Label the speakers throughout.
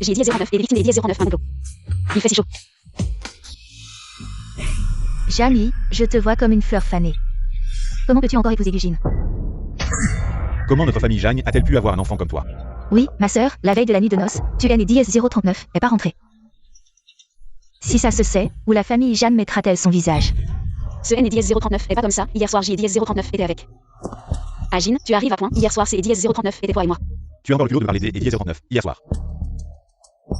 Speaker 1: J'ai dit 09 et les victimes des 09 un complot. Il fait si chaud.
Speaker 2: Jamie, je te vois comme une fleur fanée. Comment peux-tu encore épouser Eugene?
Speaker 3: Comment notre famille Jagne a-t-elle pu avoir un enfant comme toi?
Speaker 2: Oui, ma sœur, la veille de la nuit de noces, tu es né 039, est pas rentrée. Si ça se sait, où la famille Jeanne mettra-t-elle son visage?
Speaker 1: Ce N et 039 est pas comme ça. Hier soir, j'ai 039 était avec. Agine, tu arrives à point. Hier soir, c'est 039 était toi et moi.
Speaker 3: Tu as encore le culot de parler des 039 hier soir.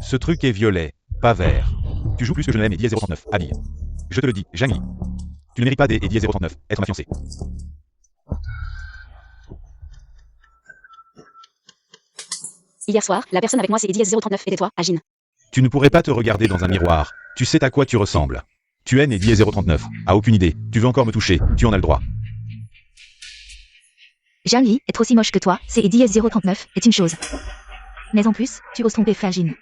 Speaker 3: Ce truc est violet, pas vert. Tu joues plus que je ne l'aime et 039, habille. Je te le dis, Jamie. Tu ne mérites pas des 039, être ma fiancée.
Speaker 1: Hier soir, la personne avec moi c'est 039 était toi, Agine.
Speaker 3: Tu ne pourrais pas te regarder dans un miroir. Tu sais à quoi tu ressembles. Tu es né 039, a aucune idée. Tu veux encore me toucher, tu en as le droit.
Speaker 2: Jamie, être aussi moche que toi, c'est 039, est une chose. Mais en plus, tu oses tromper Fagine.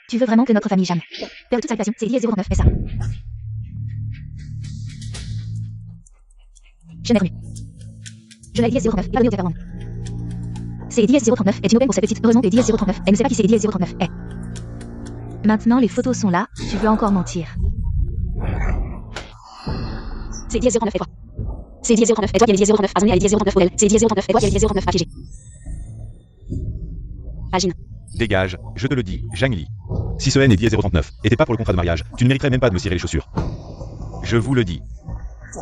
Speaker 2: Tu veux vraiment que notre famille Jeanne perde toute sa réputation, c'est 039, et ça. Je n'ai remis. Je l'ai 039, pas de pardon. C'est 039 est une aubaine pour cette petite. Heureusement que 039, elle ne sait pas qui c'est 039 est. Maintenant les photos sont là, tu veux encore mentir.
Speaker 1: C'est 039 et toi. C'est 039 et toi qui as 039 à Zoni, elle 039 modèle. C'est 039 et toi qui as 039 à Gigi. Agine.
Speaker 3: Dégage, je te le dis, Jangli. Si ce N est 039 était pas pour le contrat de mariage, tu ne mériterais même pas de me cirer les chaussures. Je vous le dis.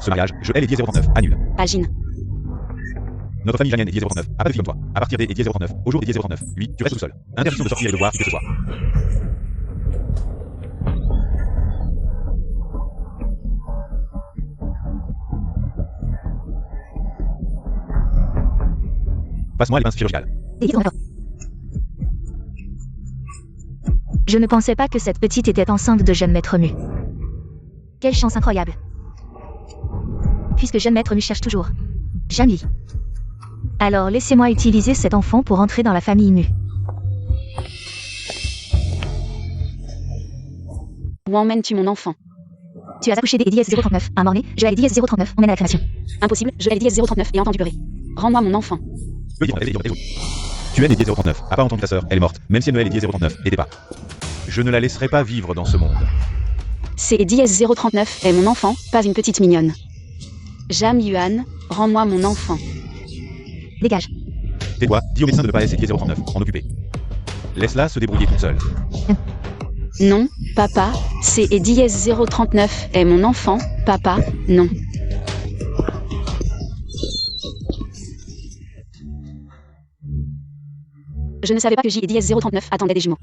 Speaker 3: Ce mariage, je hais les 039, annule.
Speaker 1: Agine.
Speaker 3: Notre famille Janienne est 039, a pas de fille comme toi. À partir des 039, au jour des 039, lui, tu restes tout seul. Interdiction de sortir et de voir qui que ce soit. Passe-moi les pinces chirurgicales.
Speaker 2: Je ne pensais pas que cette petite était enceinte de jeune maître Mu. Quelle chance incroyable. Puisque jeune maître Mu cherche toujours. Jamie. Alors laissez-moi utiliser cet enfant pour entrer dans la famille Mu.
Speaker 1: Où emmènes-tu mon enfant?
Speaker 2: Tu as accouché des 039, un mort-né, je ai 039, on mène à la crémation.
Speaker 1: Impossible, je ai 039 et entendu pleurer. Rends-moi mon enfant.
Speaker 3: Tu es né 039, a pas entendu ta sœur, elle est morte, même si Noël est 039, et t'es pas. Je ne la laisserai pas vivre dans ce monde.
Speaker 1: C'est 039 est mon enfant, pas une petite mignonne. Jam Yuan, rends-moi mon enfant.
Speaker 2: Dégage.
Speaker 3: Tais-toi, dis au médecin de ne pas laisser 039, en occuper. Laisse-la se débrouiller toute seule.
Speaker 1: Non, papa, c'est 039 est mon enfant, papa, non. Je ne savais pas que J et 039 attendaient des jumeaux.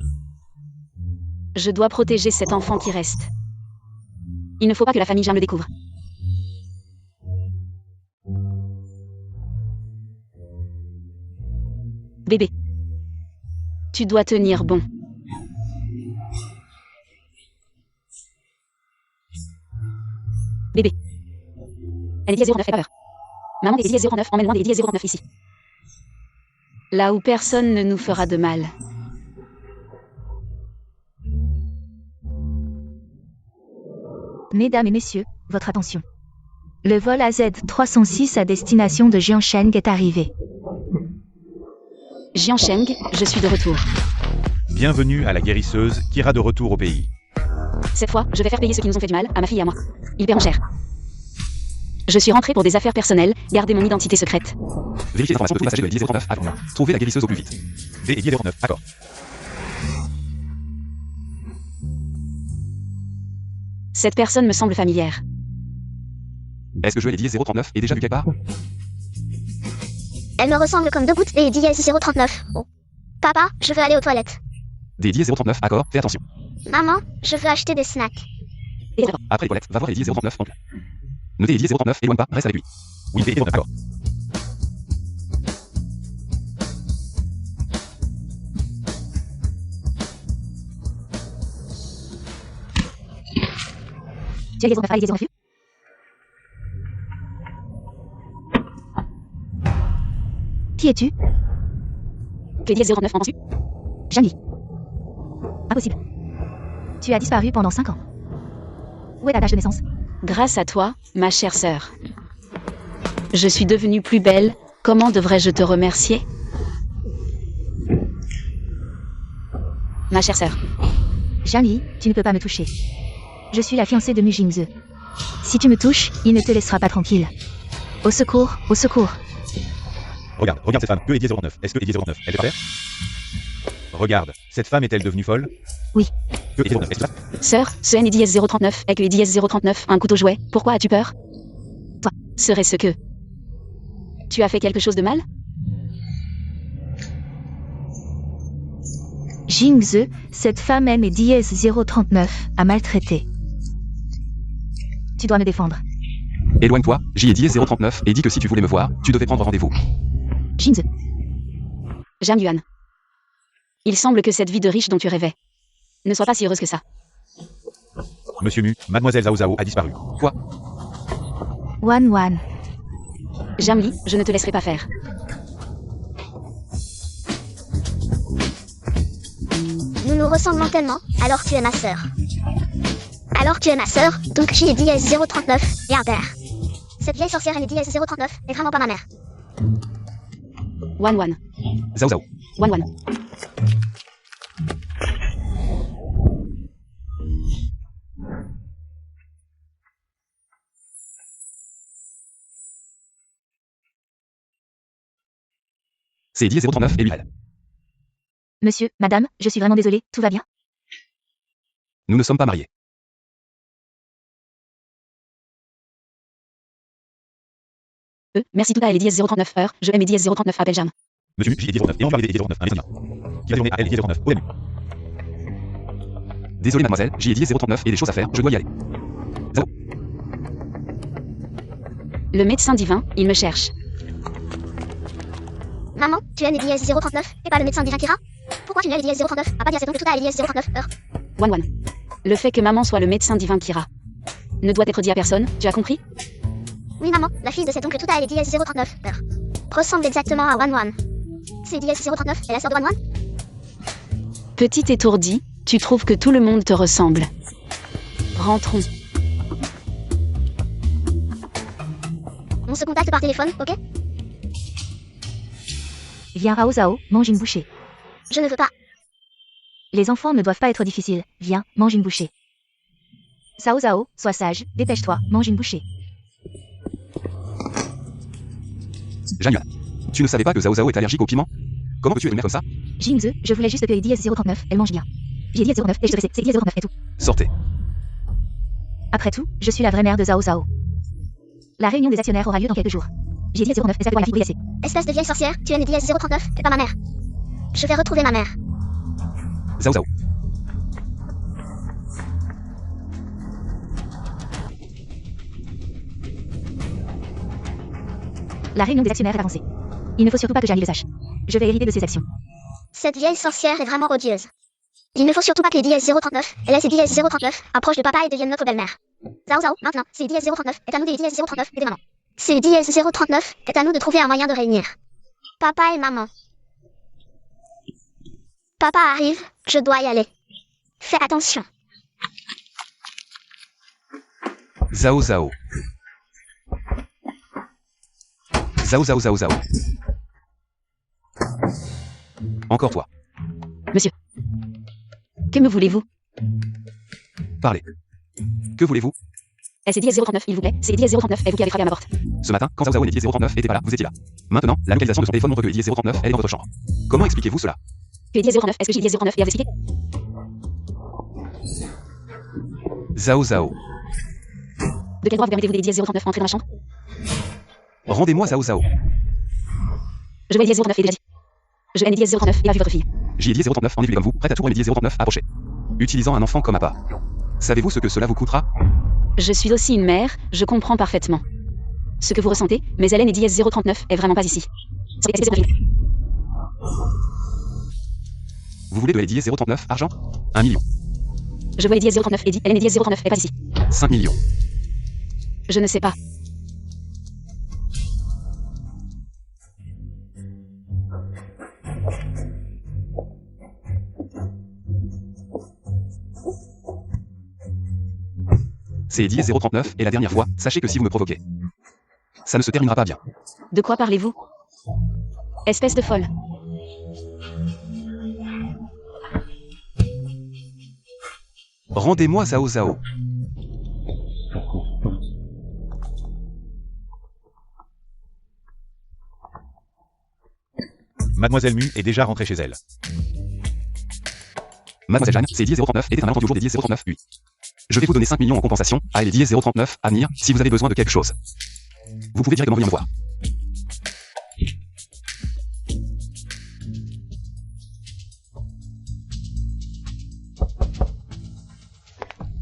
Speaker 1: Je dois protéger cet enfant qui reste. Il ne faut pas que la famille Jeanne le découvre. Bébé. Tu dois tenir bon. Bébé. Elle est 039 fait peur. Maman est 039, emmène-moi des 039 ici. Là où personne ne nous fera de mal.
Speaker 2: Mesdames et messieurs, votre attention. Le vol AZ306 à destination de Jiansheng est arrivé.
Speaker 1: Jiansheng, je suis de retour.
Speaker 3: Bienvenue à la guérisseuse qui ira de retour au pays.
Speaker 1: Cette fois, je vais faire payer ceux qui nous ont fait du mal, à ma fille et à moi. Ils paieront cher. Je suis rentrée pour des affaires personnelles, gardez mon identité secrète.
Speaker 3: Vérifiez les informations de tous les passagers de 1009 à Tournois. Trouvez la guérisseuse au plus vite. D et 1009, accord.
Speaker 1: Cette personne me semble familière.
Speaker 3: Est-ce que Joël et 039 est déjà vu quelque part?
Speaker 4: Elle me ressemble comme deux gouttes des 039. Oh. Papa, je veux aller aux toilettes.
Speaker 3: Des 039, accord, fais attention.
Speaker 4: Maman, je veux acheter des snacks.
Speaker 3: Après les toilettes, va voir les 039 oncle. Notez les 039, éloigne pas, reste avec lui. Oui, et 039, accord.
Speaker 2: Tu as les 039 les 039. Qui es-tu?
Speaker 1: Que 039 en penses-tu?
Speaker 2: Jamie. Impossible. Tu as disparu pendant 5 ans. Où est ta tâche de naissance?
Speaker 1: Grâce à toi, ma chère sœur. Je suis devenue plus belle, comment devrais-je te remercier? ma chère sœur.
Speaker 2: Zhangyi, tu ne peux pas me toucher. Je suis la fiancée de Mu Jingze. Si tu me touches, il ne te laissera pas tranquille. Au secours, au secours.
Speaker 3: Regarde cette femme. Que est 10,09? Est-ce que est 10,09? Elle est par terre? Regarde, cette femme est-elle devenue folle?
Speaker 2: Oui.
Speaker 3: Que est 10,09? Est-ce que ça?
Speaker 1: Sœur, ce NIDS 039 est que IDS 039, un couteau jouet. Pourquoi as-tu peur? Toi, serait-ce que... Tu as fait quelque chose de mal?
Speaker 2: Jingze, cette femme aime Diez 039, à maltraiter. Tu dois me défendre.
Speaker 5: Éloigne-toi, j'y ai dit 039 et dis que si tu voulais me voir, tu devais prendre rendez-vous.
Speaker 2: Jingze,
Speaker 1: Zhang Yuan. Il semble que cette vie de riche dont tu rêvais ne soit pas si heureuse que ça.
Speaker 3: Monsieur Mu, mademoiselle Zhao Zhao a disparu.
Speaker 5: Quoi?
Speaker 2: Wan Wan.
Speaker 1: Zhang Li, je ne te laisserai pas faire.
Speaker 4: Nous nous ressemblons tellement, alors tu es ma sœur. Alors tu es ma sœur, donc j'y ai dit 039, Yardère. Cette vieille sorcière elle est dit 039, est vraiment pas ma mère.
Speaker 1: Wan Wan.
Speaker 5: Zhao Zhao.
Speaker 1: Wan Wan.
Speaker 5: C'est dit 039 et lui.
Speaker 2: Monsieur, madame, je suis vraiment désolée, tout va bien?
Speaker 5: Nous ne sommes pas mariés.
Speaker 1: Merci tout à LDS 039 heures, je aime IDS 039 appelle Jam.
Speaker 3: Monsieur Mu, j'y ai 10,09. Et tu as arrêté 10,09. Un médecin. Qui va tourner à elle 10,09. OMU.
Speaker 5: Désolé mademoiselle, j'y ai dit 039 et des choses à faire, je dois y aller. Zhao.
Speaker 1: Le médecin divin, il me cherche.
Speaker 4: Maman, tu aimes les 039 et pas le médecin divin Kira? Pourquoi tu n'aimes les 039? A pas dit assez donc que tout a les 039 heures.
Speaker 1: Wan Wan. Le fait que maman soit le médecin divin Kira ne doit être dit à personne, tu as compris?
Speaker 4: Oui maman, la fille de cet oncle tout a les 039 heures. Ressemble exactement à Wan Wan. C'est 039 et la sœur de Wan Wan?
Speaker 1: Petit étourdi, tu trouves que tout le monde te ressemble. Rentrons.
Speaker 4: On se contacte par téléphone, ok?
Speaker 2: Viens Rao Zhao, mange une bouchée.
Speaker 4: Je ne veux pas.
Speaker 2: Les enfants ne doivent pas être difficiles. Viens, mange une bouchée. Zhao Zhao, sois sage, dépêche-toi, mange une bouchée.
Speaker 5: Zhang Yuan. Tu ne savais pas que Zhao Zhao est allergique au piment? Comment peux-tu être une mère comme ça?
Speaker 2: Jingze, je voulais juste que Diez 039, elle mange bien. J'ai dit 039 et je te c'est Diez 039 et tout.
Speaker 5: Sortez.
Speaker 2: Après tout, je suis la vraie mère de Zhao Zhao. La réunion des actionnaires aura lieu dans quelques jours. J'ai dit 039 et ça peut voir la fille brillacée.
Speaker 4: Espèce de vieille sorcière, tu aimes les 039 et pas ma mère. Je vais retrouver ma mère.
Speaker 5: Zhao Zhao.
Speaker 2: La réunion des actionnaires est avancée. Il ne faut surtout pas que Zhang Yi le sache. Je vais hériter de ses actions.
Speaker 4: Cette vieille sorcière est vraiment odieuse. Il ne faut surtout pas que les 039 et laisse les 039 approchent de papa et deviennent notre belle-mère. Zhao Zhao, maintenant, c'est 039 est à nous des 039 et des mamans. C'est 039 est à nous de trouver un moyen de réunir papa et maman. Papa arrive, je dois y aller. Fais attention.
Speaker 5: Zhao Zhao. Zhao Zhao Zhao Zhao. Encore toi.
Speaker 1: Monsieur. Que me voulez-vous?
Speaker 5: Parlez. Que voulez-vous?
Speaker 1: C'est IDS 039, il vous plaît. C'est IDS 039 et vous qui avez frappé à ma porte.
Speaker 5: Ce matin, quand Zhao Zhao et 039 n'étaient pas là, vous étiez là. Maintenant, la localisation de son téléphone montre que IDS 039 elle est dans votre chambre. Comment expliquez-vous cela?
Speaker 1: Que IDS 039, est-ce que j'ai IDS 039 et à vous expliquer?
Speaker 5: Zhao Zhao.
Speaker 1: De quel droit vous permettez-vous des IDS 039 entrer dans ma chambre?
Speaker 5: Rendez-moi Zhao Zhao.
Speaker 1: Je vois IDS 039 et déjà dit. Je aime IDS 039 et a vu votre fille.
Speaker 5: J'y ai dit 039 en évolué comme vous, prête à tout remédier 039, approchez. Utilisant un enfant comme appât. Savez-vous ce que cela vous coûtera?
Speaker 1: Je suis aussi une mère, je comprends parfaitement ce que vous ressentez, mais Hélène et IDS 039 est vraiment pas ici.
Speaker 5: Vous voulez de LDS 039, argent? 1 million.
Speaker 1: Je vois IDS 039 et dit Hélène et IDS 039 est pas ici.
Speaker 5: 5 millions.
Speaker 1: Je ne sais pas.
Speaker 5: C'est Eddie 039 et la dernière fois, sachez que si vous me provoquez, ça ne se terminera pas bien.
Speaker 1: De quoi parlez-vous? Espèce de folle.
Speaker 5: Rendez-moi Zhao Zhao.
Speaker 3: Mademoiselle Mu est déjà rentrée chez elle.
Speaker 5: Mademoiselle Jeanne, c'est 10,039 était un malentendu au jour des 10,039 UI. Je vais vous donner 5 millions en compensation, à elle et 10,039 à venir, si vous avez besoin de quelque chose. Vous pouvez directement venir me voir.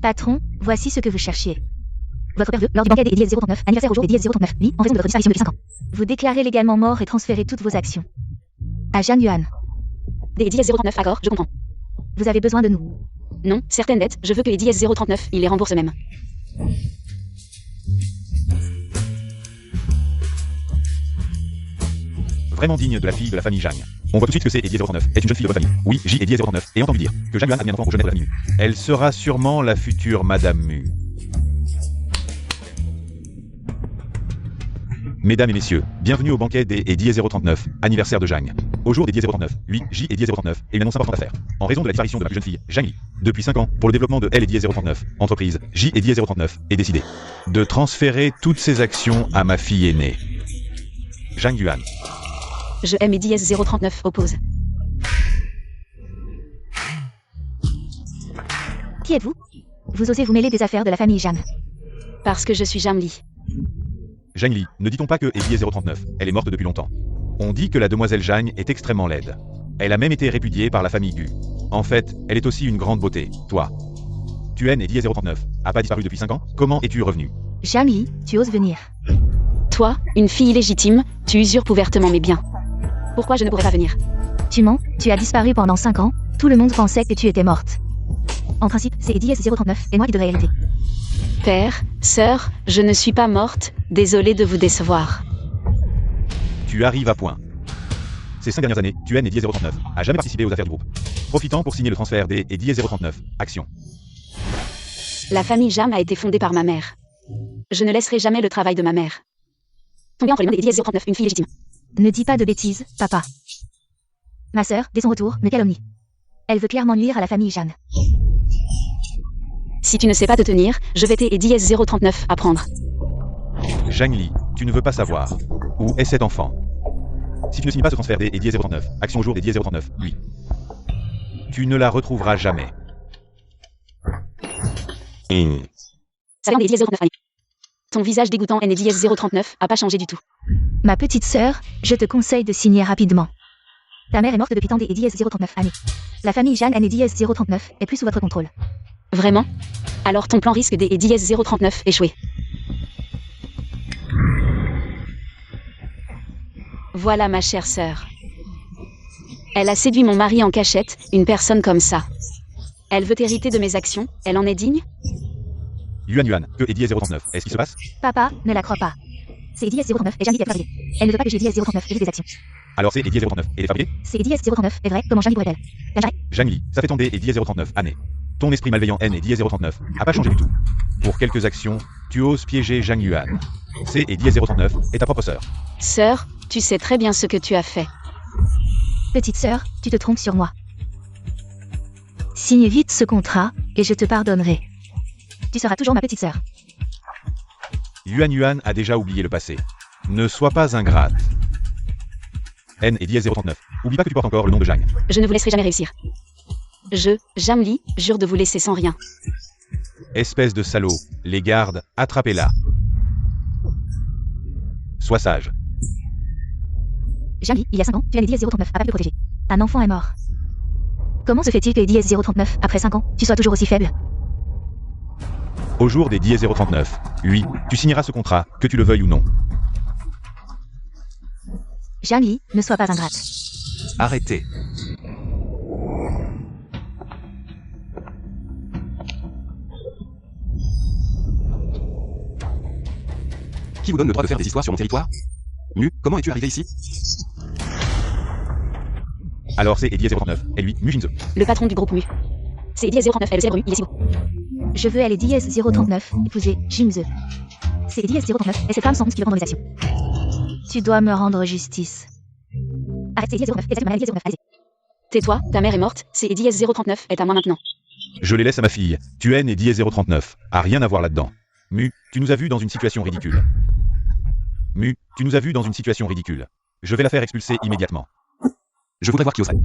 Speaker 2: Patron, voici ce que vous cherchiez. Votre père veut, lors du banquet des 10,039, anniversaire au jour des 10,039, oui, en raison de votre disparition depuis 5 ans. Vous déclarez légalement mort et transférez toutes vos actions. À Zhang Yuan.
Speaker 1: Des 10,039, accord, je comprends.
Speaker 2: Vous avez besoin de nous.
Speaker 1: Non, certaines dettes, je veux que les 10,039, il les rembourse même.
Speaker 3: Vraiment digne de la fille de la famille Zhang. On voit tout de suite que c'est Eddie 039 est une jeune fille de bonne famille. Oui, J Eddie 039 et entendu dire que Zhang Yuan a mis un enfant au jeune de la famille Mu. Elle sera sûrement la future Madame Mu. Mesdames et messieurs, bienvenue au banquet des Eddie 039, anniversaire de Zhang. Au jour des 10,039, lui, J Eddie 039, et une annonce importante à faire. En raison de la disparition de la plus jeune fille, Zhang Li, depuis 5 ans, pour le développement de L Eddie 039, entreprise, J Eddie 039, est décidé de transférer toutes ses actions à ma fille aînée, Zhang Yuan.
Speaker 1: Je aime Eddie 039, oppose.
Speaker 2: Qui êtes-vous? Vous osez vous mêler des affaires de la famille Zhang.
Speaker 1: Parce que je suis Zhang Li.
Speaker 3: Zhang Li, ne dit-on pas que Eddie 039, elle est morte depuis longtemps. On dit que la demoiselle Zhang est extrêmement laide. Elle a même été répudiée par la famille Gu. En fait, elle est aussi une grande beauté. Toi, tu haines Eddie 039, a pas disparu depuis 5 ans, comment es-tu revenu?
Speaker 2: Zhang Li, tu oses venir.
Speaker 1: Toi, une fille illégitime, tu usurpes ouvertement mes biens. Pourquoi je ne pourrais pas venir?
Speaker 2: Tu mens, tu as disparu pendant 5 ans, tout le monde pensait que tu étais morte. En principe, c'est Eddie 039 et moi qui devrais aider.
Speaker 1: Père, sœur, je ne suis pas morte, désolé de vous décevoir.
Speaker 3: Tu arrives à point. Ces 5 dernières années, tu haines Eddie 039, a jamais participé aux affaires du groupe. Profitant pour signer le transfert des Eddie 039, actions.
Speaker 1: La famille Zhang a été fondée par ma mère. Je ne laisserai jamais le travail de ma mère tomber entre les mains des Eddie 039, une fille légitime.
Speaker 2: Ne dis pas de bêtises, papa. Ma sœur, dès son retour, me calomnie. Elle veut clairement nuire à la famille Zhang.
Speaker 1: Si tu ne sais pas te tenir, je vais t'aider 039 à prendre.
Speaker 3: Zhang Li, tu ne veux pas savoir. Où est cet enfant? Si tu ne signes pas ce transfert des Eddie 039, action au jour des Eddie 039, lui. Tu ne la retrouveras jamais.
Speaker 1: Ça vient des 039 années. Ton visage dégoûtant NDS 039 a pas changé du tout.
Speaker 2: Ma petite sœur, je te conseille de signer rapidement. Ta mère est morte depuis tant des Eddie 039 années. La famille Zhang NDS 039 est plus sous votre contrôle.
Speaker 1: Vraiment? Alors ton plan risque des Eddie 039 échouer. Voilà ma chère sœur. Elle a séduit mon mari en cachette, une personne comme ça. Elle veut hériter de mes actions, elle en est digne?
Speaker 3: Yuan, que Eddie 039, est-ce qui se passe?
Speaker 2: Papa, ne la crois pas. C'est Eddie 039 et Zhang Li qui a fabriqué. Elle ne veut pas que j'ai Eddie 039 et j'ai des actions.
Speaker 3: Alors c'est Eddie 039 et les fabriqués?
Speaker 2: C'est Eddie 039 est vrai, comment Zhang Li pourrait-elle?
Speaker 3: Zhang Li, ça fait tomber Eddie 039 années. Ton esprit malveillant N Eddie 039 a pas changé du tout. Pour quelques actions, tu oses piéger Zhang Yuan. C'est Eddie 039 et ta propre sœur.
Speaker 1: Sœur, tu sais très bien ce que tu as fait.
Speaker 2: Petite sœur, tu te trompes sur moi. Signe vite ce contrat, et je te pardonnerai. Tu seras toujours ma petite sœur.
Speaker 3: Yuan a déjà oublié le passé. Ne sois pas ingrate. N Eddie 039. Oublie pas que tu portes encore le nom de Zhang.
Speaker 1: Je ne vous laisserai jamais réussir. Zhang Li, jure de vous laisser sans rien.
Speaker 3: Espèce de salaud, les gardes, attrapez-la. Sois sage.
Speaker 2: Zhang Li, il y a 5 ans, tu as Eddie 039 à pas le protéger. Un enfant est mort. Comment se fait-il que Eddie 039, après 5 ans, tu sois toujours aussi faible?
Speaker 3: Au jour des 10 039, oui, tu signeras ce contrat, que tu le veuilles ou non.
Speaker 2: Zhang Li, ne sois pas ingrate.
Speaker 5: Arrêtez. Qui vous donne le droit de faire des histoires sur mon territoire? Mu, comment es-tu arrivé ici?
Speaker 3: Alors c'est Eddie 039, et lui, Mu Jinze.
Speaker 1: Le patron du groupe Mu. C'est Eddie 039, elle célèbre Mu, il est si beau.
Speaker 2: Je veux aller Eddie 039, épouser Jinze. C'est Eddie 039, et cette femme sans honte qui veut prendre mes actions. Tu dois me rendre justice. Arrête, c'est Eddie 039, et cette maladie 039, allez.
Speaker 1: Tais-toi, ta mère est morte, c'est Eddie 039 est à moi maintenant.
Speaker 3: Je les laisse à ma fille. Tuen et Diez 039. A rien à voir là-dedans. Mu, tu nous as vus dans une situation ridicule. Mu, tu nous as vus dans une situation ridicule. Je vais la faire expulser immédiatement.
Speaker 5: Je voudrais voir qui oserait.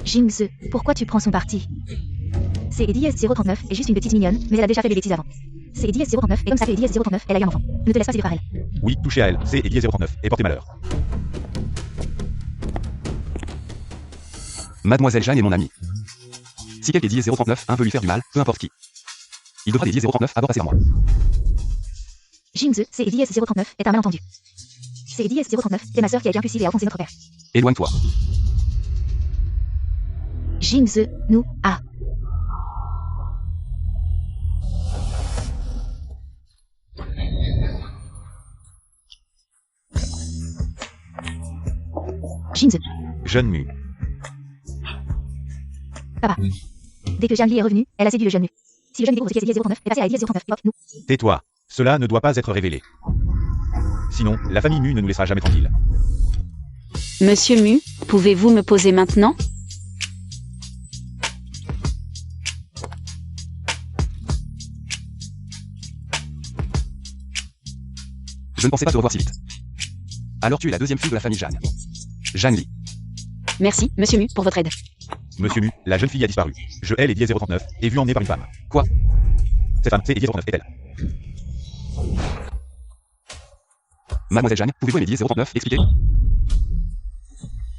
Speaker 2: Jingze, pourquoi tu prends son parti? C'est Diez 039 est juste une petite mignonne, mais elle a déjà fait des bêtises avant. C'est Diez 039 et comme ça fait Diez 039, elle a eu un enfant. Ne te laisse pas séduire par elle.
Speaker 3: Oui, touchez à elle. C'est Diez 039 et portez malheur.
Speaker 5: Mademoiselle Jeanne est mon amie. Si quelqu'un Diez 039 veut lui faire du mal, peu importe qui, il devra des Diez 039 à bord passer à moi.
Speaker 2: Jingze, c'est Diez 039 est un malentendu. C'est Diez 039, c'est ma sœur qui a été impulsive et a offensé notre père.
Speaker 5: Éloigne-toi.
Speaker 2: Jingze, nous, ah. Jingze,
Speaker 3: Jeune Mu.
Speaker 2: papa. Dès que Jiangli est revenu, elle a séduit le jeune Mu. Si le jeune découvre ce qu'est Diez 039 est passé à Diez 039, nous.
Speaker 3: Tais-toi. Cela ne doit pas être révélé. Sinon, la famille Mu ne nous laissera jamais tranquilles.
Speaker 1: Monsieur Mu, pouvez-vous me poser maintenant?
Speaker 5: Je ne pensais pas te revoir si vite. Alors tu es la deuxième fille de la famille Jeanne. Jeanne Li.
Speaker 1: Merci, Monsieur Mu, pour votre aide.
Speaker 3: Monsieur Mu, la jeune fille a disparu. Je hais les Diez 039 et vue emmenée par une femme.
Speaker 5: Quoi?
Speaker 3: Cette femme, c'est Diez 039, est-elle?
Speaker 5: Mademoiselle Jeanne, pouvez-vous aimer Diez 039 expliquer?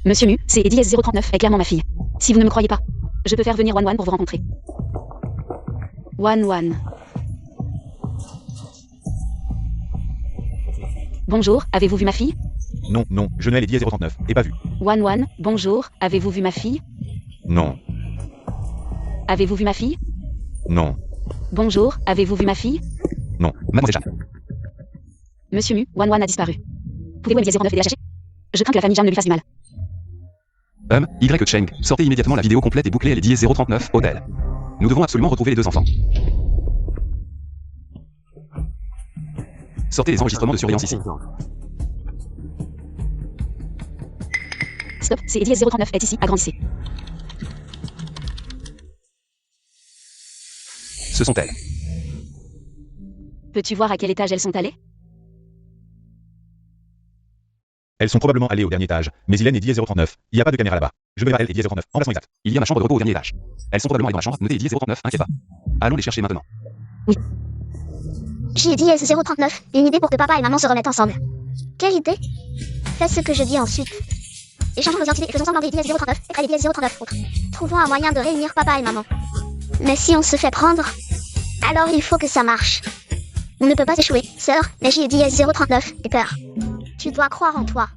Speaker 1: Monsieur Mu, c'est Diez 039 est clairement ma fille. Si vous ne me croyez pas, je peux faire venir Wan Wan pour vous rencontrer. Wan Wan. Bonjour, avez-vous vu ma fille?
Speaker 3: Non, non, je ne hais les Diez 039 et pas vu.
Speaker 1: Wan Wan, bonjour, avez-vous vu ma fille?
Speaker 3: Non,
Speaker 1: Avez-vous vu ma fille?
Speaker 3: non,
Speaker 1: Bonjour, avez-vous vu ma fille?
Speaker 3: non.
Speaker 5: Mademoiselle Jeanne.
Speaker 1: Monsieur Mu, Wan Wan a disparu. Pouvez-vous aider 09 aider à chercher? Je crains que la famille Jeanne ne lui fasse du mal.
Speaker 5: Y. Cheng, sortez immédiatement la vidéo complète et bouclez les Diez 039 hôtel. Nous devons absolument retrouver les deux enfants. Sortez les enregistrements de surveillance ici.
Speaker 1: Stop, c'est Diez 039 est ici, agrandissez.
Speaker 5: Ce sont elles.
Speaker 1: Peux-tu voir à quel étage elles sont allées?
Speaker 3: Elles sont probablement allées au dernier étage, mais Hélène et Diez 039. Il n'y a pas de caméra là-bas. Je vais vers elle et Diez 039. Emplacement exact.
Speaker 5: Il y a ma chambre de repos au dernier étage. Elles sont probablement allées dans ma chambre, notez Diez 039, inquiète pas. Allons les chercher maintenant.
Speaker 4: J'ai Diez 039, une idée pour que papa et maman se remettent ensemble. Quelle idée? Fais ce que je dis ensuite. Échangeons nos identités et faisons semblant des Diez 039 et les Diez 039 autres. Trouvons un moyen de réunir papa et maman. Mais si on se fait prendre, alors il faut que ça marche. On ne peut pas échouer, sœur, mais j'ai Diez 039 et peur. Tu dois croire en toi.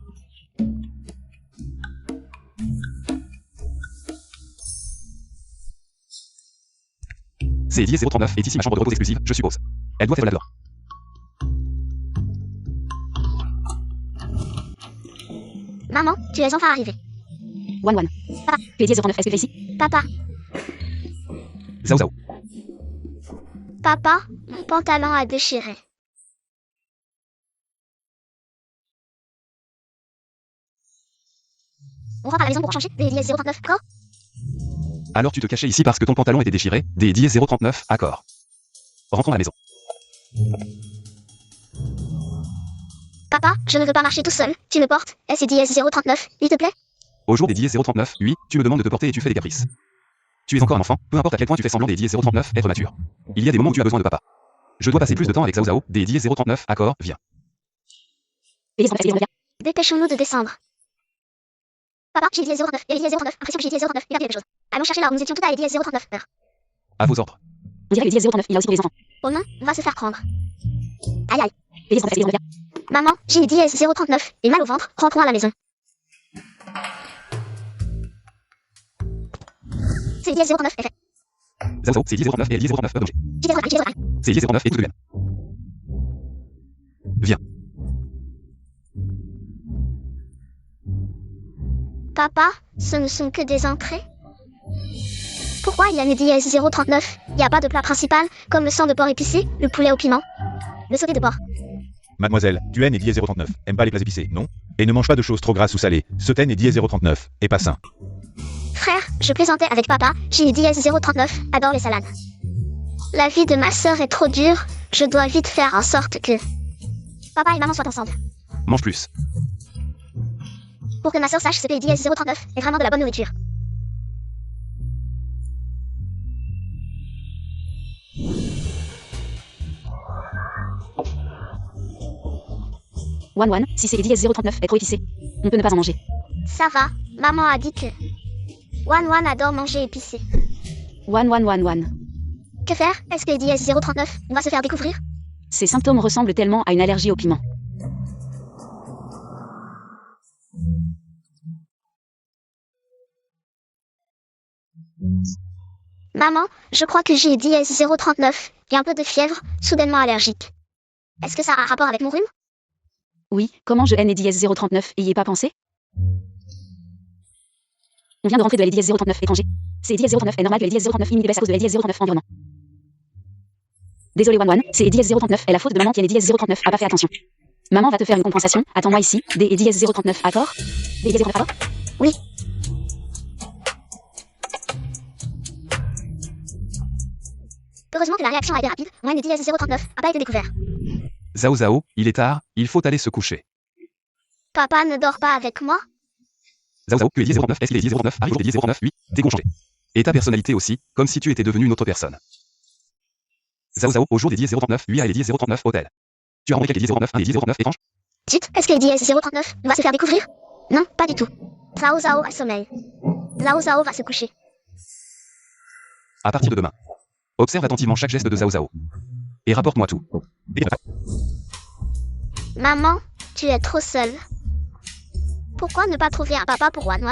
Speaker 5: C'est Diez 039 est ici ma chambre de repos exclusive, je suppose. Elle doit être là-dedans.
Speaker 4: Maman, tu es enfin arrivée.
Speaker 1: Wan Wan.
Speaker 4: Papa.
Speaker 1: Tu es Diez 09, est-ce que tu es ici?
Speaker 4: Papa,
Speaker 5: Zao Zao.
Speaker 4: papa, mon pantalon a déchiré. On rentre à la maison pour changer des Diez 039, d'accord?
Speaker 5: Alors tu te cachais ici parce que ton pantalon était déchiré, des Diez 039, accord. Rentrons à la maison.
Speaker 4: Papa, je ne veux pas marcher tout seul. Tu me portes, et c'est Diez 039, il te plaît?
Speaker 5: Au jour des Diez 039, oui, tu me demandes de te porter et tu fais des caprices. Tu es encore un enfant, peu importe à quel point tu fais semblant des Diez 039, être mature. Il y a des moments où tu as besoin de papa. Je dois passer plus de temps avec Zao Zao, des Diez 039, accord, viens.
Speaker 1: Diez 09, Diez 09.
Speaker 4: Dépêchons-nous de descendre. Papa, j'ai Diez 039, il y a Diez 039, impression que j'ai Diez 039, il a quelque chose. Allons chercher là où nous étions tout à Diez 039, heure.
Speaker 5: À vos ordres.
Speaker 1: On dirait que Diez 039, il a aussi pour les enfants.
Speaker 4: Oh non, on va se faire prendre. Aïe aïe.
Speaker 1: Diez 09, Diez 09.
Speaker 4: Maman, j'ai Diez 039, et mal au ventre, rentrons à la maison. C'est Diez 039, est fait.
Speaker 5: Zao Zao, c'est Diez 039 et Diez 039, danger.
Speaker 4: J'ai Diez 039,
Speaker 5: C'est Diez 039 et tout de même. Viens.
Speaker 4: Papa, ce ne sont que des entrées. Pourquoi il y a les Diez 039? Il n'y a pas de plat principal, comme le sang de porc épicé, le poulet au piment, le sauté de porc.
Speaker 3: Mademoiselle, Tuen et Diez 039. Aime pas les plats épicés, non? Et ne mange pas de choses trop grasses ou salées. Seuten et Diez 039. Et pas sain.
Speaker 4: Frère, je plaisantais avec papa, JDS039 adore les salades. La vie de ma sœur est trop dure, je dois vite faire en sorte que papa et maman soient ensemble.
Speaker 5: Mange plus.
Speaker 4: Pour que ma sœur sache ce que JDS039 est vraiment de la bonne nourriture.
Speaker 1: Wan, si c'est JDS039 est trop épicé, on peut ne pas en manger.
Speaker 4: Ça va, maman a dit que Wan adore manger épicé.
Speaker 1: Wan.
Speaker 4: Que faire? Est-ce que JDS039 va se faire découvrir?
Speaker 1: Ces symptômes ressemblent tellement à une allergie au piment.
Speaker 4: Maman, je crois que j'ai JDS039 et un peu de fièvre, soudainement allergique. Est-ce que ça a un rapport avec mon rhume?
Speaker 1: Oui, comment je haine JDS039 et y ai pas pensé? On vient de rentrer de la JDS039 étranger. C'est JDS039 est normal que la JDS039 limite baisse à cause de la JDS039 environnement. Désolé Wan, c'est JDS039 est la faute de maman qui a les JDS039 a pas fait attention. Maman va te faire une compensation, attends-moi ici, des JDS039 accord? Des JDS039 accord?
Speaker 4: Oui. Heureusement que la réaction a été rapide, Wan et JDS039 n'a pas été découvert.
Speaker 5: Zao, il est tard, il faut aller se coucher.
Speaker 4: Papa ne dort pas avec moi?
Speaker 5: Zao, tu es 1009, est-ce qu'il est 1009, arrive au 1009, oui, décongelé. Et ta personnalité aussi, comme si tu étais devenu une autre personne. Zao, au jour des 1009, lui a les 1039 hôtel. Tu as rencontré quelques 1009, un des 1009 étranges?
Speaker 4: Dites, est-ce que JDS039 va se faire découvrir? Non, pas du tout. Zao a sommeil. Zao va se coucher.
Speaker 5: À partir de demain. Observe attentivement chaque geste de Zao. Et rapporte-moi tout.
Speaker 4: Maman, tu es trop seule. Pourquoi ne pas trouver un papa pour Wan?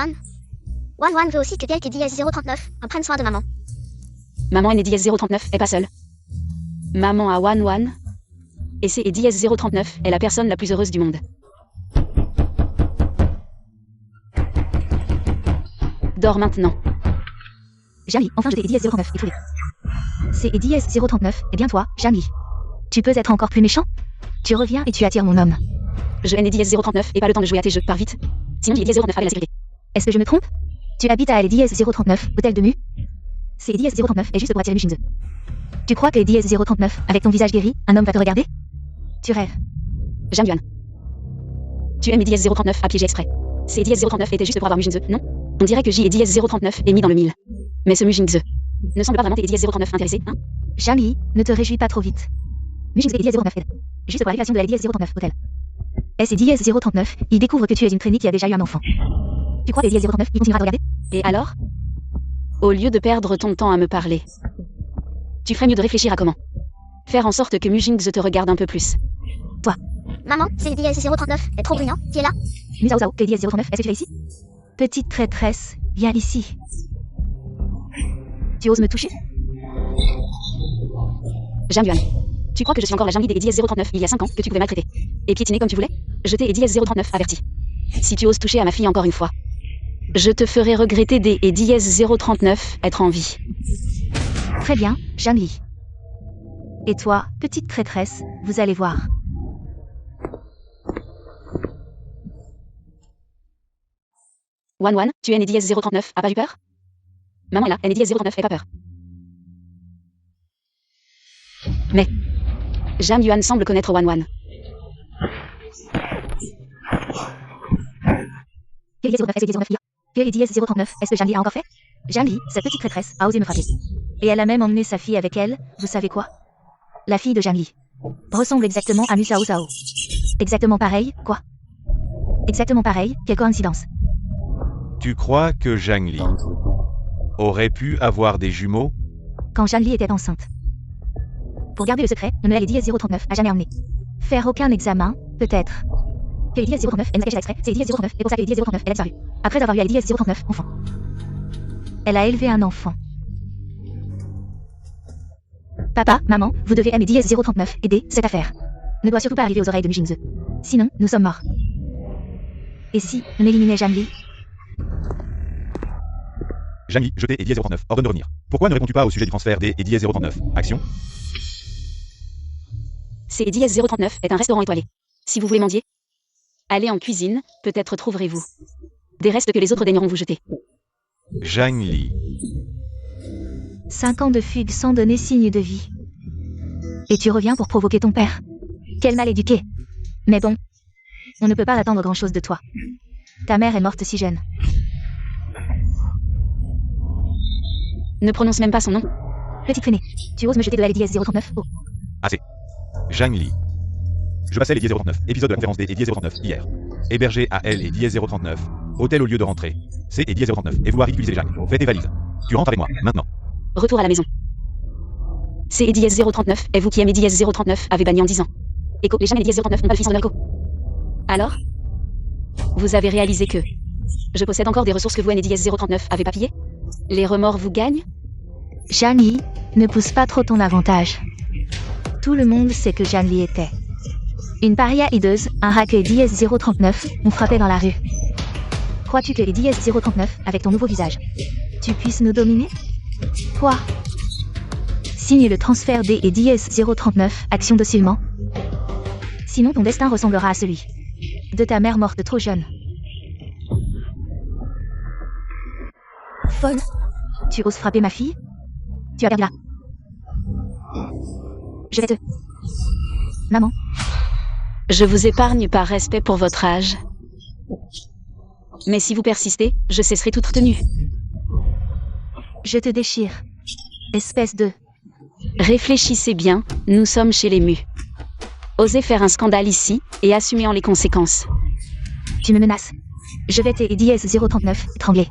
Speaker 4: Wan veut aussi que quelques JDS039 en prennent soin de maman.
Speaker 1: Maman et JDS039 est pas seule. Maman a Wan. Et c'est JDS039 est la personne la plus heureuse du monde. Dors maintenant.
Speaker 2: Jamie, enfin je t'ai JDS039, il faut les... C'est JDS039, et bien toi, Jamie. Tu peux être encore plus méchant? Tu reviens et tu attires mon homme.
Speaker 1: Je haine JDS039 et pas le temps de jouer à tes jeux, pars vite. Sinon JDS039 avec la sécurité.
Speaker 2: Est-ce que je me trompe? Tu habites à JDS039, hôtel de Mu? C'est JDS039 est juste pour attirer Mu. Tu crois que JDS039, avec ton visage guéri, un homme va te regarder? Tu rêves.
Speaker 1: Jeanne Yuan. Tu aimes JDS039 à piéger exprès. C'est JDS039 était juste pour avoir Mu Jinze, non? On dirait que J et JDS039 est mis dans le mille. Mais ce Mu Jinze ne semble pas vraiment JDS039 intéressé, hein?
Speaker 2: Jamie, ne te réjouis pas trop vite. Mu Jinze et JDS039 aide. Juste pour la révélation de la JDS039 hôtel. Et c'est JDS039, il découvre que tu es une traînée qui a déjà eu un enfant. Tu crois que JDS039, il continuera de regarder? Et alors?
Speaker 1: Au lieu de perdre ton temps à me parler, tu ferais mieux de réfléchir à comment faire en sorte que Mu Jinze te regarde un peu plus.
Speaker 2: Toi.
Speaker 4: Maman, c'est JDS039 est trop bruyant, qui est là?
Speaker 2: Mu Zao, que JDS039, est-ce que tu es ici? Petite traîtresse, viens ici. Tu oses me toucher?
Speaker 1: Jeanne Yuan. Tu crois que je suis encore la Jeanne des JDS039 il y a 5 ans que tu pouvais maltraiter et piétiner comme tu voulais? Je t'ai JDS039 averti. Si tu oses toucher à ma fille encore une fois, je te ferai regretter des JDS039 être en vie.
Speaker 2: Très bien, Jamie. Et toi, petite traîtresse, vous allez voir.
Speaker 1: Wan, tu es JDS039, a pas eu peur? Maman est là, JDS039 et pas peur. Mais Jeanne Yuan semble connaître Wan.
Speaker 2: JDS039, est-ce que Jamie a encore fait? Jamie, cette petite traîtresse, a osé me frapper. Et elle a même emmené sa fille avec elle, vous savez quoi? La fille de Jamie ressemble exactement à Mu Zao. Exactement pareil, quoi? Exactement pareil, quelle coïncidence.
Speaker 3: Tu crois que Zhang Li aurait pu avoir des jumeaux?
Speaker 2: Quand Zhang Li était enceinte. Pour garder le secret, Noël et JDS039 a jamais emmené. Faire aucun examen, peut-être. Que JDS039 est caché exprès, c'est JDS039, et pour ça que JDS039 elle a disparu. Après avoir eu à JDS039 enfant. Elle a élevé un enfant. Papa, maman, vous devez aimer JDS039, aider cette affaire. Ne doit surtout pas arriver aux oreilles de Mu Jinze. Sinon, nous sommes morts. Et si on éliminait Zhang Li?
Speaker 3: Zhang Li, jeté et JDS039, ordonne de revenir. Pourquoi ne réponds-tu pas au sujet du transfert des et JDS039? Action.
Speaker 1: C'est JDS039 est un restaurant étoilé. Si vous voulez mendier, allez en cuisine, peut-être trouverez-vous des restes que les autres daigneront vous jeter.
Speaker 3: Zhang Li.
Speaker 2: 5 ans de fugue sans donner signe de vie. Et tu reviens pour provoquer ton père. Quel mal éduqué. Mais bon, on ne peut pas attendre grand-chose de toi. Ta mère est morte si jeune.
Speaker 1: Ne prononce même pas son nom.
Speaker 2: Petit traîné, tu oses me jeter de la Lady S039? Oh,
Speaker 3: Assez. Zhang Li. Je passais les 10h39, épisode de la conférence des et 10h39 hier. Hébergé à L et 10h39. Hôtel au lieu de rentrée. C et 10h39. Et vouloir ridiculiser Zhang. Fais tes valises. Tu rentres avec moi, maintenant.
Speaker 1: Retour à la maison. C'est Eddie S039, et vous qui aimez Eddie S039 avez banni en 10 ans. Echo, les Zhang et Eddie S039 n'ont pas le fils en Echo. Alors vous avez réalisé que je possède encore des ressources que vous et Eddie S039 avez pas pillées? Les remords vous gagnent?
Speaker 2: Zhang Li, ne pousse pas trop ton avantage. Tout le monde sait que Zhang Li était une paria hideuse, un rat que Eddie S039 ont frappé dans la rue. Crois-tu que Eddie S039, avec ton nouveau visage, tu puisses nous dominer? Quoi? Signe le transfert des Eddie S039, action docilement. Sinon ton destin ressemblera à celui de ta mère morte trop jeune. Folle, tu oses frapper ma fille? Tu as perdu là. Je vais te... Maman,
Speaker 1: Je vous épargne par respect pour votre âge. Mais si vous persistez, je cesserai toute retenue.
Speaker 2: je te déchire. Espèce de...
Speaker 1: Réfléchissez bien, nous sommes chez les mus. Osez faire un scandale ici, et assumez en les conséquences.
Speaker 2: Tu me menaces. Je vais te Eddie S039 étrangler.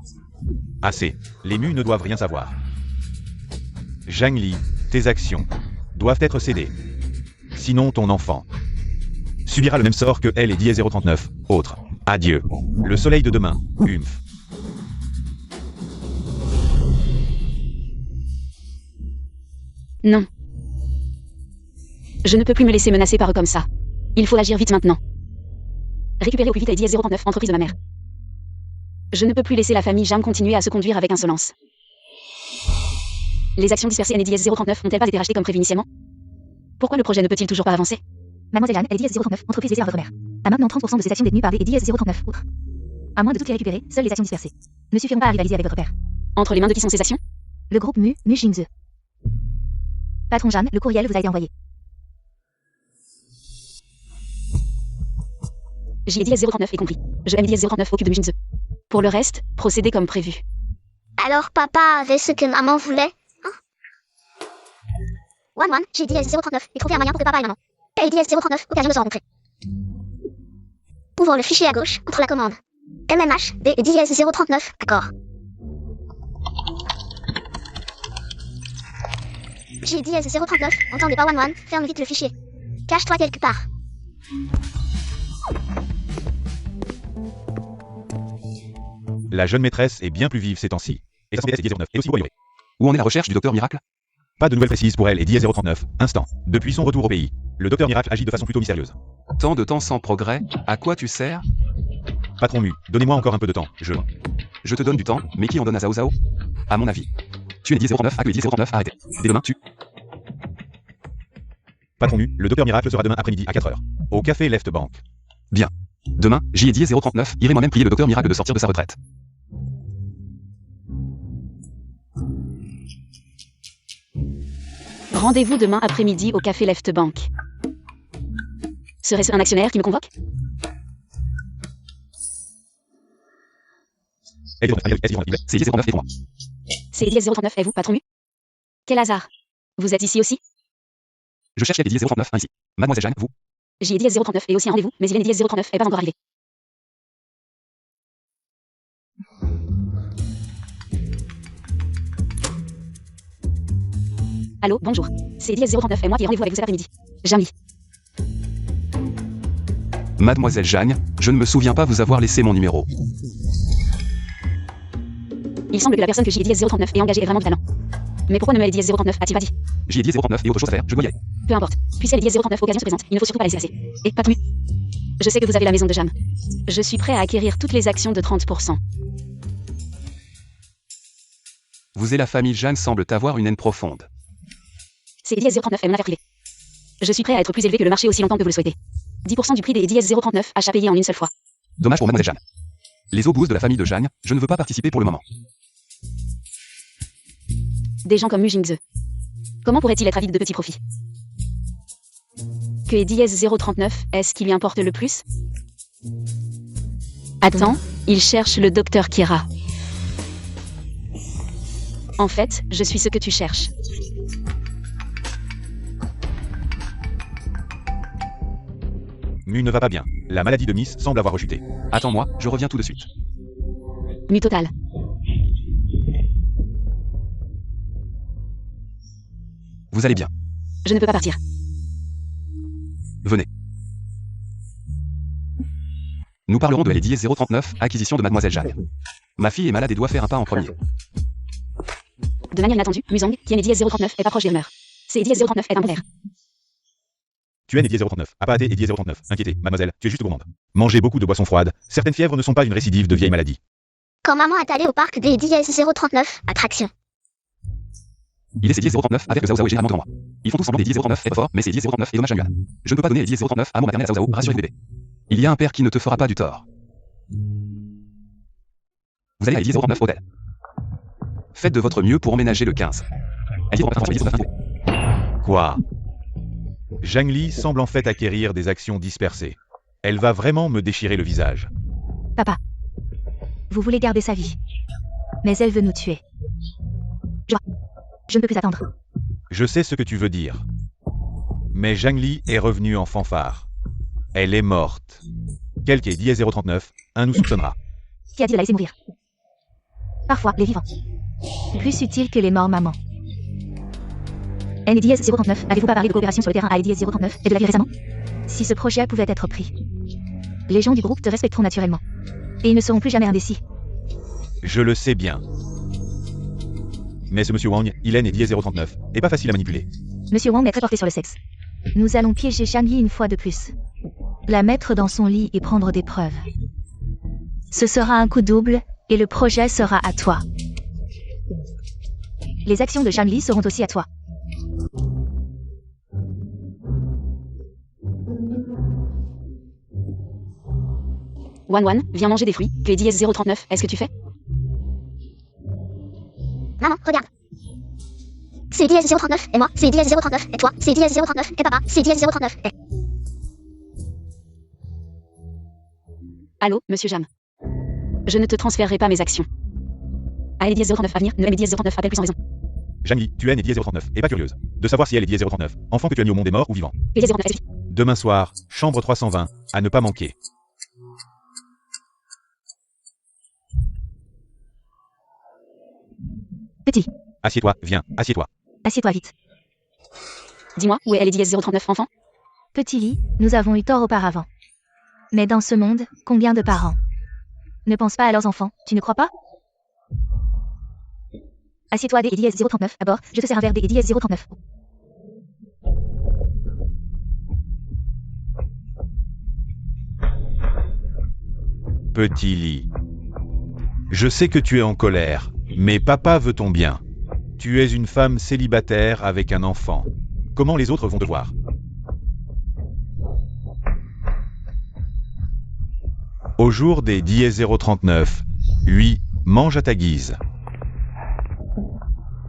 Speaker 3: Assez. Les mus ne doivent rien savoir. Zhang Li, tes actions doivent être cédées. Sinon ton enfant subira le même sort que elle et 10-039. Autre. Adieu. Le soleil de demain. Humph.
Speaker 1: Non. Je ne peux plus me laisser menacer par eux comme ça. Il faut agir vite maintenant. Récupérer au plus vite Eddie S039, entreprise de ma mère. Je ne peux plus laisser la famille Jam continuer à se conduire avec insolence. Les actions dispersées Eddie S039 n'ont-elles pas été rachetées comme prévu initialement? Pourquoi le projet ne peut-il toujours pas avancer?
Speaker 2: Mademoiselle Anne, Eddie S039, entreprise laissée à votre mère. A maintenant 30% de ces actions détenues par des Eddie S039. Outre. À moins de toutes les récupérer, seules les actions dispersées ne suffiront pas à rivaliser avec votre père.
Speaker 1: Entre les mains de qui sont ces actions?
Speaker 2: Le groupe Mu Jingze. Patron Jam, le courriel vous a été envoyé.
Speaker 1: Eddie S039 est compris. Je Eddie S039 occupe de Mujinze. Pour le reste, procédez comme prévu.
Speaker 4: Alors papa avait ce que maman voulait, hein? One, j'ai dit S039 et trouvé un moyen pour que papa et maman paient DS039 occasion de se rencontrer. Ouvrons le fichier à gauche entre la commande MMH des DS039, accord. J'ai dit S039, entendez pas One, ferme vite le fichier. Cache-toi quelque part.
Speaker 3: La jeune maîtresse est bien plus vive ces temps-ci. Et sa et 10-09 est aussi royaume.
Speaker 5: Où en est la recherche du docteur Miracle?
Speaker 3: Pas de nouvelles précises pour elle et 10-039. Instant. Depuis son retour au pays, le docteur Miracle agit de façon plutôt mystérieuse.
Speaker 5: Tant de temps sans progrès, à quoi tu sers?
Speaker 3: Patron Mu, donnez-moi encore un peu de temps.
Speaker 5: Je te donne du temps, mais qui en donne à Zhao Zhao? À mon avis. Tu es 10-09, à que 10-09, arrêtez. Dès demain, tu...
Speaker 3: Patron Mu, le docteur Miracle sera demain après-midi à 4h. Au café Left Bank.
Speaker 5: Bien. Demain, j'y ai 10-039, irai moi-même prier le docteur Miracle de sortir de sa retraite.
Speaker 1: Rendez-vous demain après-midi au café Left Bank. Serait-ce un actionnaire qui me convoque?
Speaker 5: C'est 10-09 et pour moi.
Speaker 1: C'est Eddie S039 et vous, patron Mu? Quel hasard. Vous êtes ici aussi?
Speaker 5: Je cherche Eddie 039 ici. Mademoiselle Jeanne, vous?
Speaker 1: J'ai Eddie S039 et aussi un rendez-vous, mais il est Eddie S039 et pas encore arrivé. Allô, bonjour. C'est Eddie S039 et moi qui ai rendez-vous avec vous cet après-midi. Jamy.
Speaker 5: Mademoiselle Jeanne, je ne me souviens pas vous avoir laissé mon numéro.
Speaker 1: Il semble que la personne que j'ai Eddie S039 ait engagée est vraiment du talent. Mais pourquoi ne me Eddie S039 a-t-il pas dit?
Speaker 5: J'y ai 10-09 et autre chose à faire, je dois y aller.
Speaker 1: Peu importe. Puisqu'elle est Eddie S039, occasion se présente, il ne faut surtout pas laisser passer. Et pas plus. Je sais que vous avez la maison de Jam. Je suis prêt à acquérir toutes les actions de 30%.
Speaker 5: Vous et la famille Jeanne semblent avoir une haine profonde.
Speaker 1: C'est Eddie S039 et mon affaire privée. Je suis prêt à être plus élevé que le marché aussi longtemps que vous le souhaitez. 10% du prix des Eddie S039 achats payés en une seule fois.
Speaker 5: Dommage pour Mademoiselle Jeanne. Les obus de la famille de Jeanne, je ne veux pas participer pour le moment.
Speaker 1: Des gens comme Mu Jingze. Comment pourrait-il être avide de petits profits? Que est dièse 039, est-ce qui lui importe le plus? Attends, il cherche le docteur Kira. En fait, je suis ce que tu cherches.
Speaker 3: Mu ne va pas bien. La maladie de Miss semble avoir rechuté.
Speaker 5: Attends-moi, je reviens tout de suite.
Speaker 1: Mu total.
Speaker 5: Vous allez bien.
Speaker 1: Je ne peux pas partir.
Speaker 5: Venez. Nous parlerons de LE dièse 039, acquisition de Mademoiselle Zhang. Ma fille est malade et doit faire un pas en premier.
Speaker 1: De manière inattendue, Muzong, qui est né dièse 039, est pas proche des rumeurs. C'est dièse 039 est un bon père.
Speaker 3: Tu es né dièse 039, a pas hâté et dièse 039, inquiétez, mademoiselle, tu es juste gourmande. Mangez beaucoup de boissons froides, certaines fièvres ne sont pas une récidive de vieille maladie.
Speaker 4: Quand maman est allée au parc des dièse 039, attraction.
Speaker 5: Il est dièse 039 avec Zhao Zhao et généralement devant moi. Ils font tous semblant des dièse 039 est trop fort, mais c'est dièse 039 et dommage Zhang Yuan. Je ne peux pas donner les dièse 039 à mon maternel à Zhao Zhao, rassurez le bébé. Il y a un père qui ne te fera pas du tort. Vous allez à dièse 039 hôtel. Faites de votre mieux pour emménager le 15.
Speaker 3: Quoi? Zhang Li semble en fait acquérir des actions dispersées. Elle va vraiment me déchirer le visage.
Speaker 2: Papa. Vous voulez garder sa vie. Mais elle veut nous tuer. Je ne peux plus attendre.
Speaker 3: Je sais ce que tu veux dire. Mais Zhang Li est revenue en fanfare. Elle est morte. Quelque est dièse 039, un nous soupçonnera.
Speaker 2: Qui a dit de la laisser mourir? Parfois, les vivants. Plus utiles que les morts, maman. NDS 039, avez-vous pas parlé de coopération sur le terrain à NDS 039 et de la vie récemment? Si ce projet pouvait être pris. Les gens du groupe te respecteront naturellement. Et ils ne seront plus jamais indécis.
Speaker 3: Je le sais bien. Mais ce monsieur Wang, il est né dièse 039, et pas facile à manipuler.
Speaker 2: Monsieur Wang est très porté sur le sexe. Nous allons piéger Zhang Yi une fois de plus. La mettre dans son lit et prendre des preuves. Ce sera un coup double, et le projet sera à toi. Les actions de Zhang Li seront aussi à toi.
Speaker 1: Wan, viens manger des fruits. Que est dièse 039, est-ce que tu fais?
Speaker 4: Maman, regarde. C'est dièse 039 et moi, c'est dièse 039 et toi, c'est dièse 039 et papa, c'est dièse 039 et...
Speaker 1: Allô, monsieur Jam. Je ne te transférerai pas mes actions. À dièse 039 à venir, ne dièse 039 appelle plus sans raison.
Speaker 3: Zhang Li, tu es né dièse 039, et pas curieuse. De savoir si elle est dièse 039, enfant que tu as mis au monde est mort ou vivant.
Speaker 1: Dièse 039, est-ce que...
Speaker 3: Demain soir, chambre 320, à ne pas manquer.
Speaker 2: Petit,
Speaker 3: Assieds-toi, viens, assieds-toi.
Speaker 2: assieds-toi vite.
Speaker 1: Dis-moi, où est elle est dièse 039, enfant?
Speaker 2: Petit lit, nous avons eu tort auparavant. Mais dans ce monde, combien de parents ne pensent pas à leurs enfants, tu ne crois pas? Assieds-toi des et dièse 039 à bord, je te sers un verre des et dièse 039.
Speaker 3: Petit lit. Je sais que tu es en colère, mais papa veut ton bien. Tu es une femme célibataire avec un enfant. Comment les autres vont te voir? Au jour des dièse 039, oui, mange à ta guise.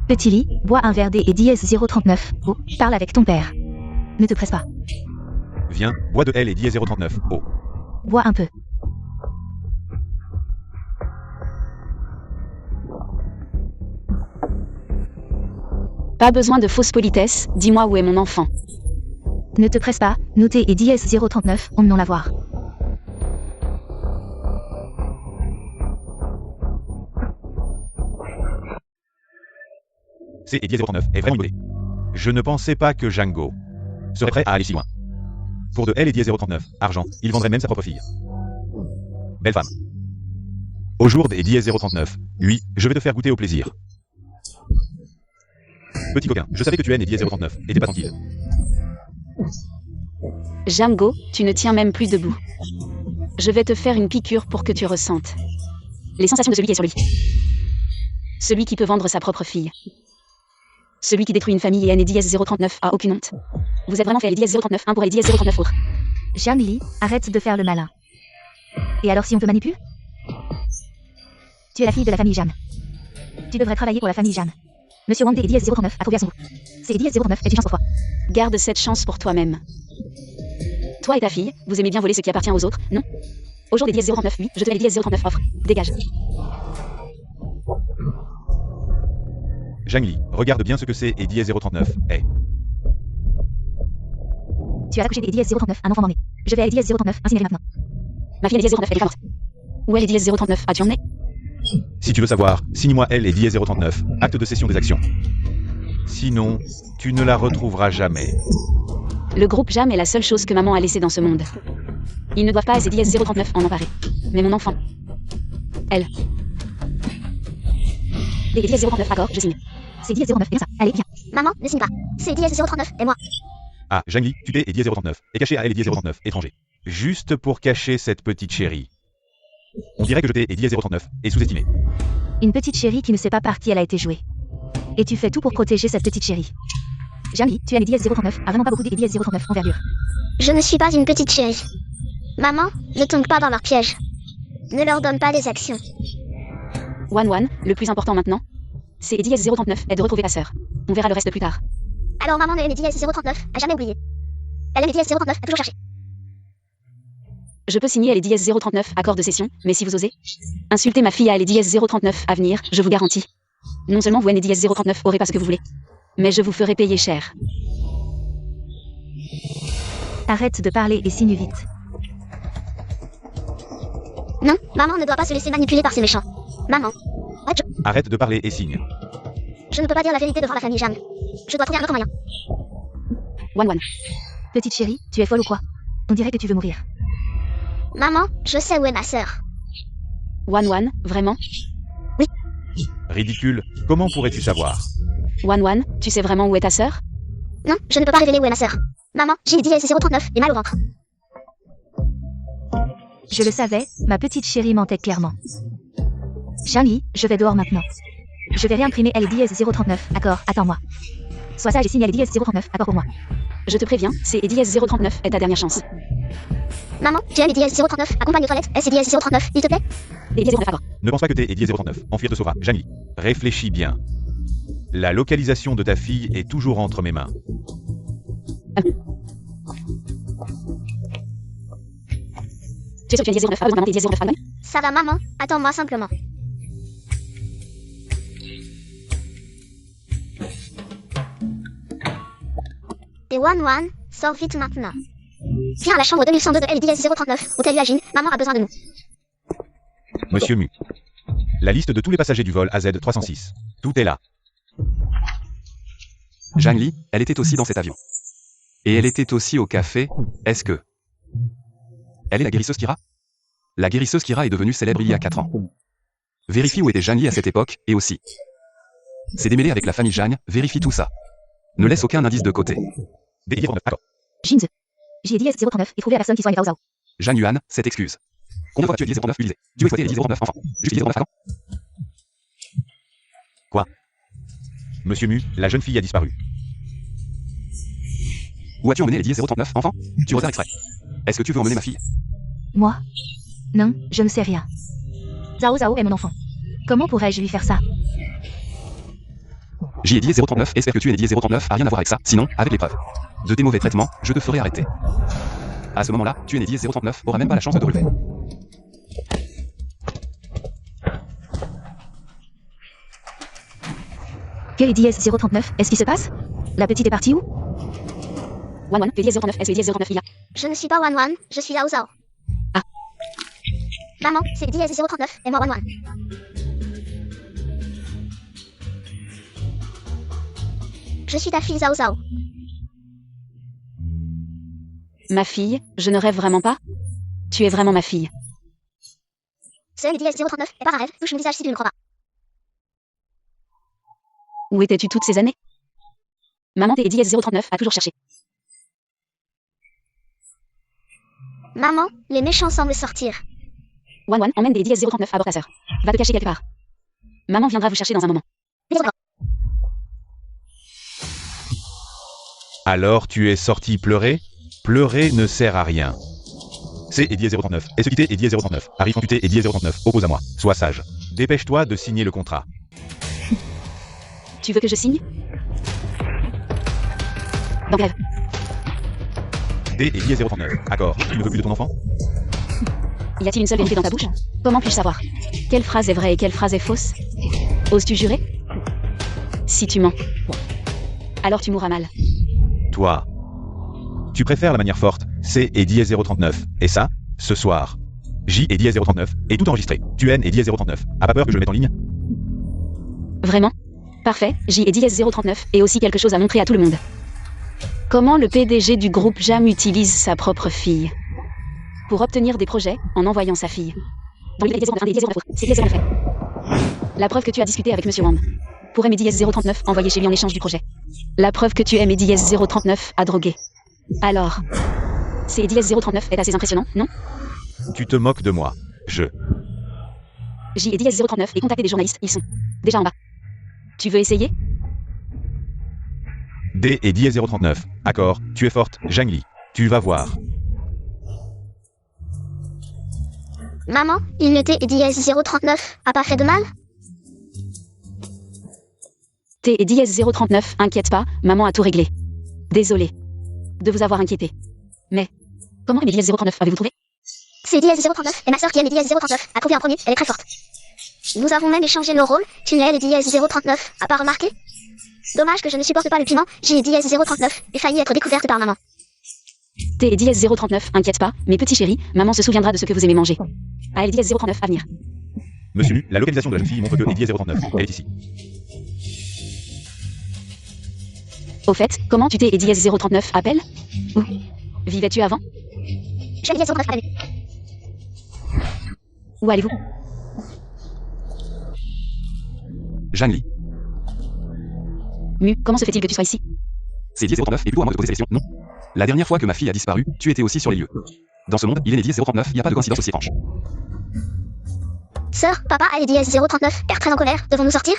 Speaker 2: Petit lit, bois un verre des et dièse 039. Oh, parle avec ton père. Ne te presse pas.
Speaker 3: Viens, bois de L et dièse 039. Oh.
Speaker 2: Bois un peu.
Speaker 1: Pas besoin de fausse politesse, dis-moi où est mon enfant.
Speaker 2: Ne te presse pas, nous t'es et dièse 039, on non la voir.
Speaker 3: C'est et dièse 039 est vraiment immolé. Je ne pensais pas que Django serait prêt à aller si loin. Pour de L et dièse 039, argent, il vendrait même sa propre fille. Belle femme. Au jour des dièse 039, oui, je vais te faire goûter au plaisir. Petit coquin, je savais que tu es né dièse 039, et t'es pas tranquille.
Speaker 1: Jamgo, tu ne tiens même plus debout. Je vais te faire une piqûre pour que tu ressentes les sensations de celui qui est sur lui. Celui qui peut vendre sa propre fille. Celui qui détruit une famille et est né dièse 039 a aucune honte. Vous êtes vraiment fait les dièse 039 1 pour les dièse 039 autres.
Speaker 2: Zhang Li, arrête de faire le malin. Et alors si on te manipule? Tu es la fille de la famille Jan. Tu devrais travailler pour la famille Jan. Monsieur Wang D et DS 039 a trouvé à son goût. C'est DS 039 est une chance pour toi.
Speaker 1: Garde cette chance pour toi-même. Toi et ta fille, vous aimez bien voler ce qui appartient aux autres, non? Au jour des DS 039, oui, je te mets les DS 039 offre. Dégage.
Speaker 3: Zhang Li, regarde bien ce que c'est et DS 039 est.
Speaker 2: Tu as accouché des DS 039, un enfant mort-né. Je vais aller DS 039, incinéré maintenant.
Speaker 1: Ma fille est DS 039, elle est pas morte. Où est les DS 039? As-tu emmené?
Speaker 3: Si tu veux savoir, signe-moi elle et DS 039, acte de cession des actions. Sinon, tu ne la retrouveras jamais.
Speaker 1: Le groupe JAM est la seule chose que maman a laissée dans ce monde. Ils ne doivent pas à ces DS 039 en emparer. Mais mon enfant. Elle. Les DS 039, d'accord, je signe.
Speaker 2: C'est DS 039, et ça. Allez, viens.
Speaker 4: Maman, ne signe pas. C'est DS 039 et moi.
Speaker 3: Ah, Zhang Li, tu t'es et DS 039, et caché à elle et DS 039, étranger. Juste pour cacher cette petite chérie. On dirait que je t'ai et DS 039, et sous-estimé.
Speaker 2: Une petite chérie qui ne sait pas par qui elle a été jouée. Et tu fais tout pour protéger cette petite chérie. Jamie, tu as les DS 039, a vraiment pas beaucoup des DS 039 envergure.
Speaker 4: Je ne suis pas une petite chérie. Maman, ne tombe pas dans leur piège. Ne leur donne pas des actions.
Speaker 1: One, le plus important maintenant, c'est DS 039 est de retrouver ta sœur. On verra le reste plus tard.
Speaker 4: Alors maman aime les DS 039, a jamais oublié. Elle aime les DS 039, a toujours cherché.
Speaker 1: Je peux signer les DS 039 accord de cession, mais si vous osez insulter ma fille à les DS 039 à venir, je vous garantis. Non seulement vous et les DS 039 aurez pas ce que vous voulez, mais je vous ferai payer cher.
Speaker 2: Arrête de parler et signe vite.
Speaker 4: Non, maman ne doit pas se laisser manipuler par ces méchants. Maman. Ouais,
Speaker 3: Arrête de parler et signe.
Speaker 4: je ne peux pas dire la vérité devant la famille Jam. Je dois trouver un autre moyen.
Speaker 1: One.
Speaker 2: Petite chérie, tu es folle ou quoi? On dirait que tu veux mourir.
Speaker 4: Maman, je sais où est ma sœur.
Speaker 1: One, vraiment?
Speaker 3: Ridicule, comment pourrais-tu savoir?
Speaker 1: One, tu sais vraiment où est ta sœur?
Speaker 4: Non, je ne peux pas révéler où est ma sœur. Maman, j'ai les DS 039 et mal au ventre.
Speaker 2: Je le savais, ma petite chérie mentait clairement. Jamie, je vais dehors maintenant. Je vais réimprimer LDS 039, accord, attends-moi. Sois sage et signe LDS 039, accord pour moi.
Speaker 1: Je te préviens, c'est DS 039 est ta dernière chance.
Speaker 4: Maman, tu aimes les DS 039, accompagne aux toilettes, est-ce DS 039, il te plaît?
Speaker 1: Les DS 039 accord.
Speaker 3: Ne pense pas que t'es et DS 039, enfuir te sauvera. Zhang Li, réfléchis bien. La localisation de ta fille est toujours entre mes mains.
Speaker 1: Tu es sûr que tu as DS 039 a besoin d'un DS 039 à donner?
Speaker 4: Ça va maman, attends-moi simplement. Et One, sors vite maintenant. Viens à la chambre 2102 de LDS 039, hôtel Yajin, maman a besoin de nous.
Speaker 3: Monsieur Mu. La liste de tous les passagers du vol AZ306. Tout est là.
Speaker 5: Zhang Li, elle était aussi dans cet avion. Et elle était aussi au café, est-ce que... Elle est la guérisseuse Kira? La guérisseuse Kira est devenue célèbre il y a 4 ans. Vérifie où était Zhang Li à cette époque, et aussi. C'est démêlé avec la famille Zhang, vérifie tout ça. Ne laisse aucun indice de côté.
Speaker 3: DS 039, accord.
Speaker 2: Jinz. J'ai DS 039 et trouvé la personne qui soigne Zhao Zhao.
Speaker 5: Zhang Yuan, cette excuse. Combien de fois as-tu dit 039 utilisé? Tu veux exploiter les 039 enfants. Juste 039 à quand?
Speaker 3: Quoi? Monsieur Mu, la jeune fille a disparu.
Speaker 5: Où as-tu emmené les 039 enfants? Tu repères exprès. Est-ce que tu veux emmener ma fille?
Speaker 2: Moi? Non, je ne sais rien. Zhao Zhao est mon enfant. Comment pourrais-je lui faire ça?
Speaker 5: J'y ai dit 039, espère que tu es les 039 a rien à voir avec ça, sinon, avec les preuves de tes mauvais traitements, je te ferai arrêter. À ce moment-là, tu es né 039, aura même pas la chance de te relever.
Speaker 2: Quel est DS 039? Est-ce qui se passe? La petite est partie où?
Speaker 1: One, les DS 039, est-ce les DS 039 il y a?
Speaker 4: Je ne suis pas One, je suis Zhao Zhao.
Speaker 1: Ah.
Speaker 4: Maman, c'est DS 039 et moi One. Je suis ta fille Zhao Zhao.
Speaker 1: Ma fille, je ne rêve vraiment pas? Tu es vraiment ma fille.
Speaker 4: Ce DS 039 est pas un rêve, touche mon visage si tu ne crois pas.
Speaker 1: Où étais-tu toutes ces années? Maman des DS 039 a toujours cherché.
Speaker 4: Maman, les méchants semblent sortir.
Speaker 1: One, emmène des DS 039 à bord ta sœur. Va te cacher quelque part. Maman viendra vous chercher dans un moment.
Speaker 3: Alors tu es sorti pleurer? Pleurer ne sert à rien. C'est Eddie 039. Est-ce quitté Eddie 039. Arrive quand tu t'es Eddie 039. Oppose à moi. Sois sage. Dépêche-toi de signer le contrat.
Speaker 1: Tu veux que je signe? Dans grève.
Speaker 3: D et IS039. Accord. Tu ne veux plus de ton enfant?
Speaker 1: Y a-t-il une seule vérité dans ta bouche? Comment puis-je savoir? Quelle phrase est vraie et quelle phrase est fausse? Oses-tu jurer? Si tu mens, alors tu mourras mal.
Speaker 3: Toi. Tu préfères la manière forte, C et IS039. Et ça, ce soir. J et IS039, et tout enregistré. Tu N et IS039. A pas peur que je le mette en ligne?
Speaker 1: Vraiment? Parfait, J et IS039 et aussi quelque chose à montrer à tout le monde. Comment le PDG du groupe JAM utilise sa propre fille pour obtenir des projets en envoyant sa fille. Dans le c'est IS039. La preuve que tu as discuté avec Monsieur Wang. Pour Medi S039, envoyé chez lui en échange du projet. La preuve que tu aimes Medi S039 à droguer. Alors, c'est Medi S039 est assez impressionnant, non?
Speaker 3: Tu te moques de moi. Je.
Speaker 1: J et S039 et contacter des journalistes, ils sont déjà en bas. Tu veux essayer?
Speaker 3: D et IS039. Accord, tu es forte, Zhang Li. Tu vas voir.
Speaker 4: Maman, il n'était DS039 a pas fait de mal?
Speaker 1: T et S039, inquiète pas, maman a tout réglé. Désolée de vous avoir inquiété. Mais, comment Medi S039 avez-vous trouvé?
Speaker 4: C'est DS039 et ma soeur qui aime DS039 a trouvé un premier, elle est très forte. Nous avons même échangé nos rôles, tu n'es DS039, a pas remarqué? Dommage que je ne supporte pas le piment, j'ai DS039 et failli être découverte par maman.
Speaker 1: T et S039, inquiète pas, mes petits chéris, maman se souviendra de ce que vous aimez manger. Ah, DS039 à venir.
Speaker 3: Monsieur Nu, la localisation de la jeune fille montre que IS039, elle est ici.
Speaker 1: Au fait, comment tu t'es et DS039 appelle? Où vivais-tu avant?
Speaker 4: Je suis DS039 à la nuit.
Speaker 1: Où allez-vous?
Speaker 5: Zhang Li.
Speaker 1: Mu, comment se fait-il que tu sois ici?
Speaker 5: C'est IS039 et plutôt à moi de te poser ces questions, non? La dernière fois que ma fille a disparu, tu étais aussi sur les lieux. Dans ce monde, il est né IS039, il n'y a pas de coïncidence aussi étrange.
Speaker 4: Sœur, papa a DS039, père très en colère, devons-nous sortir?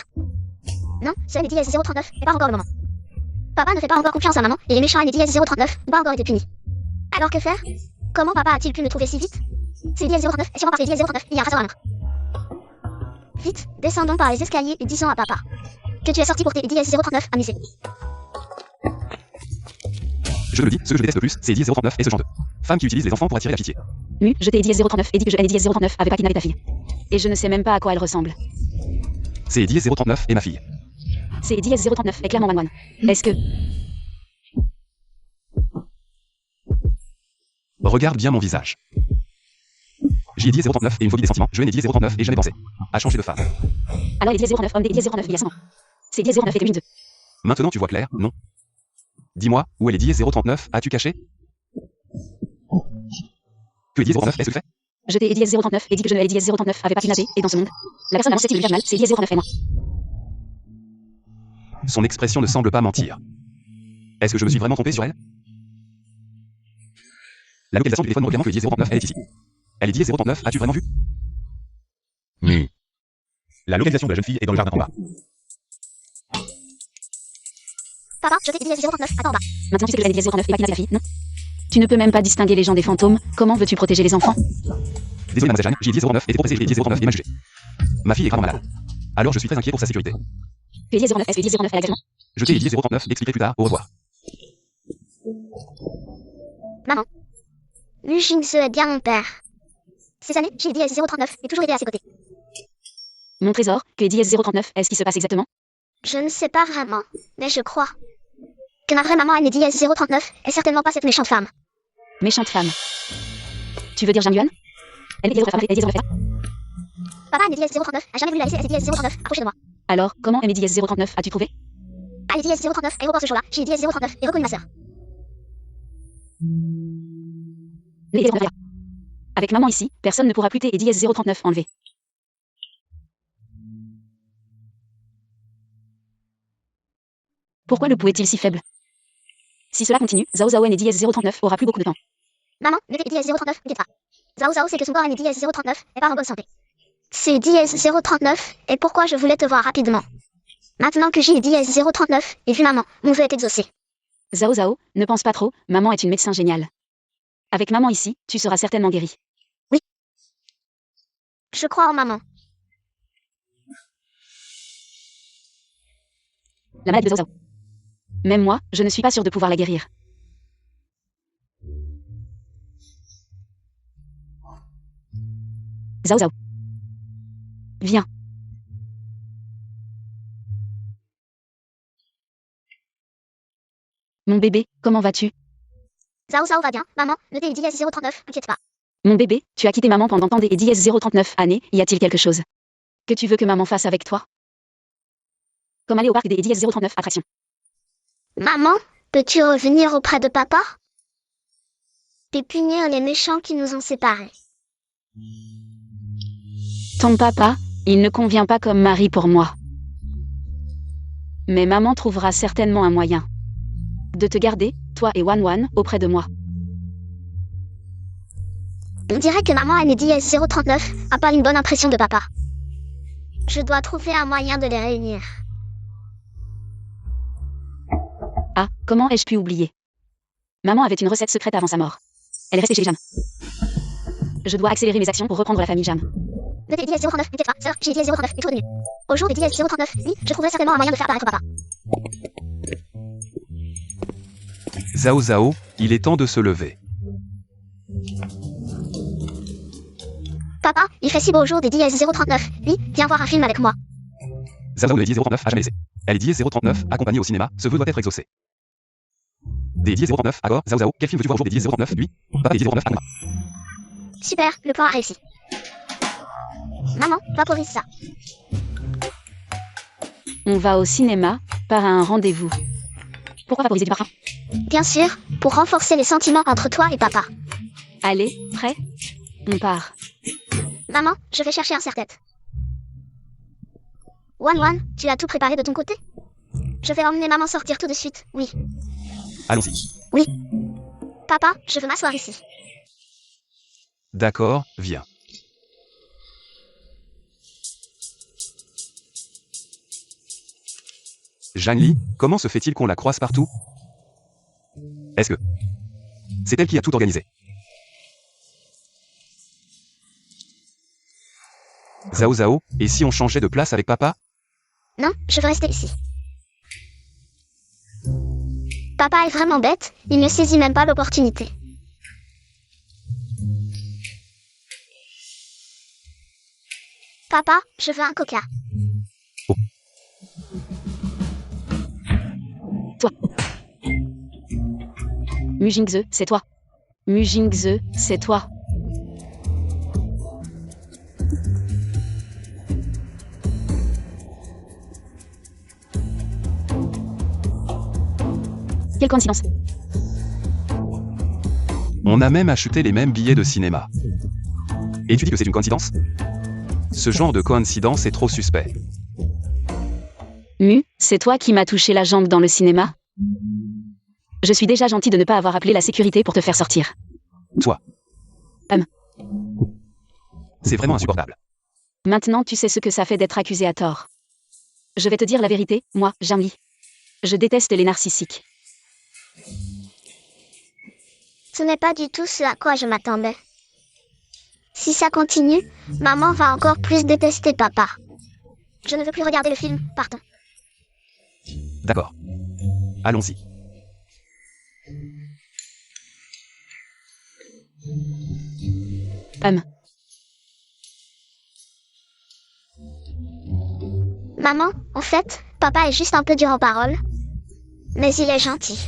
Speaker 4: Non, c'est DS039, et pas encore le moment. Papa ne fait pas encore confiance à maman, et les méchants à DS039 n'ont pas encore été punis. Alors que faire? Comment papa a-t-il pu me trouver si vite? C'est DS039, et sûrement parce que DS039, il y a un trésor à la main. Vite, descendons par les escaliers et disons à papa que tu es sorti pour tes DS039 amusés.
Speaker 5: Je te le dis, ce que je déteste le plus, c'est IS039 et ce genre de femmes qui utilisent les enfants pour attirer la pitié.
Speaker 1: Mu, je t'ai DS039 et dit que je DS039 avait pas kidnappé ta fille. Et je ne sais même pas à quoi elle ressemble.
Speaker 5: C'est IS039 et ma fille.
Speaker 1: C'est DS039 est clairement One. Est-ce que...
Speaker 5: Regarde bien mon visage. J'ai IS039 et une phobie des sentiments, je n'ai IS039 et jamais pensé à changer de femme.
Speaker 1: Alors les DS039, homme des DS039 il y a 100 ans. C'est DS039 et devine 2.
Speaker 5: Maintenant tu vois clair, non? Dis-moi, où est les IS039, as-tu caché? Que IS039 est-ce que fait?
Speaker 1: Je t'ai DS039 et dit que je ne l'ai DS039 avait pas kidnappé, et dans ce monde, la personne susceptible de faire mal, c'est DS039 et moi.
Speaker 5: Son expression ne semble pas mentir. Est-ce que je me suis vraiment trompé sur elle? La localisation du téléphone montre clairement que IS039 elle est ici. Elle est IS039, as-tu vraiment vu?
Speaker 3: Nu. La localisation de la jeune fille est dans le jardin en bas.
Speaker 4: Papa, je t'ai DS039, attends en bas.
Speaker 1: Maintenant tu sais que je l'ai DS039 et pas kidnappé ta fille, non? Tu ne peux même pas distinguer les gens des fantômes, comment veux-tu protéger les enfants?
Speaker 5: Désolé mademoiselle Jeanne, j'ai IS039 et trop pressé, j'ai IS039 et mal jugé. Ma fille est gravement malade. Alors je suis très inquiet pour sa sécurité.
Speaker 1: Tu es DS039, est-ce que DS039 est exactement?
Speaker 5: Je t'ai IS039, expliquerai plus tard, au revoir.
Speaker 4: Maman. Lu Jingse est bien mon père. Ces années, j'ai DS039 et toujours été à ses côtés.
Speaker 1: Mon trésor, que DS039, est-ce qui se passe exactement?
Speaker 4: Je ne sais pas vraiment, mais je crois que ma vraie maman Anne DS039 est certainement pas cette méchante femme.
Speaker 1: Méchante femme. Tu veux dire Jean Yuan? Elle est DS039 et DS039
Speaker 4: Papa Anne DS039 a jamais voulu la laisser à DS039 approcher de moi.
Speaker 1: Alors, comment Medi DS039 as-tu trouvé?
Speaker 4: Anne DS039 aéroport ce jour-là, j'ai DS039 et reconnu ma sœur.
Speaker 1: Les DS039. Avec maman ici, personne ne pourra plus t'aider DS039 enlevé. Pourquoi le pouls est-il si faible? Si cela continue, Zhao Zhao et DS039 aura plus beaucoup de temps.
Speaker 4: Maman, le DS039, n'inquiète pas. Zhao Zhao c'est que son corps Anne DS039 est pas en bonne santé. C'est DS039 et pourquoi je voulais te voir rapidement. Maintenant que j'ai DS039 et vu maman, mon vœu est exaucé.
Speaker 1: Zhao Zhao, ne pense pas trop, maman est une médecin géniale. Avec maman ici, tu seras certainement guéri.
Speaker 4: Oui. Je crois en maman.
Speaker 1: La maladie de Zhao Zhao. Même moi, je ne suis pas sûre de pouvoir la guérir. Zhao Zhao. Viens. Mon bébé, comment vas-tu?
Speaker 4: Zhao Zhao va bien, maman, le D est dièse 039, t'inquiète pas.
Speaker 1: Mon bébé, tu as quitté maman pendant tant et dièse 039 années, y a-t-il quelque chose que tu veux que maman fasse avec toi? Comme aller au parc des dièse 039 attraction.
Speaker 4: Maman, peux-tu revenir auprès de papa? Et punir les méchants qui nous ont séparés.
Speaker 1: Ton papa, il ne convient pas comme mari pour moi. Mais maman trouvera certainement un moyen de te garder, toi et Wan Wan, auprès de moi.
Speaker 4: On dirait que maman et les dièse 039 a pas une bonne impression de papa. Je dois trouver un moyen de les réunir.
Speaker 1: Ah, comment ai-je pu oublier? Maman avait une recette secrète avant sa mort. Elle est restée chez les Jam. Je dois accélérer mes actions pour reprendre la famille Jam.
Speaker 4: Le D dièse 039, n'inquiète pas, sœur, j'ai dièse 039 est tout revenu. Au jour des dièse 039, oui, je trouverai certainement un moyen de faire apparaître papa.
Speaker 5: Zhao Zhao, il est temps de se lever.
Speaker 4: Papa, il fait si beau au jour des dièse 039, oui, viens voir un film avec moi.
Speaker 5: Zhao Zhao, le dièse 039 a jamais laissé. Elle est dièse 039, accompagnée au cinéma, ce vœu doit être exaucé. Des dièse 039, accord, Zhao Zhao, quel film veux-tu voir au jour des dièse 039, lui? Papa des dièse 039,
Speaker 4: Super, le plan a réussi. Maman, vaporise ça.
Speaker 1: On va au cinéma, par un rendez-vous. Pourquoi vaporiser du parfum?
Speaker 4: Bien sûr, pour renforcer les sentiments entre toi et papa.
Speaker 1: Allez, prêt? On part.
Speaker 4: Maman, je vais chercher un serre-tête. Wan Wan, tu as tout préparé de ton côté? Je vais emmener maman sortir tout de suite, oui.
Speaker 5: Allons-y.
Speaker 4: Oui. Papa, je veux m'asseoir ici.
Speaker 5: D'accord, viens. Zhang Li, comment se fait-il qu'on la croise partout? Est-ce que c'est elle qui a tout organisé? Zhao Zhao, et si on changeait de place avec papa?
Speaker 4: Non, je veux rester ici. Papa est vraiment bête, il ne saisit même pas l'opportunité. Papa, je veux un coca.
Speaker 1: Toi. Mu Jingze, c'est toi. Mu Jingze, c'est toi. Quelle coïncidence.
Speaker 5: On a même acheté les mêmes billets de cinéma. Et tu dis que c'est une coïncidence? Ce genre de coïncidence est trop suspect.
Speaker 1: Mu, c'est toi qui m'as touché la jambe dans le cinéma? Je suis déjà gentil de ne pas avoir appelé la sécurité pour te faire sortir.
Speaker 5: Toi. C'est vraiment insupportable.
Speaker 1: Maintenant tu sais ce que ça fait d'être accusé à tort. Je vais te dire la vérité, moi, Zhang Li. Je déteste les narcissiques.
Speaker 4: Ce n'est pas du tout ce à quoi je m'attendais. Si ça continue, maman va encore plus détester papa. Je ne veux plus regarder le film, partons.
Speaker 5: D'accord. Allons-y.
Speaker 4: Maman, en fait, papa est juste un peu dur en parole. Mais il est gentil.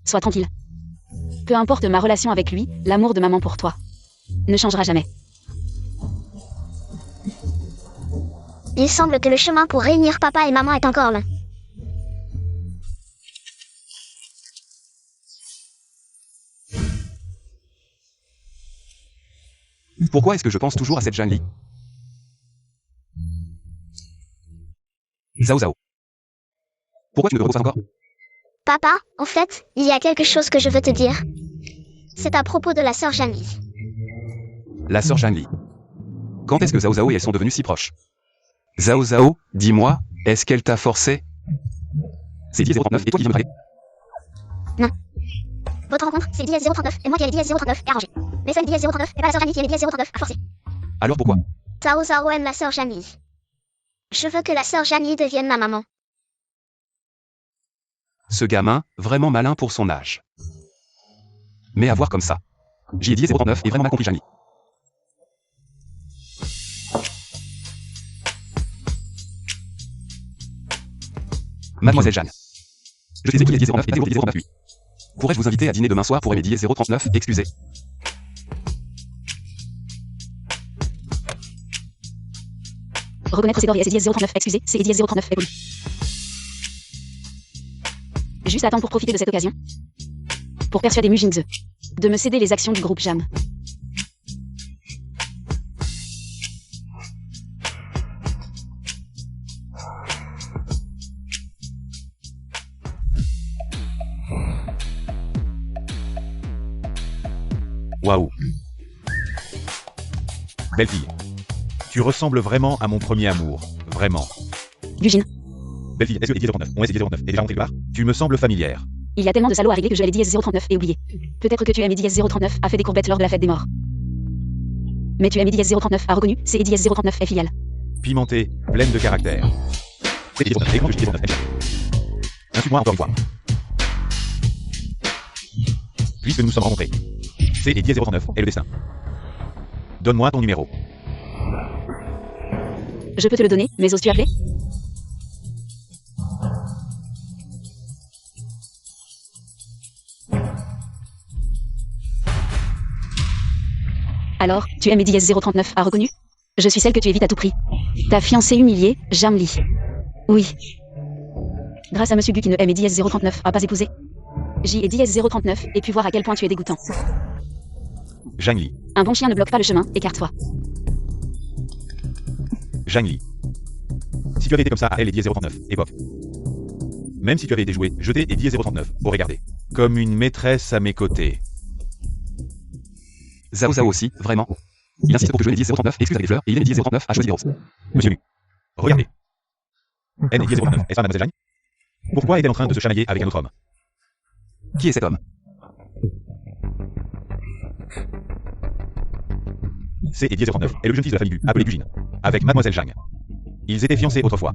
Speaker 1: Sois tranquille. Peu importe ma relation avec lui, l'amour de maman pour toi ne changera jamais.
Speaker 4: Il semble que le chemin pour réunir papa et maman est encore long.
Speaker 5: Pourquoi est-ce que je pense toujours à cette Zhang Li? Zhao Zhao. Pourquoi tu ne me reposes pas encore?
Speaker 4: Papa, en fait, il y a quelque chose que je veux te dire. C'est à propos de la sœur Janie.
Speaker 5: La sœur Zhang Li. Quand est-ce que Zhao Zhao et elles sont devenues si proches? Zhao Zhao, dis-moi, est-ce qu'elle t'a forcé? C'est dièse 039 et toi qui viens me draguer?
Speaker 4: Non. Votre rencontre, c'est dièse 039 et moi qui ai les dièse 039 est arrangée. Mais c'est dièse 039 et pas la sœur Janie qui est les dièse 039 à forcer.
Speaker 5: Alors pourquoi?
Speaker 4: Zhao Zhao aime la sœur Janie. Je veux que la sœur Janie devienne ma maman.
Speaker 5: Ce gamin, vraiment malin pour son âge. Mais à voir comme ça. J'y ai dit 039 et vraiment mal compris Jeanne. Mademoiselle Jeanne. Je sais qui est 009 et 009 lui. Pourrais-je vous inviter à dîner demain soir pour aimer 039, excusez.
Speaker 1: Reconnaître ses corps et S 039, excusez, c'est 039 est poli. Juste attends pour profiter de cette occasion. Pour persuader Mu Jingze de me céder les actions du groupe Jam.
Speaker 3: Waouh. Belle fille. Tu ressembles vraiment à mon premier amour. Vraiment.
Speaker 1: Gujin,
Speaker 3: Belle fille, est-ce que 039, on est 039, est déjà rentré quelque part? Tu me sembles familière.
Speaker 1: il y a tellement de salauds à régler que je l'ai 039 et oublié. Peut-être que tu aimes 039 a fait des courbettes lors de la fête des morts. Mais tu aimes 039 a reconnu, c'est 039 est filiale.
Speaker 3: Pimentée, pleine de caractère. C'est 039, et quand je dis 039, insulte-moi encore une fois. Puisque nous nous sommes rencontrés. C'est 039 est le destin. Donne-moi ton numéro.
Speaker 1: Je peux te le donner, mais oses-tu appeler? Alors, tu aimes 039 a reconnu? Je suis celle que tu évites à tout prix. Ta fiancée humiliée, Jam Lee. Oui. Grâce à Monsieur Gu qui ne aime 039 a pas épousé. J et 039 et pu voir à quel point tu es dégoûtant.
Speaker 3: Zhang Li.
Speaker 1: Un bon chien ne bloque pas le chemin, écarte-toi.
Speaker 3: Zhang Li. Si tu avais été comme ça à elle et 039, époque. Même si tu avais été joué, jeté et 039, aurait gardé. Comme une maîtresse à mes côtés.
Speaker 5: Zhao Zhao aussi, vraiment. Il insiste pour que je aime 039, excuse avec les fleurs, et il aime 039 a choisi des roses.
Speaker 3: Monsieur Mu. Regardez. Elle est 039, est-ce pas Mademoiselle Zhang? Pourquoi est-elle en train de se chamailler avec un autre homme?
Speaker 5: Qui est cet homme?
Speaker 3: C'est 039, est le jeune fils de la famille Gu, appelé Gujin, avec Mademoiselle Zhang. Ils étaient fiancés autrefois.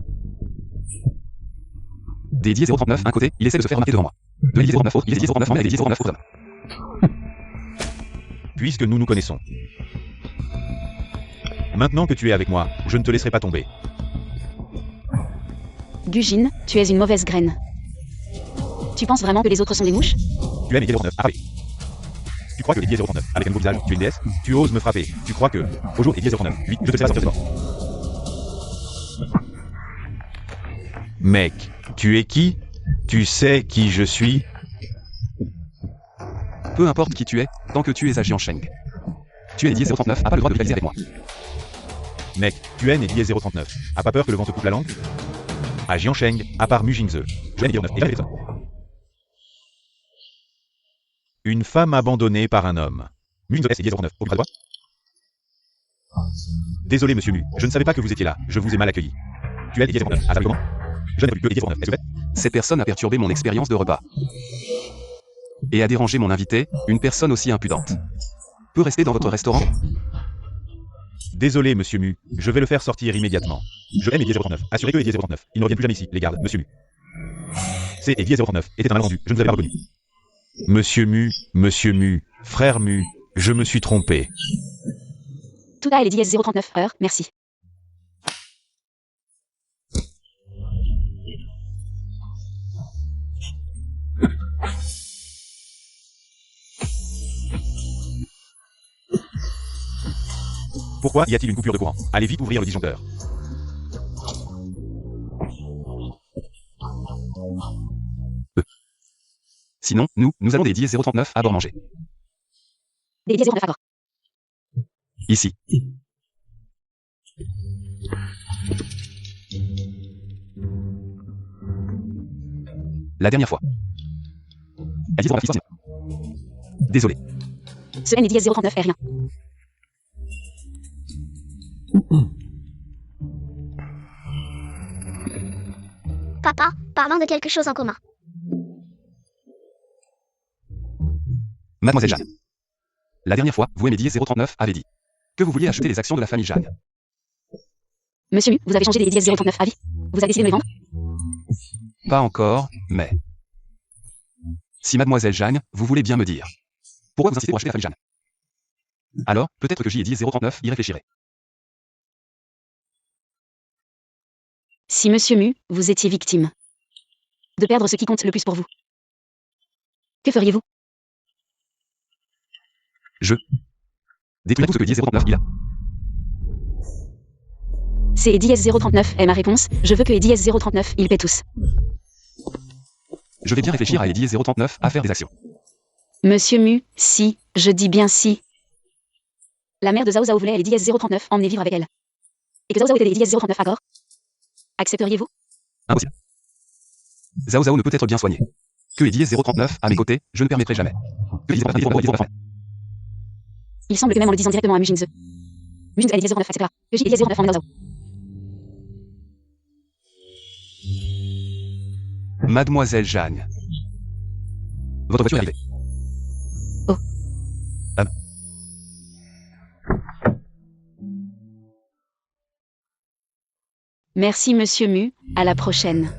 Speaker 5: Des 039 un côté, il essaie de se faire remarquer devant moi. De 039 autre, il est 039 avec des 039 autres hommes.
Speaker 3: Puisque nous nous connaissons. Maintenant que tu es avec moi, je ne te laisserai pas tomber.
Speaker 1: Gujin, tu es une mauvaise graine. Tu penses vraiment que les autres sont des mouches?
Speaker 3: Tu aimes les 039, à frapper. Tu crois que les 039, avec un nouveau visage, tu es une déesse? Tu oses me frapper. Tu crois que, au jour des 039, oui, je te laisserai sortir de mort. Mec, tu es qui? Tu sais qui je suis?
Speaker 5: Peu importe qui tu es, tant que tu es à Jiansheng. Tu es 039, a pas le droit de rivaliser avec moi.
Speaker 3: Mec, tu es né 039. A pas peur que le vent te coupe la langue? À Jiansheng, à part Mu Jingze, je ai 09 et jamais personne. Une femme abandonnée par un homme. Mu Jingze est 039, au bras de toi? Désolé monsieur Mu, je ne savais pas que vous étiez là, je vous ai mal accueilli. Tu es 039, à savoir comment? Je n'ai plus que 039, est-ce que
Speaker 5: Cette personne a perturbé mon expérience de repas. Et a dérangé mon invité, une personne aussi impudente. Peut rester dans votre restaurant?
Speaker 3: Désolé monsieur Mu, je vais le faire sortir immédiatement. Je aime 039, assurez que 039, il ne revient plus jamais ici, les gardes, monsieur Mu. C'est 039, était un malentendu, je ne vous avais pas reconnu. Monsieur Mu, frère Mu, je me suis trompé.
Speaker 1: Tout à elle est 039 heures, merci.
Speaker 3: Pourquoi y a-t-il une coupure de courant? Allez vite ouvrir le disjoncteur.
Speaker 5: Sinon, nous allons des 039 à bord manger.
Speaker 1: Des 039 à bord.
Speaker 5: Ici. La dernière fois. Elle dit désolé.
Speaker 1: Ce N est 039 est rien.
Speaker 4: Papa, parlons de quelque chose en commun.
Speaker 5: Mademoiselle Jeanne. La dernière fois, vous et Mehdi 039 avez dit que vous vouliez acheter les actions de la famille Jeanne.
Speaker 1: Monsieur Mu, vous avez changé les 039 à vie? Vous avez décidé de me les vendre?
Speaker 5: Pas encore, mais Si mademoiselle Jeanne, vous voulez bien me dire. Pourquoi vous insistez pour acheter la famille Jeanne? Alors, peut-être que J et Dièse 039 y réfléchirait.
Speaker 1: Si Monsieur Mu, vous étiez victime de perdre ce qui compte le plus pour vous, que feriez-vous?
Speaker 5: Détruire tout ce que Dièse 039 il a.
Speaker 1: C'est Dièse 039 est ma réponse. Je veux que Dièse 039 il paie tous.
Speaker 5: Je vais bien réfléchir à Dièse 039 à faire des actions.
Speaker 1: Monsieur Mu, si, je dis bien si. La mère de Zhao Zhao voulait aller Dièse 039 emmener vivre avec elle. Et que Zhao Zhao était Dièse 039 accord? Accepteriez-vous?
Speaker 5: Impossible. Zhao Zhao ne peut être bien soigné. Que Dièse 039 à mes côtés, je ne permettrai jamais. Que Dièse 039.
Speaker 1: Il semble que même en le disant directement à Mu Jingze. Mu Jingze est Dièse 09, etc. Que J est Dièse 09 emmener Zhao Zhao.
Speaker 5: Mademoiselle Jeanne. Votre voiture est arrivée.
Speaker 1: Oh. Merci Monsieur Mu, à la prochaine.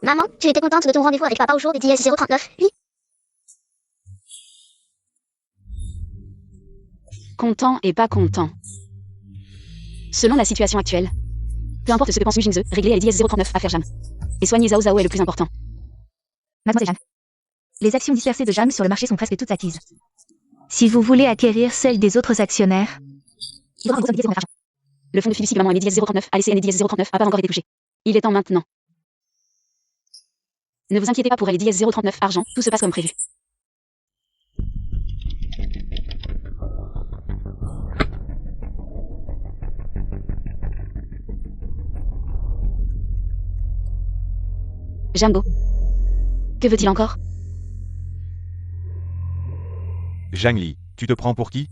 Speaker 4: Maman, tu étais contente de ton rendez-vous avec papa au jour des dièse 039, oui?
Speaker 1: Content et pas content. Selon la situation actuelle, peu importe ce que pense Mu Jingze, régler les dièse 039 affaire Jeanne. Et soigner Zhao Zhao est le plus important.
Speaker 2: Mademoiselle Jeanne. Les actions dispersées de Jeanne sur le marché sont presque toutes acquises. Si vous voulez acquérir celles des autres actionnaires,
Speaker 1: Il faudra que vous argent. Le fonds de fiducie que maman et dièse 039 a laissé et dièse 039 a pas encore été touché. Il est temps maintenant. Ne vous inquiétez pas pour les dièse 039 argent, tout se passe comme prévu. Jambo. Que veut-il encore?
Speaker 3: Zhang Li, tu te prends pour qui?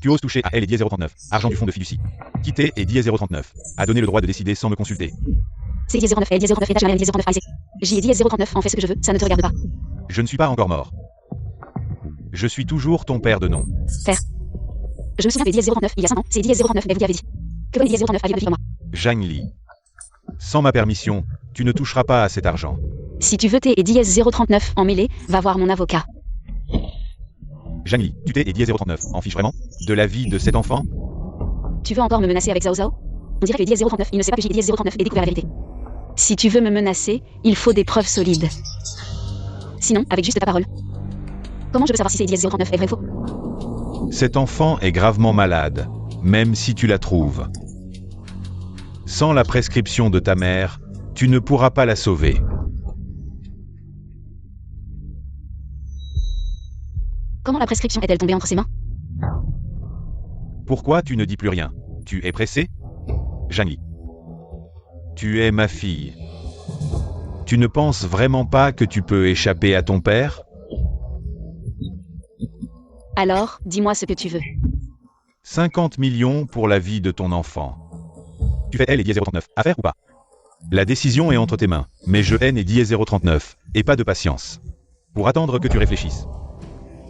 Speaker 3: Tu oses toucher à L et Dièse 039, argent du fonds de fiducie. Quitter et Dièse 039, a donné le droit de décider sans me consulter.
Speaker 1: C'est dièse 09 et dièse 09 et H dièse 09 J et dièse 039 en fait ce que je veux, ça ne te regarde pas.
Speaker 3: Je ne suis pas encore mort. Je suis toujours ton père de nom.
Speaker 1: Père. Je me souviens des dièse 039 il y a 5 ans, c'est dièse 039 et vous qui avez dit. Que veut dièse 039 à vivre moi?
Speaker 3: Zhang Li. Sans ma permission, tu ne toucheras pas à cet argent.
Speaker 1: Si tu veux tes et dièse 039 en mêlée, va voir mon avocat.
Speaker 3: Zhang Li, tu t'es et Dièse 039, en fiche vraiment? De la vie de cet enfant?
Speaker 1: Tu veux encore me menacer avec Zhao Zhao? On dirait que dièse 039, il ne sait pas que j'ai dièse 039 et découvert la vérité. Si tu veux me menacer, il faut des preuves solides. Sinon, avec juste ta parole. Comment je peux savoir si c'est dièse 039 est vrai ou faux?
Speaker 3: Cet enfant est gravement malade, même si tu la trouves. Sans la prescription de ta mère, tu ne pourras pas la sauver.
Speaker 1: Comment la prescription est-elle tombée entre ses mains?
Speaker 3: Pourquoi tu ne dis plus rien? Tu es pressé? Zhang Li. Tu es ma fille. Tu ne penses vraiment pas que tu peux échapper à ton père?
Speaker 1: Alors, dis-moi ce que tu veux.
Speaker 3: 50 millions pour la vie de ton enfant. Tu fais L et Dièse 039, affaire ou pas? La décision est entre tes mains, mais je haine et Dièse 039, et pas de patience. Pour attendre que tu réfléchisses.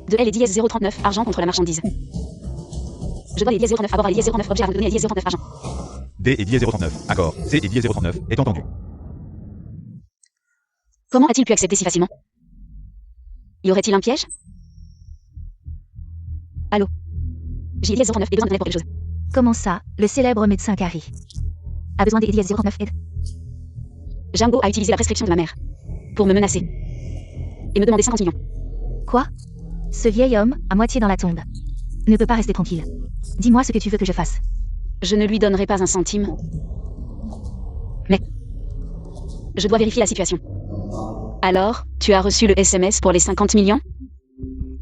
Speaker 1: De L et dièse 039 argent contre la marchandise. Je dois les dièse 039 avoir les dièse 039 objets avant de donner les dièse 039 argent.
Speaker 3: D et Dièse 039, accord. C et Dièse 039, est entendu.
Speaker 1: Comment a-t-il pu accepter si facilement? Y aurait-il un piège? Allô? J'ai dièse 039 et besoin de donner pour quelque chose.
Speaker 2: comment ça, le célèbre médecin Carrie a besoin des dièse 039 aide?
Speaker 1: Jambo a utilisé la prescription de ma mère. Pour me menacer. Et me demander 50 millions.
Speaker 2: Quoi? Ce vieil homme, à moitié dans la tombe, ne peut pas rester tranquille. Dis-moi ce que tu veux que je fasse.
Speaker 1: Je ne lui donnerai pas un centime. Mais je dois vérifier la situation. Alors, tu as reçu le SMS pour les 50 millions?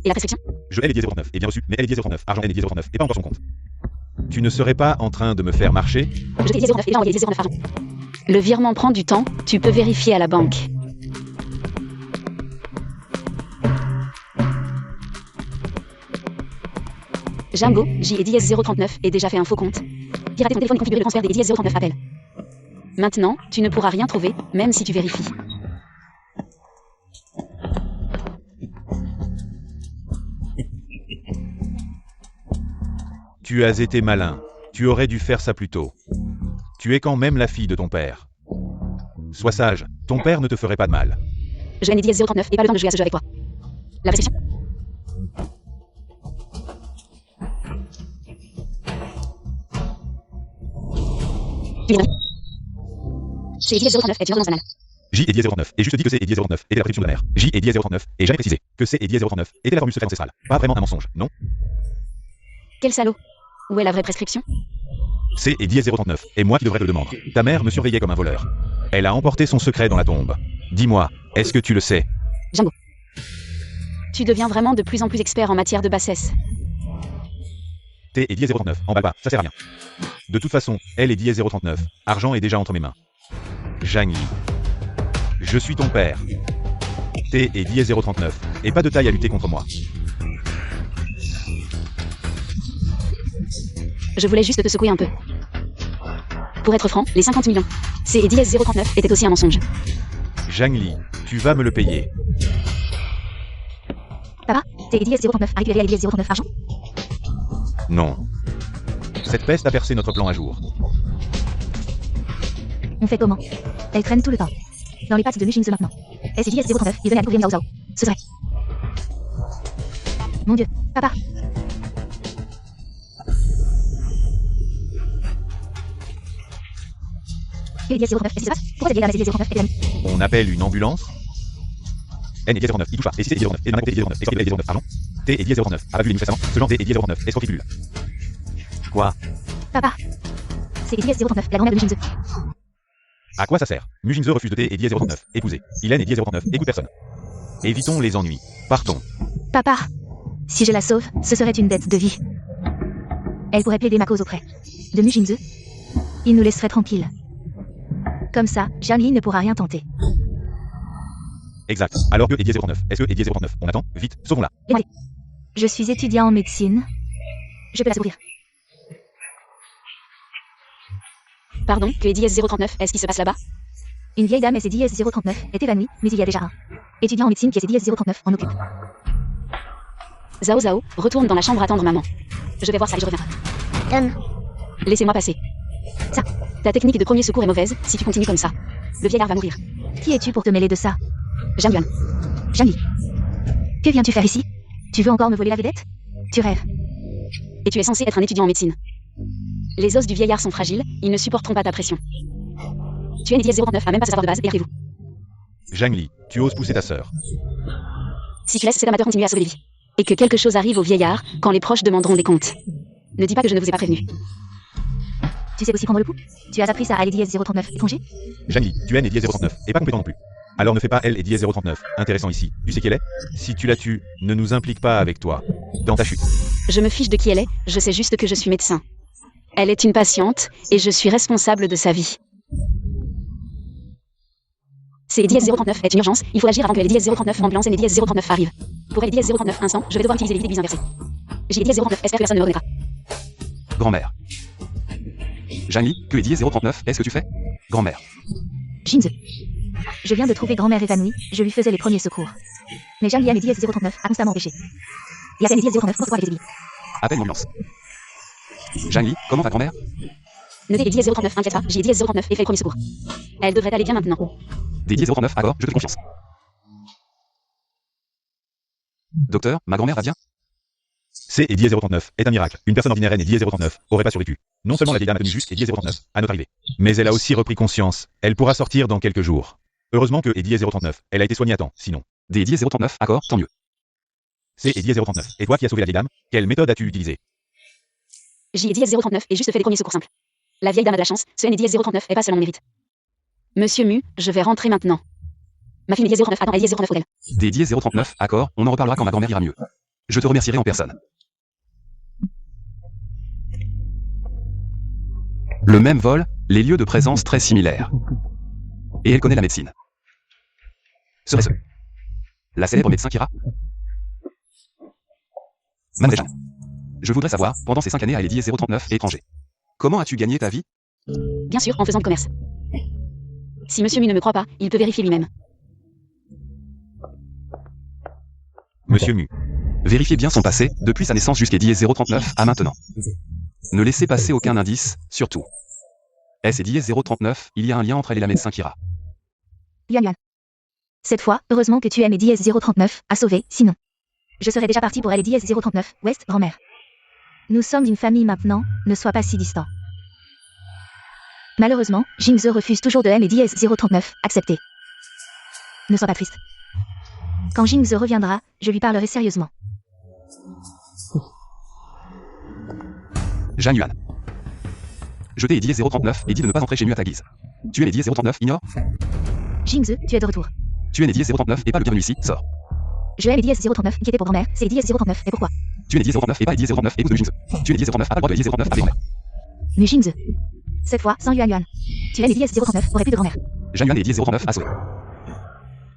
Speaker 1: Et la prescription?
Speaker 3: Je L et Dièse 039, est bien reçu, mais L et Dièse 039, argent N et Dièse 039, et pas encore son compte. Tu ne serais pas en train de me faire marcher?
Speaker 1: Je t'ai dit 09 et déjà envoyé 09 argent. Le virement prend du temps, tu peux vérifier à la banque. Jambo, J et dièse 039 et déjà fait un faux compte. Pirater ton téléphone et configurer le transfert des dièse 039 appels. Maintenant, tu ne pourras rien trouver, même si tu vérifies.
Speaker 3: Tu as été malin. Tu aurais dû faire ça plus tôt. Tu es quand même la fille de ton père. Sois sage, ton père ne te ferait pas de mal.
Speaker 1: Je n'ai 10-039 et pas le temps de jouer à ce jeu avec toi. La prescription. Tu es une amie. J'ai 10-039 est une ordonnance banale.
Speaker 3: J et 10-039, et juste dit que C et 10-039 était la prescription de la mère. J et 10-039, et jamais précisé que C et 10-039 était la formule secrète ancestrale. Pas vraiment un mensonge, non?
Speaker 1: Quel salaud. Où est la vraie prescription?
Speaker 3: C et 10-039, et moi qui devrais te le demander. Ta mère me surveillait comme un voleur. Elle a emporté son secret dans la tombe. Dis-moi, est-ce que tu le sais?
Speaker 1: Django. Tu deviens vraiment de plus en plus expert en matière de bassesse.
Speaker 3: T et 10-039, emballe pas, ça sert à rien. De toute façon, L et 10-039, argent est déjà entre mes mains. Zhang Li. Je suis ton père. T et 10-039, et pas de taille à lutter contre moi.
Speaker 1: Je voulais juste te secouer un peu. Pour être franc, les 50 millions. C et 10-039 étaient aussi un mensonge.
Speaker 3: Zhang Li, tu vas me le payer.
Speaker 2: Papa, T et 10-039 a récupéré les 10-039 argent?
Speaker 3: Non. Cette peste a percé notre plan à jour.
Speaker 2: On fait comment? Elle traîne tout le temps. Dans les pattes de Mujinze maintenant. S et 10-039, ils venaient à découvrir Miao Zhao. Ce serait... Mon Dieu, papa. Et 10-039, qu'est-ce qui se passe? Pourquoi cette vieille dame et 10-039 étaient amies?
Speaker 3: On appelle une ambulance? N et 10-039, il touche pas. Et si c'est 10-039, et demain T et 10-039, escroquerie et 10-039, argent? T et 10-039, a pas vu les news récemment? Ce genre T et 10-039, escroquerie pilule. Quoi?
Speaker 2: Papa. C'est 10-039, la grand-mère de Mujinze.
Speaker 3: À quoi ça sert? Mujinze refuse de T et 10-039, épouser. Ilen et 10-039, écoute personne. Évitons les ennuis. Partons.
Speaker 2: Papa. Si je la sauve, ce serait une dette de vie. Elle pourrait plaider ma cause auprès de Mujinze. Il nous laisserait tranquilles. Comme ça, Zhang Li ne pourra rien tenter.
Speaker 3: Exact. Alors que et 10-039, est-ce que et 10-039, on attend? Vite, sauvons-la.
Speaker 2: Demandez. Je suis étudiant en médecine. Je peux la secourir.
Speaker 1: Pardon, que est 10-039, est-ce qui se passe là-bas?
Speaker 2: Une vieille dame SCDS-039 est évanouie, mais il y a déjà un étudiant en médecine qui SCDS-039 en occupe.
Speaker 1: Zhao Zhao, retourne dans la chambre attendre maman. Je vais voir ça et je reviendrai. Laissez-moi passer. Ça, ta technique de premier secours est mauvaise, si tu continues comme ça. Le vieillard va mourir.
Speaker 2: Qui es-tu pour te mêler de ça?
Speaker 1: Zhang Yuan.
Speaker 2: Zhang Li. Que viens-tu faire ici? Tu veux encore me voler la vedette? Tu rêves.
Speaker 1: Et tu es censé être un étudiant en médecine. Les os du vieillard sont fragiles, ils ne supporteront pas ta pression. Tu es né 10-039 à même pas savoir de base, écartez-vous.
Speaker 3: Zhang Li, tu oses pousser ta sœur.
Speaker 1: Si tu laisses cet amateur continuer à sauver les vies, et que quelque chose arrive au vieillard, quand les proches demanderont des comptes. Ne dis pas que je ne vous ai pas prévenu.
Speaker 2: Tu sais aussi prendre le coup? Tu as appris ça à Lady S039, étranger?
Speaker 3: Zhang Li, tu es N et 10-039, et pas compétent non plus. Alors ne fais pas L et 10-039, intéressant ici. Tu sais qui elle est? Si tu la tues, ne nous implique pas avec toi. Dans ta chute.
Speaker 1: Je me fiche de qui elle est, je sais juste que je suis médecin. Elle est une patiente, et je suis responsable de sa vie. C'est 10-039 est une urgence, il faut agir avant que les 10-039 ambulance et les 10-039 arrivent. Pour les 10-039 instant, je vais devoir utiliser les vies inversées. J'ai 10-039, espère que personne ne me reconnaîtra.
Speaker 5: Grand-mère. Zhang Li, que est 10-039, est-ce que tu fais? Grand-mère.
Speaker 2: Jinze. Je viens de trouver grand-mère évanouie, je lui faisais les premiers secours. Mais Zhang Li et 10-039 a constamment empêché. Il y a 10-039 pour toi les aiguilles.
Speaker 5: Appelle l'ambulance. Zhang Li, comment va grand-mère?
Speaker 1: Notez les 10-039, inquiète pas, j'ai 10-039 et fait le premier secours. Elle devrait aller bien maintenant.
Speaker 5: Des 10-039, accord, je te fais confiance. Docteur, ma grand-mère va bien?
Speaker 3: C et 10-039 est un miracle. Une personne ordinaire N et 10-039 aurait pas survécu. Non seulement la vieille dame a tenu juste et 10-039 à notre arrivée, mais elle a aussi repris conscience. Elle pourra sortir dans quelques jours. Heureusement que et 10-039, elle a été soignée à temps, sinon.
Speaker 5: Des 10-039, accord, tant mieux.
Speaker 3: C et 10-039, et toi qui as sauvé la vieille dame, quelle méthode as-tu utilisée?
Speaker 1: J'y ai 10-039 et juste fait des premiers secours simples. La vieille dame a de la chance, ce N et 10-039 est pas selon mon mérite. Monsieur Mu, je vais rentrer maintenant. Ma fille est 10-039 attend, elle est 10-039 hôtel.
Speaker 5: Des 10-039, accord, on en reparlera quand ma grand-mère ira mieux. Je te remercierai en personne. Le même vol, les lieux de présence très similaires. Et elle connaît la médecine. Serait-ce la célèbre médecin Kira? Mademoiselle Jeanne. Je voudrais savoir, pendant ces 5 années à Lady 039 étranger, comment as-tu gagné ta vie?
Speaker 1: Bien sûr, en faisant le commerce. Si Monsieur Mu ne me croit pas, il peut vérifier lui-même.
Speaker 3: Monsieur Mu.
Speaker 5: Vérifiez bien son passé, depuis sa naissance jusqu'à 039 à maintenant. Ne laissez passer aucun indice, surtout. S et 039, il y a un lien entre elle et la médecin Kira.
Speaker 2: Yuan Yuan. Cette fois, heureusement que tu es mes dièse 039 à sauver, sinon. Je serais déjà parti pour aller dièse 039, Ouest, grand-mère. Nous sommes d'une famille maintenant, ne sois pas si distant. Malheureusement, Jingze refuse toujours de aimer dièse 039, accepté. Ne sois pas triste. Quand Jingze reviendra, je lui parlerai sérieusement.
Speaker 5: Zhang Yuan. Je t'ai dièse 039 et dit de ne pas entrer chez nous à ta guise. Tu es les dièse 039, ignore.
Speaker 2: Jingze, tu es de retour.
Speaker 5: Tu es les dièse 039 et pas le bienvenu ici, sors.
Speaker 2: Je ai les dièse 039 qui était pour grand-mère, c'est les dièse 039, et pourquoi?
Speaker 5: Tu es les dièse 039 et pas les dièse 039, épouse de Jingze. Tu es les dièse 039, a pas le droit de dièse 039 avec grand-mère.
Speaker 2: Mais Jingze. Cette fois, sans Yuan Yuan. Tu es les dièse 039, aurait plus de grand-mère.
Speaker 5: Zhang Yuan et dièse 039 à sauver.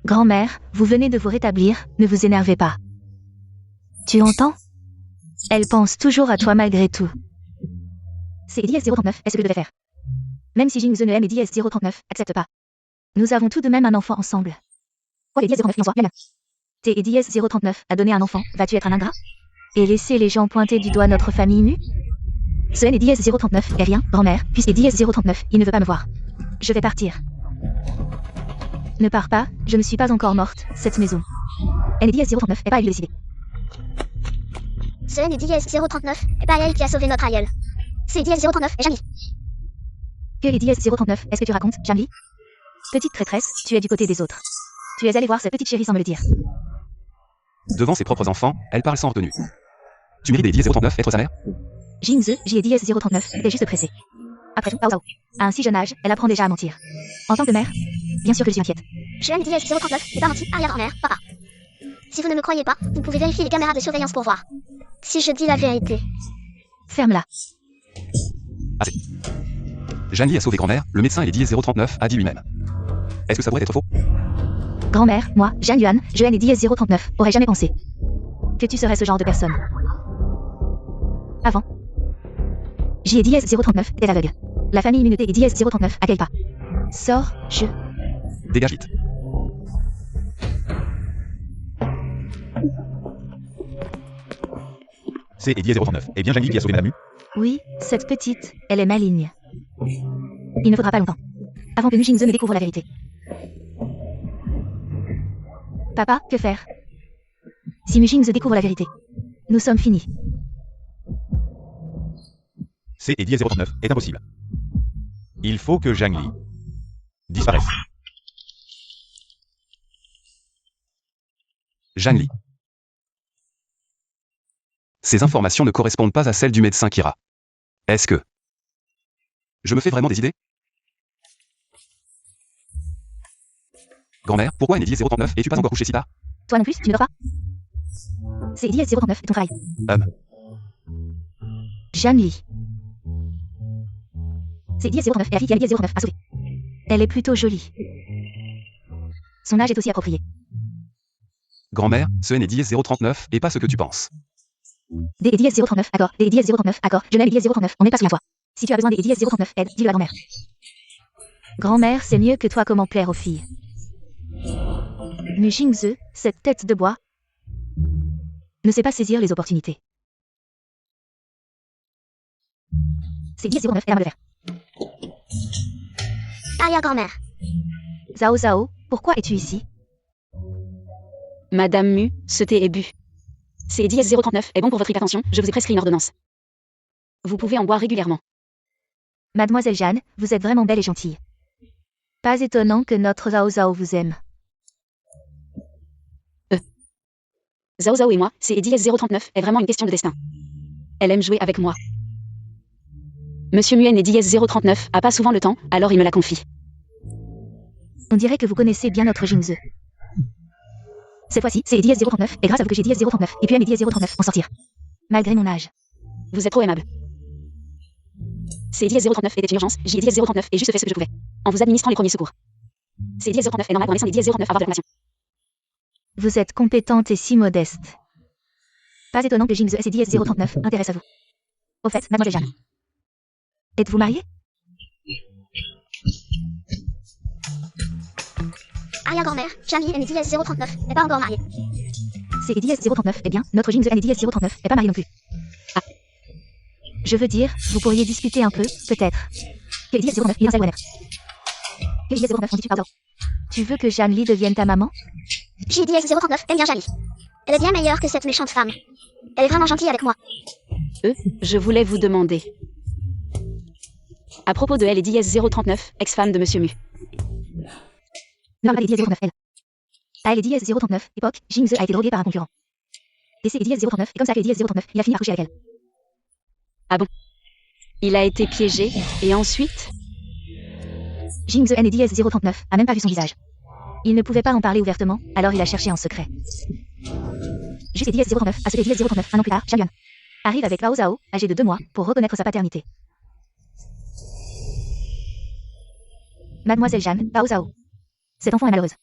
Speaker 2: Grand-mère, vous venez de vous rétablir, ne vous énervez pas. Tu entends? Elle pense toujours à toi malgré tout. C'est dièse 039, est ce que je devais faire. Même si Jingze ne aime et dièse 039, accepte pas. Nous avons tout de même un enfant ensemble. Quoi les dièse 039 en soi, Yuan. T'es et dièse 039 à donner un enfant, vas-tu être un ingrat? Et laisser les gens pointer du doigt notre famille nue? Ce est dièse 039 et rien, grand-mère, puisque dièse 039, il ne veut pas me voir. Je vais partir. Ne pars pas, je ne suis pas encore morte, cette maison. Elle est dièse 039 et pas elle de décider.
Speaker 4: Ce est dièse 039 et pas elle qui a sauvé notre aïeul. C'est dièse 039 et Jamie.
Speaker 2: Que les dièse 039, est-ce que tu racontes, Jamie? Petite traîtresse, tu es du côté des autres. Tu es allée voir cette petite chérie sans me le dire.
Speaker 5: Devant ses propres enfants, elle parle sans retenue. Tu mérites des dièse 039 être sa mère?
Speaker 2: Jingze, j'y ai dièse 039, t'es juste pressée. Après tout, Zhao Zhao. À un si jeune âge, elle apprend déjà à mentir. En tant que mère, bien sûr que je suis inquiète.
Speaker 4: Je aime dièse 039 et pas menti, arrière-grand-mère, papa. Si vous ne me croyez pas, vous pouvez vérifier les caméras de surveillance pour voir. Si je dis la vérité.
Speaker 2: Ferme-la.
Speaker 5: Assez. Zhang Yi a sauvé grand-mère, le médecin et les dièse 039 a dit lui-même. Est-ce que ça pourrait être faux?
Speaker 2: Grand-mère, moi, Zhang Yuan, je haine les dièse 039, aurais jamais pensé que tu serais ce genre de personne. Avant. J'y ai dièse 039, t'es aveugle. La famille immunité et dièse 039 accueille pas. Sors, je...
Speaker 5: Dégage vite.
Speaker 3: C'est et dièse 039. Et bien Zhang Yi qui a sauvé Madame Mu.
Speaker 2: Oui, cette petite, elle est maligne. Il ne faudra pas longtemps. Avant que Jingze ne découvre la vérité. Papa, que faire? Si Jingze découvre la vérité, nous sommes finis.
Speaker 3: C'est et dièse 039 est impossible. Il faut que Zhang Li disparaisse.
Speaker 5: Zhang Li. Ces informations ne correspondent pas à celles du médecin Kira. Est-ce que... Je me fais vraiment des idées? Grand-mère, pourquoi dièse 039 et tu pas encore couché si tard?
Speaker 2: Toi non plus, tu ne dors pas? C'est dièse 039 et ton travail. Zhang Li. C'est dièse 039 et la fille qui a dièse 039 à sauver. Elle est plutôt jolie. Son âge est aussi approprié.
Speaker 5: Grand-mère, ce n'est dièse 039 et pas ce que tu penses.
Speaker 2: Des dièse 039, accord. Des dièse 039, accord. Je n'aime dièse 039, on n'est pas sur toi. Si tu as besoin des dièse 039, aide, dis-le à grand-mère. Grand-mère, c'est mieux que toi comment plaire aux filles. Mais Jingze, cette tête de bois, ne sait pas saisir les opportunités. C'est dièse 039 et la main de fer.
Speaker 4: Arrière-grand-mère.
Speaker 2: Zhao Zhao, pourquoi es-tu ici?
Speaker 1: Madame Mu, ce thé est bu. C'est dièse 039 est bon pour votre hypertension, je vous ai prescrit une ordonnance. Vous pouvez en boire régulièrement.
Speaker 2: Mademoiselle Jeanne, vous êtes vraiment belle et gentille. Pas étonnant que notre Zhao Zhao vous aime.
Speaker 1: Zhao Zhao et moi, c'est dièse 039 est vraiment une question de destin. Elle aime jouer avec moi. Monsieur Muen et dièse 039 a pas souvent le temps, alors il me la confie.
Speaker 2: On dirait que vous connaissez bien notre Jingze. Cette fois-ci, c'est dièse 039, et grâce à vous que j'ai dièse 039, et puis elle est dièse 039, en sortir. Malgré mon âge.
Speaker 1: Vous êtes trop aimable. C'est dièse 039 était une urgence, j'y ai dièse 039 et juste fait ce que je pouvais. En vous administrant les premiers secours. C'est dièse 039 est normal pour un médecin des dièse 039 avoir de l'information.
Speaker 2: Vous êtes compétente et si modeste. Pas étonnant que Jingze et ses dièse 039 intéressent à vous. Au fait, mademoiselle Jeanne. Êtes-vous mariée?
Speaker 4: Arrière-grand-mère, Jamie est dièse 039 n'est pas encore mariée.
Speaker 2: C'est dièse 039, eh bien, notre Jingze est dièse 039 n'est pas mariée non plus. Ah. Je veux dire, vous pourriez discuter un peu, peut-être. Que dièse 039 il est dans sa Que dièse 039 on discute par Tu veux que Jeanne Lee devienne ta maman?
Speaker 4: JDS039 aime bien Jali. Elle est bien meilleure que cette méchante femme. Elle est vraiment gentille avec moi.
Speaker 1: Je voulais vous demander. À propos de Lady S039, ex-femme de Monsieur Mu.
Speaker 2: Ne parle pas des 039 elle. À Lady S039, époque, Jingze a été drogué par un concurrent. Et c'est Lady S039, et comme ça que Lady S039, il a fini par coucher avec elle.
Speaker 1: Il a été piégé, et ensuite
Speaker 2: Jingze N et Lady S039 a même pas vu son visage. Il ne pouvait pas en parler ouvertement, alors il a cherché en secret. Juste Lady S039 a sauvé Lady S039 un an plus tard, Zhang Yuan arrive avec Bao Zhao, âgé de 2 mois, pour reconnaître sa paternité. Mademoiselle Jeanne, Bao Zhao. Cet enfant est malheureuse.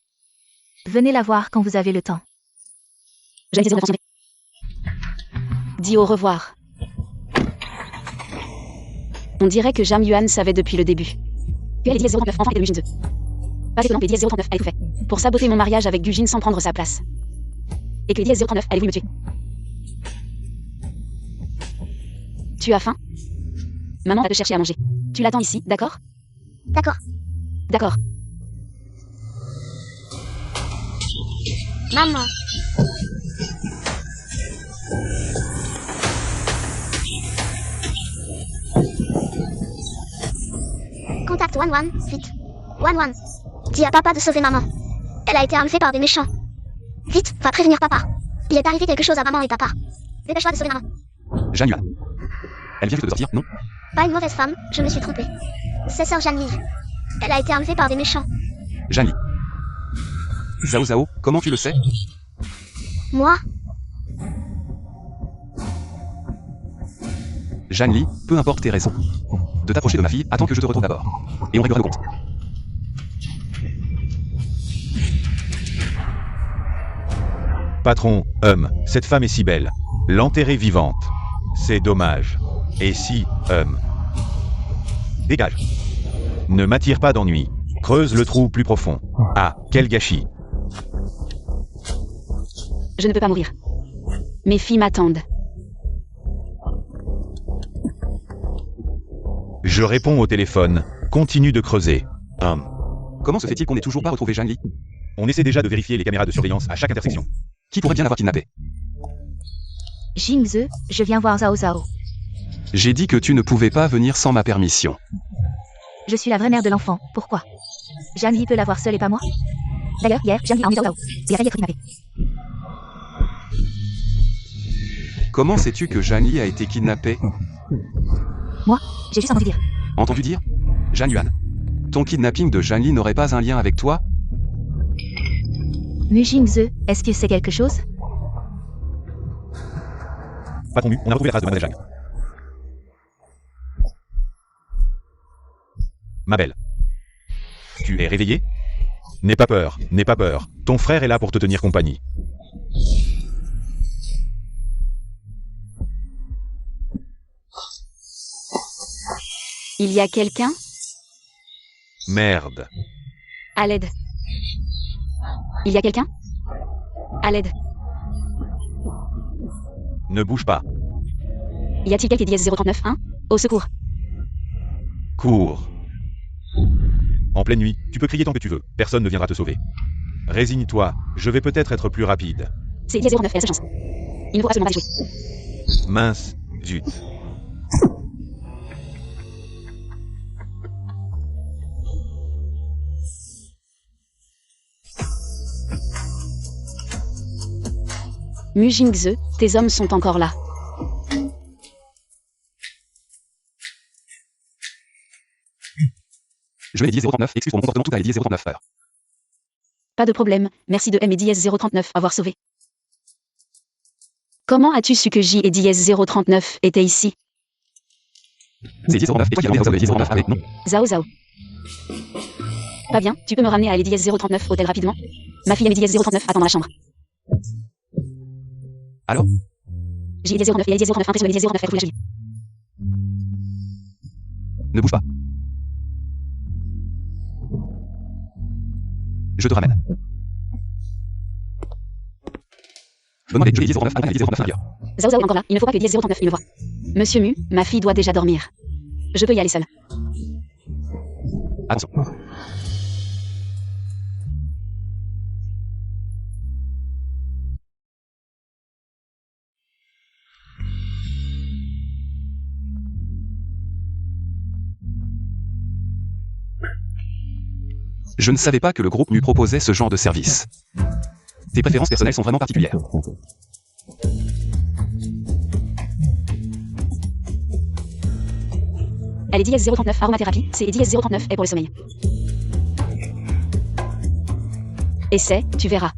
Speaker 2: Venez la voir quand vous avez le temps.
Speaker 1: Jeanne S039 dit au revoir. On dirait que Zhang Yuan savait depuis le début. Que Lady S039 enfant et de Mu Jinze. Pas étonnant que Lady S039 ait tout fait pour saboter mon mariage avec Gujin sans prendre sa place. Et que Lady S039 allait voulu me tuer. Tu as faim? Maman va te chercher à manger. Tu l'attends ici, d'accord?
Speaker 4: D'accord.
Speaker 1: D'accord.
Speaker 4: Maman. Contact 11, vite. 11. Dis à papa de sauver maman. Elle a été enlevée par des méchants. Vite, va prévenir papa. Il est arrivé quelque chose à maman et papa. Dépêche-toi de sauver maman.
Speaker 5: Jeanne Yuan. Elle vient juste de sortir, non?
Speaker 4: Pas une mauvaise femme, je me suis trompée. C'est sœur Jeanne Lee. Elle a été enlevée par des méchants.
Speaker 5: Jeanne Lee. Zhao Zhao, comment tu le sais?
Speaker 4: Moi?
Speaker 5: Jeanne Lee, peu importe tes raisons. De t'approcher de ma fille, attends que je te retrouve d'abord. Et on réglera le compte.
Speaker 3: Patron, cette femme est si belle. L'enterrer vivante. C'est dommage. Et si, dégage. Ne m'attire pas d'ennui. Creuse le trou plus profond. Ah, quel gâchis.
Speaker 1: Je ne peux pas mourir. Mes filles m'attendent.
Speaker 3: Je réponds au téléphone. Continue de creuser.
Speaker 5: Comment se fait-il qu'on n'ait toujours pas retrouvé Jeanne Lee?
Speaker 3: On essaie déjà de vérifier les caméras de surveillance à chaque intersection.
Speaker 5: Qui pourrait bien l'avoir kidnappé?
Speaker 2: Jingze, je viens voir Zhao Zhao.
Speaker 5: J'ai dit que tu ne pouvais pas venir sans ma permission.
Speaker 2: Je suis la vraie mère de l'enfant, pourquoi? Jeanne Lee peut l'avoir seule et pas moi? D'ailleurs, hier, Jeanne Lee a emmené Zhao Zhao. Il a failli être kidnappé.
Speaker 5: Comment sais-tu que Jeanne Lee a été kidnappée?
Speaker 2: Moi, j'ai juste entendu dire.
Speaker 5: Entendu dire? Jeanne Yuan. Ton kidnapping de Jeanne Lee n'aurait pas un lien avec toi?
Speaker 2: Mu Jingze, est-ce que c'est quelque chose?
Speaker 3: Patron Mu, on a retrouvé la trace de Mademoiselle Zhang. Ma belle. Tu es réveillée? N'aie pas peur, n'aie pas peur. Ton frère est là pour te tenir compagnie.
Speaker 1: Il y a quelqu'un?
Speaker 3: Merde.
Speaker 1: À l'aide. Il y a quelqu'un? À l'aide.
Speaker 3: Ne bouge pas.
Speaker 1: Y a-t-il quelqu'un qui 039 hein? Au secours.
Speaker 3: Cours. En pleine nuit, tu peux crier tant que tu veux. Personne ne viendra te sauver. Résigne-toi, je vais peut-être être plus rapide.
Speaker 1: C'est 039 et la seule chance. Il ne faut absolument pas échouer.
Speaker 3: Mince, zut.
Speaker 1: Mu Jingze, tes hommes sont encore là.
Speaker 5: Je vais Lady 039, excuse pour mon comportement tout à Lady 039 heures.
Speaker 1: Pas de problème, merci de M et DS 039 avoir sauvé. Comment as-tu su que J et DS 039 étaient ici?
Speaker 5: C'est Lady 039 et toi qui as ramené Lady 039 avec, non?
Speaker 1: Zhao Zhao. Pas bien, tu peux me ramener à Lady S 039 hôtel rapidement? Ma fille Lady S 039 attend dans la chambre.
Speaker 5: Alors?
Speaker 1: J et 09 et Lady 039 impressionne Lady 039 elle trouve la jolie.
Speaker 5: Ne bouge pas. Je te ramène. Je demande Lady 039 après Lady 039 à l'intérieur.
Speaker 1: Zhao Zhao est encore là, il ne faut pas que DS 039 il me voie. Monsieur Mu, ma fille doit déjà dormir. Je peux y aller seule.
Speaker 5: Attention. Je ne savais pas que le groupe Mu proposait ce genre de service. Tes préférences personnelles sont vraiment particulières.
Speaker 1: Elle est dièse 039 aromathérapie, c'est dièse 039 est pour le sommeil. Essaie, tu verras.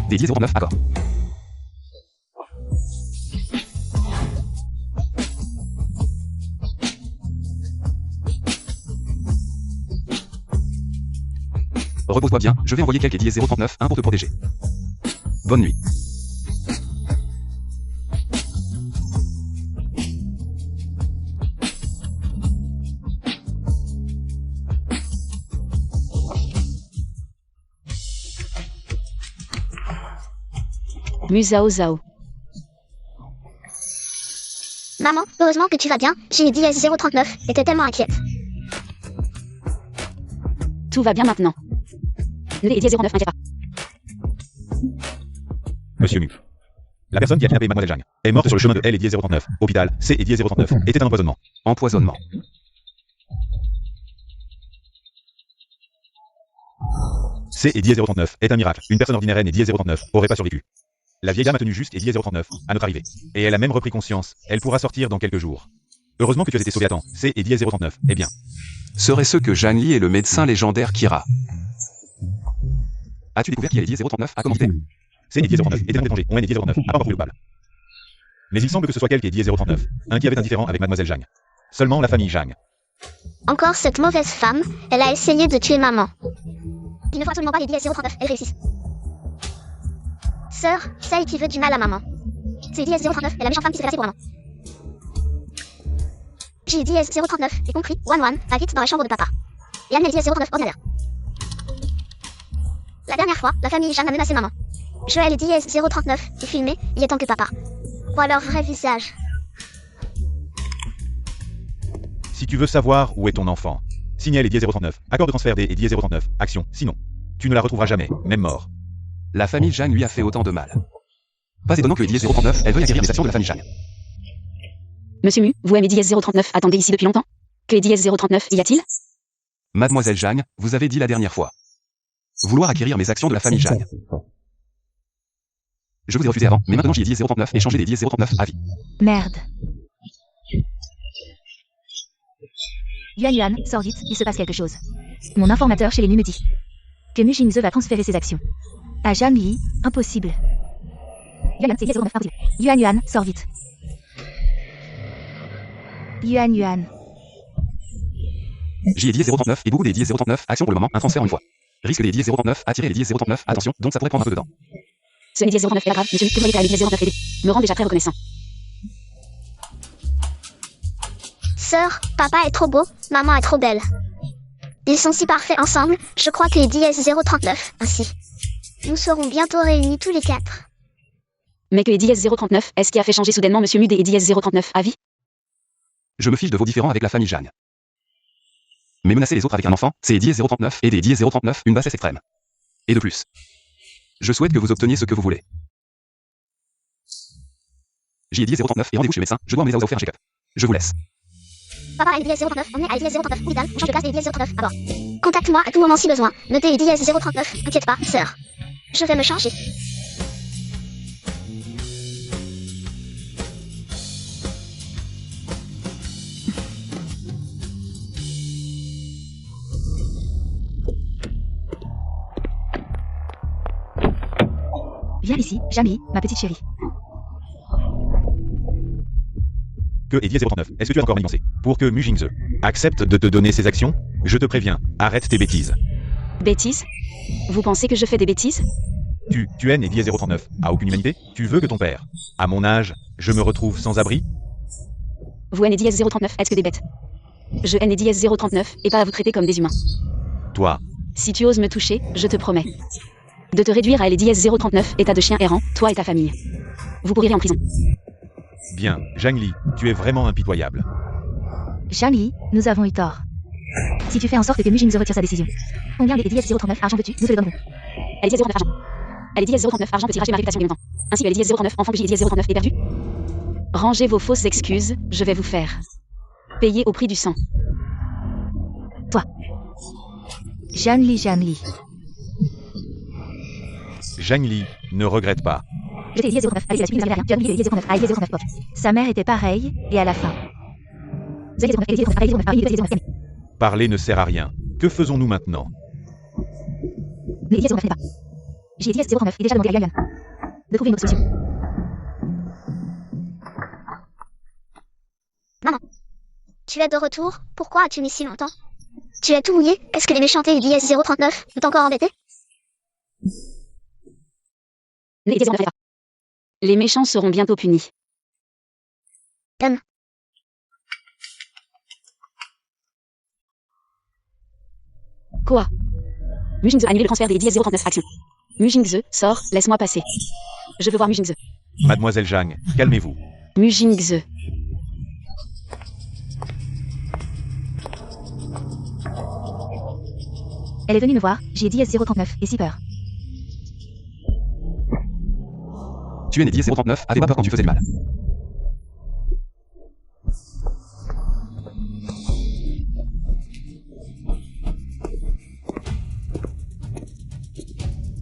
Speaker 5: Des 10,09, accord. Repose-toi bien, je vais envoyer quelques dièse 039, 1 pour te protéger. Bonne nuit.
Speaker 1: Musao Zao.
Speaker 4: Maman, heureusement que tu vas bien, j'ai dièse 039, était tellement inquiète.
Speaker 1: Tout va bien maintenant. Ne les dièse 09, inquiète pas.
Speaker 3: Monsieur Mu. La personne qui a kidnappé Mademoiselle Zhang est morte sur le chemin de L et dièse 039. Hôpital, C et dièse 039. Était un empoisonnement.
Speaker 5: Empoisonnement.
Speaker 3: C et dièse 039 est un miracle. Une personne ordinaire N et dièse 039 aurait pas survécu. La vieille dame a tenu juste et dièse 039 à notre arrivée. Et elle a même repris conscience. Elle pourra sortir dans quelques jours. Heureusement que tu as été sauvé à temps. C et dièse 039. Eh bien.
Speaker 5: Serait-ce que Zhang Li est le médecin légendaire Kira? As-tu découvert qui est dièse 039 à commenter?
Speaker 3: C et dièse 039 était un étranger. On N et dièse 039 a pas encore trouvé le coupable. Mais il semble que ce soit quelqu'un qui est dièse 039. Un qui avait un différend avec Mademoiselle Zhang. Seulement la famille Zhang.
Speaker 4: Encore cette mauvaise femme, elle a essayé de tuer maman. Il ne faut absolument pas les dièse 039, elle réussit. Sœur, celle qui veut du mal à maman. C'est dièse 039, est la méchante femme qui s'est passée pour maman. J'ai dièse 039, et compris, One, va vite dans la chambre de papa. Yann est dièse 039, ordinaire. La dernière fois, la famille Zhang a menacé maman. Joël est dièse 039, et filmé, il est temps que papa voit leur vrai visage.
Speaker 3: Si tu veux savoir où est ton enfant, signale et dièse 039. Accord de transfert des et dièse 039. Action. Sinon, tu ne la retrouveras jamais, même mort.
Speaker 5: La famille Zhang lui a fait autant de mal. Pas étonnant que dièse 039, elle veuille acquérir les actions de la famille Zhang.
Speaker 1: Monsieur Mu, vous aimez dièse 039, attendez ici depuis longtemps? Que dièse 039 y a-t-il?
Speaker 5: Mademoiselle Zhang, vous avez dit la dernière fois. Vouloir acquérir mes actions de la famille Zhang. Je vous ai refusé avant, mais maintenant j'y ai dièse 039 et changé des dièse 039 à vie.
Speaker 2: Merde. Yuan, sors vite, il se passe quelque chose. Mon informateur chez les Mu me dit que Mu Jingze va transférer ses actions. À Zhang Li, impossible. Yuan, c'est dièse 039, impossible. Yuan, sors vite. Yuan.
Speaker 5: J'y ai dièse 039 et beaucoup des dièse 039 actions pour le moment, un transfert en une fois. Risque des dièse 039, attirer les dièse 039, attention, donc ça pourrait prendre un peu de temps.
Speaker 1: Ce n'est dièse 039 est pas grave, monsieur Mu, que vous voyez à dièse 039 aider. Me rend déjà très reconnaissant.
Speaker 4: Sœur, papa est trop beau, maman est trop belle. Ils sont si parfaits ensemble, je crois que dièse 039, ainsi. Nous serons bientôt réunis tous les quatre.
Speaker 1: Mais que est dièse 039, est-ce qui a fait changer soudainement monsieur Mu des dièse 039 à vie?
Speaker 5: Je me fiche de vos différends avec la famille Zhang. Mais menacer les autres avec un enfant, c'est dièse 039 et des dièse 039, une bassesse extrême. Et de plus. Je souhaite que vous obteniez ce que vous voulez. J'y ai dièse 039 et rendez-vous chez le médecin, je dois emmener Zao Zao faire un check-up. Je vous laisse.
Speaker 4: Papa a dièse 039, emmené à dièse 039, hôpital, on change de place et dièse 039, à bord. Contacte-moi à tout moment si besoin. Notez dièse 039, inquiète pas, sœur. Je vais me changer.
Speaker 2: Viens ici, Jamie, ma petite chérie.
Speaker 3: Que et dièse 039. Est-ce que tu as encore manigancé? Pour que Mu Jingze accepte de te donner ses actions, je te préviens, arrête tes bêtises.
Speaker 1: Bêtises? Vous pensez que je fais des bêtises?
Speaker 3: Tu N et dièse 039. A aucune humanité? Tu veux que ton père, à mon âge, je me retrouve sans abri?
Speaker 1: Vous N et dièse 039, est-ce que des bêtes? Je N et dièse 039, et pas à vous traiter comme des humains.
Speaker 3: Toi,
Speaker 1: Si tu oses me toucher, je te promets de te réduire à les dièse 039, état de chien errant, toi et ta famille. Vous pourrirez en prison.
Speaker 3: bien, Zhang Li, tu es vraiment impitoyable.
Speaker 2: Zhang Li, nous avons eu tort. Si tu fais en sorte que Mu Jingze retire sa décision. Combien les dièse 039 argent veux-tu? Nous te le donnerons.
Speaker 1: Elle est dièse 039 argent. Elle est dièse 039 argent peut-il racheter ma réputation bien longtemps. Ainsi que elle est dièse 039 enfant que j'ai dièse 039 est perdu. Rangez vos fausses excuses, je vais vous faire payer au prix du sang.
Speaker 2: Toi. Jeanne Li.
Speaker 3: Zhang Li, ne regrette pas.
Speaker 2: J'étais Elias 09, avec la suite, rien. Tu as oublié Elias 09, à Elias 09, pop. Sa mère était pareille, et à la fin. Elias 09, Elias 09, Elias 09, Elias 09, Elias 09.
Speaker 3: Parler ne sert à rien. Que faisons-nous maintenant?
Speaker 2: Mais Elias 09 n'est pas. J'ai Elias 09 et déjà demandé à Yuan de trouver une autre solution.
Speaker 4: Maman, tu es de retour? Pourquoi as-tu mis si longtemps? Tu es tout mouillé? Est-ce que les méchantés Elias 039 t'ont encore embêté?
Speaker 1: Les Elias 09 n'est pas. Les méchants seront bientôt punis. Quoi? Mujingze, annuler le transfert des Elias 039 actions. Mujingze, sors, laisse-moi passer. Je veux voir Mujingze.
Speaker 3: Mademoiselle Zhang, calmez-vous.
Speaker 1: Mujingze.
Speaker 2: Elle est venue me voir, j'ai Elias 039 et si peur.
Speaker 5: Tu es né 039, avais pas peur quand tu faisais du mal.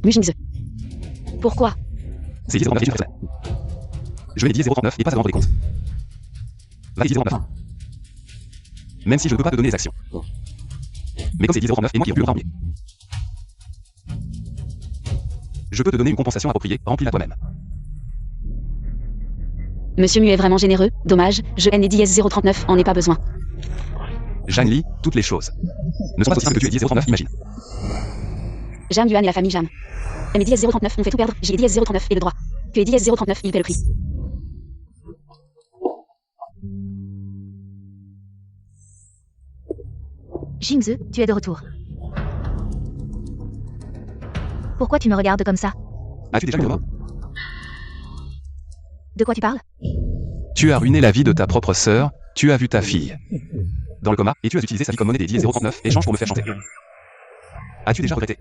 Speaker 1: Mujingze. Pourquoi?
Speaker 5: C'est 039 est une personne. Je vais 039 et pas à rendre les comptes. Va 039. Même si je ne peux pas te donner les actions. Mais comme c'est 039 et moi qui ai plus longtemps oublié. Je peux te donner une compensation appropriée, remplis-la toi-même.
Speaker 1: Monsieur Mu est vraiment généreux, dommage, je haine Elias 039, en ai pas besoin.
Speaker 5: Jeanne Li, toutes les choses ne sont pas aussi simples que tu es 039, imagine.
Speaker 1: Jam Yuan et la famille Jam. Mais Elias 039 m'ont fait tout perdre, j'ai Elias 039 et le droit. Que Elias 039, il paie le prix.
Speaker 2: Jingze, tu es de retour. Pourquoi tu me regardes comme ça?
Speaker 5: As-tu déjà vu le mort?
Speaker 2: De quoi tu parles?
Speaker 5: Tu as ruiné la vie de ta propre sœur, tu as vu ta fille dans le coma, et tu as utilisé sa vie comme monnaie des 039, échange pour me faire chanter. As-tu déjà regretté?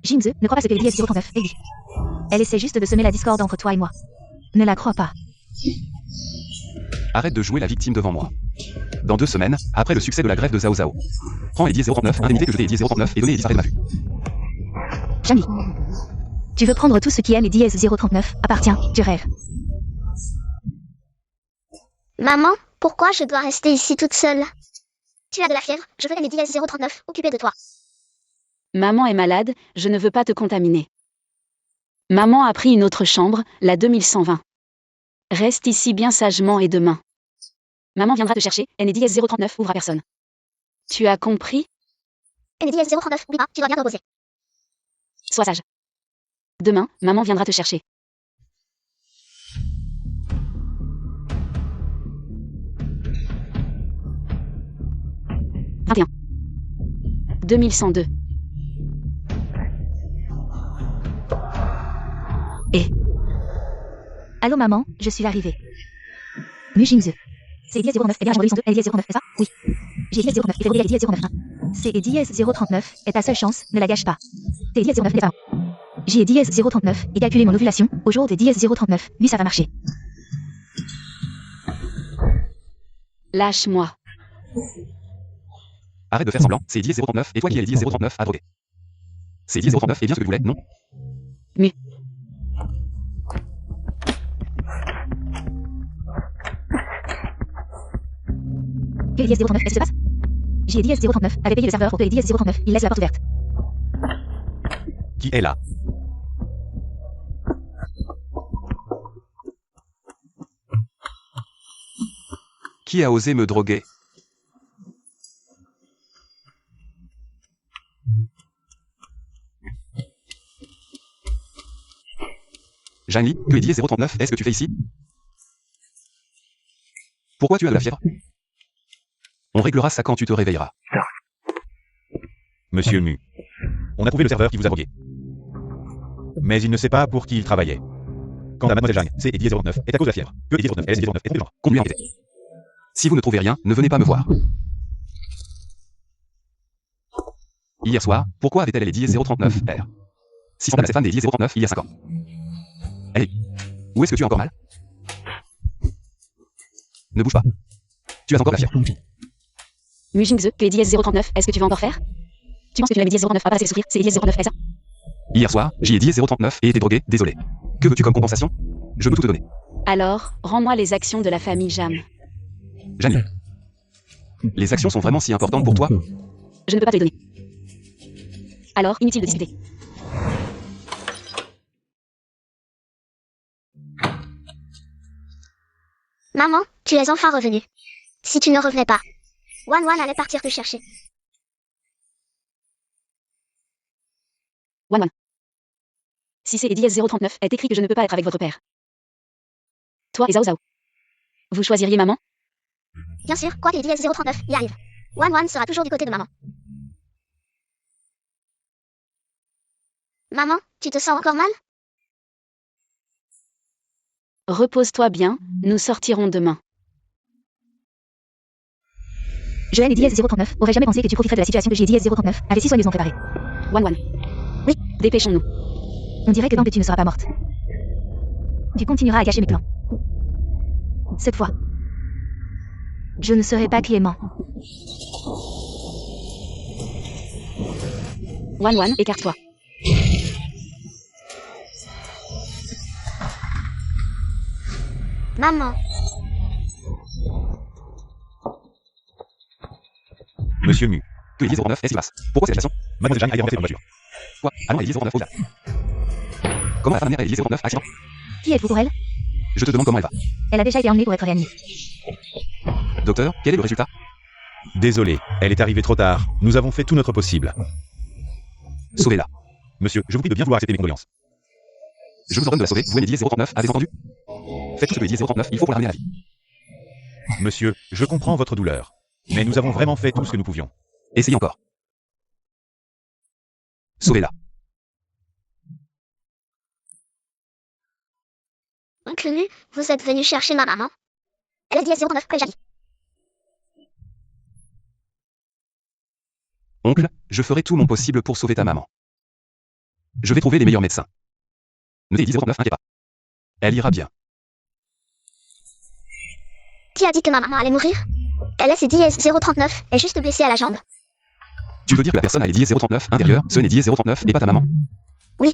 Speaker 2: Jingze, ne crois pas ce que Elias 039 dit. Elle essaie juste de semer la discorde entre toi et moi. Ne la crois pas.
Speaker 5: Arrête de jouer la victime devant moi. Dans 2 semaines, après le succès de la grève de Zhao Zhao, prends Elias 039, indemnité que je t'ai Elias 039 et donner les disparus de ma vue.
Speaker 2: Jamy. Tu veux prendre tout ce qui est Elias 039, appartient, tu rêves.
Speaker 4: Maman, pourquoi je dois rester ici toute seule? Tu as de la fièvre, je veux les Elias 039 occupés de toi.
Speaker 1: Maman est malade, je ne veux pas te contaminer. Maman a pris une autre chambre, la 2120. Reste ici bien sagement et demain. Maman viendra te chercher, Elias 039 ouvre à personne. Tu as compris?
Speaker 4: Elias 039, oublie pas, tu dois bien te reposer.
Speaker 1: Sois sage. Demain, maman viendra te chercher. « 21. 2102.
Speaker 2: Allô maman, je suis arrivée. Mujingze. C'est Elias 09, et bien j'ai 202, Elias 09, c'est ça? Oui. J'ai Elias 09, il fait rouler Elias 09. C'est Elias 039, et ta seule chance, ne la gâche pas. C'est Elias 09, les femmes. J'ai Elias 039, et calculé mon ovulation, au jour des Elias 039, oui ça va marcher.
Speaker 1: Lâche-moi.
Speaker 5: Arrête de faire semblant, c'est Elias 039 et toi qui es Elias 039 à droguer. C'est Elias 039 et bien ce que tu voulais, non?
Speaker 1: Mu.
Speaker 2: Que Elias 039, qu'est-ce qui se passe? J'ai Elias 039, avait payé le serveur pour que Elias 039, il laisse la porte ouverte.
Speaker 3: Qui est là?
Speaker 5: Qui a osé me droguer? Jeanne Li, que est Elias 039, est-ce que tu fais ici? Pourquoi tu as de la fièvre? On réglera ça quand tu te réveilleras.
Speaker 3: Monsieur Mu. On a trouvé le serveur qui vous a drogué. Mais il ne sait pas pour qui il travaillait. Quant à Mademoiselle Zhang, c'est Elias 09, est à cause de la fièvre. Que Elias 09, Elias 09 est genre.
Speaker 5: Conduis enquêter. Si vous ne trouvez rien, ne venez pas me voir. Hier soir, pourquoi avait-elle les 039 R 600 à cette femme des 039 il y a 5 ans. Allez, où est-ce que tu as encore mal? Ne bouge pas. Tu as encore la fièvre.
Speaker 1: Mujingze, que Elias 039, est-ce que tu vas encore faire? Tu penses que tu l'avais dit 039 a pas assez de souffrir, c'est Elias 039, est ça?
Speaker 5: Hier soir, j'y ai dit 039 et été drogué, désolé. Que veux-tu comme compensation? Je peux tout te donner.
Speaker 1: Alors, rends-moi les actions de la famille Jam.
Speaker 5: Janie. Les actions sont vraiment si importantes pour toi?
Speaker 1: Je ne peux pas te les donner. Alors, inutile de discuter.
Speaker 4: Maman, tu es enfin revenue. Si tu ne revenais pas, Wan allait partir te chercher.
Speaker 1: Wan. Si c'est Elias 039 est écrit que je ne peux pas être avec votre père. Toi et Zao Zao. Vous choisiriez maman?
Speaker 4: Bien sûr, quoi qu'Elias 039 y arrive. Wan sera toujours du côté de maman. Maman, tu te sens encore mal?
Speaker 1: Repose-toi bien, nous sortirons demain.
Speaker 2: Joël et Diaz 039 auraient jamais pensé que tu profiterais de la situation que j'ai Diaz 039 avait si soigneusement préparée.
Speaker 1: Wan.
Speaker 2: Oui.
Speaker 1: Dépêchons-nous.
Speaker 2: On dirait que tant que tu ne seras pas morte. Tu continueras à cacher mes plans. Cette fois, je ne serai pas Clément.
Speaker 1: Wan, écarte-toi.
Speaker 4: Maman,
Speaker 3: Monsieur Mu.
Speaker 5: Que Elias 039 est si basse. Pourquoi cette situation?
Speaker 3: Mademoiselle Jane a été renversée par une voiture.
Speaker 5: Quoi? Allons à Elias 039 au village. Comment la femme mère à Elias 039 accident?
Speaker 2: Qui êtes-vous pour elle?
Speaker 5: Je te demande comment elle va.
Speaker 2: Elle a déjà été emmenée pour être réanimée.
Speaker 5: Docteur, quel est le résultat?
Speaker 3: Désolé, elle est arrivée trop tard. Nous avons fait tout notre possible.
Speaker 5: Sauvez-la.
Speaker 3: Monsieur, je vous prie de bien vouloir accepter mes condoléances.
Speaker 5: Je vous ordonne de la sauver, vous et Elias 039, avez entendu? Faites tout ce que Elias 039, il faut pour la ramener à la vie.
Speaker 3: Monsieur, je comprends votre douleur. Mais nous avons vraiment fait tout ce que nous pouvions.
Speaker 5: Essayez encore. Sauvez-la.
Speaker 4: Oncle Mu, vous êtes venu chercher ma maman? Elle a Elias 039 près Janie.
Speaker 5: Oncle, je ferai tout mon possible pour sauver ta maman. Je vais trouver les meilleurs médecins. Ne Elias 039, inquiète pas. Elle ira bien.
Speaker 4: Qui a dit que ma maman allait mourir? Elle est Elias 039, est juste blessée à la jambe.
Speaker 5: Tu veux dire que la personne a Elias 039 intérieur, ce n'est Elias 039 et pas ta maman?
Speaker 4: Oui.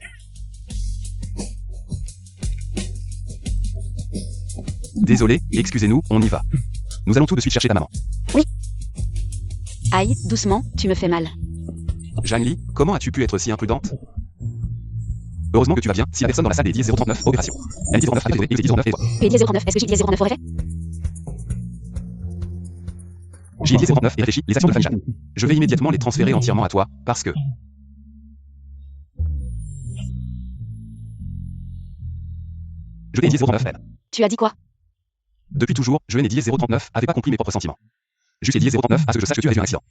Speaker 5: Désolé, excusez-nous, on y va. Nous allons tout de suite chercher ta maman.
Speaker 1: Aïe, doucement, tu me fais mal.
Speaker 5: Janie, comment as-tu pu être si imprudente? Heureusement que tu vas bien, si la personne dans la salle est Elias 039, opération. Elle est 039 avec Elias 039 et toi.
Speaker 1: Et Elias 039, est-ce que j'ai Elias 039 aurait fait?
Speaker 5: J'ai Elias 039 et réfléchis, les actions de famille Jeanne. Je vais immédiatement les transférer entièrement à toi, parce que... Je t'ai Elias 039 elle.
Speaker 1: Tu as dit quoi?
Speaker 5: Depuis toujours, je n'ai Elias 039 avait pas compris mes propres sentiments. Juste Elias 039 à ce que je sache que tu as eu un accident.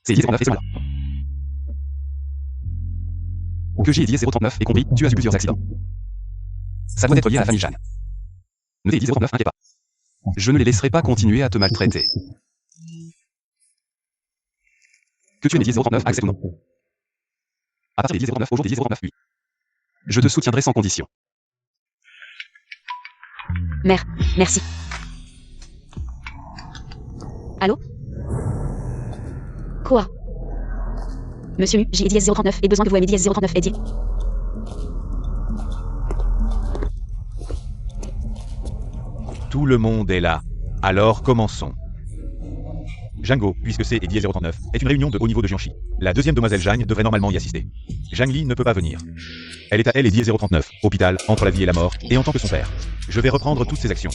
Speaker 5: C'est Elias 039 et celui-là. Que j'ai Elias 039 et compris, tu as eu plusieurs accidents. Ça doit être lié à la famille Jeanne. Ne t'ai Elias 039, inquiète pas. Je ne les laisserai pas continuer à te maltraiter. Que tu aies Elias 039, accepte ou non. À partir d'Elias 039 au jour d'Elias 039, oui. Je te soutiendrai sans condition.
Speaker 1: Mère, merci. Allô? Quoi? Monsieur Mu, j'ai Elias 039 et besoin que vous aimiez Elias 039 Edier.
Speaker 3: Tout le monde est là. Alors commençons. Django, puisque c'est Elias 039, est une réunion de haut niveau de Jianchi. La deuxième demoiselle Jane devrait normalement y assister. Zhang Li ne peut pas venir. Elle est à elle et Elias 039, hôpital, entre la vie et la mort, et en tant que son père. Je vais reprendre toutes ses actions.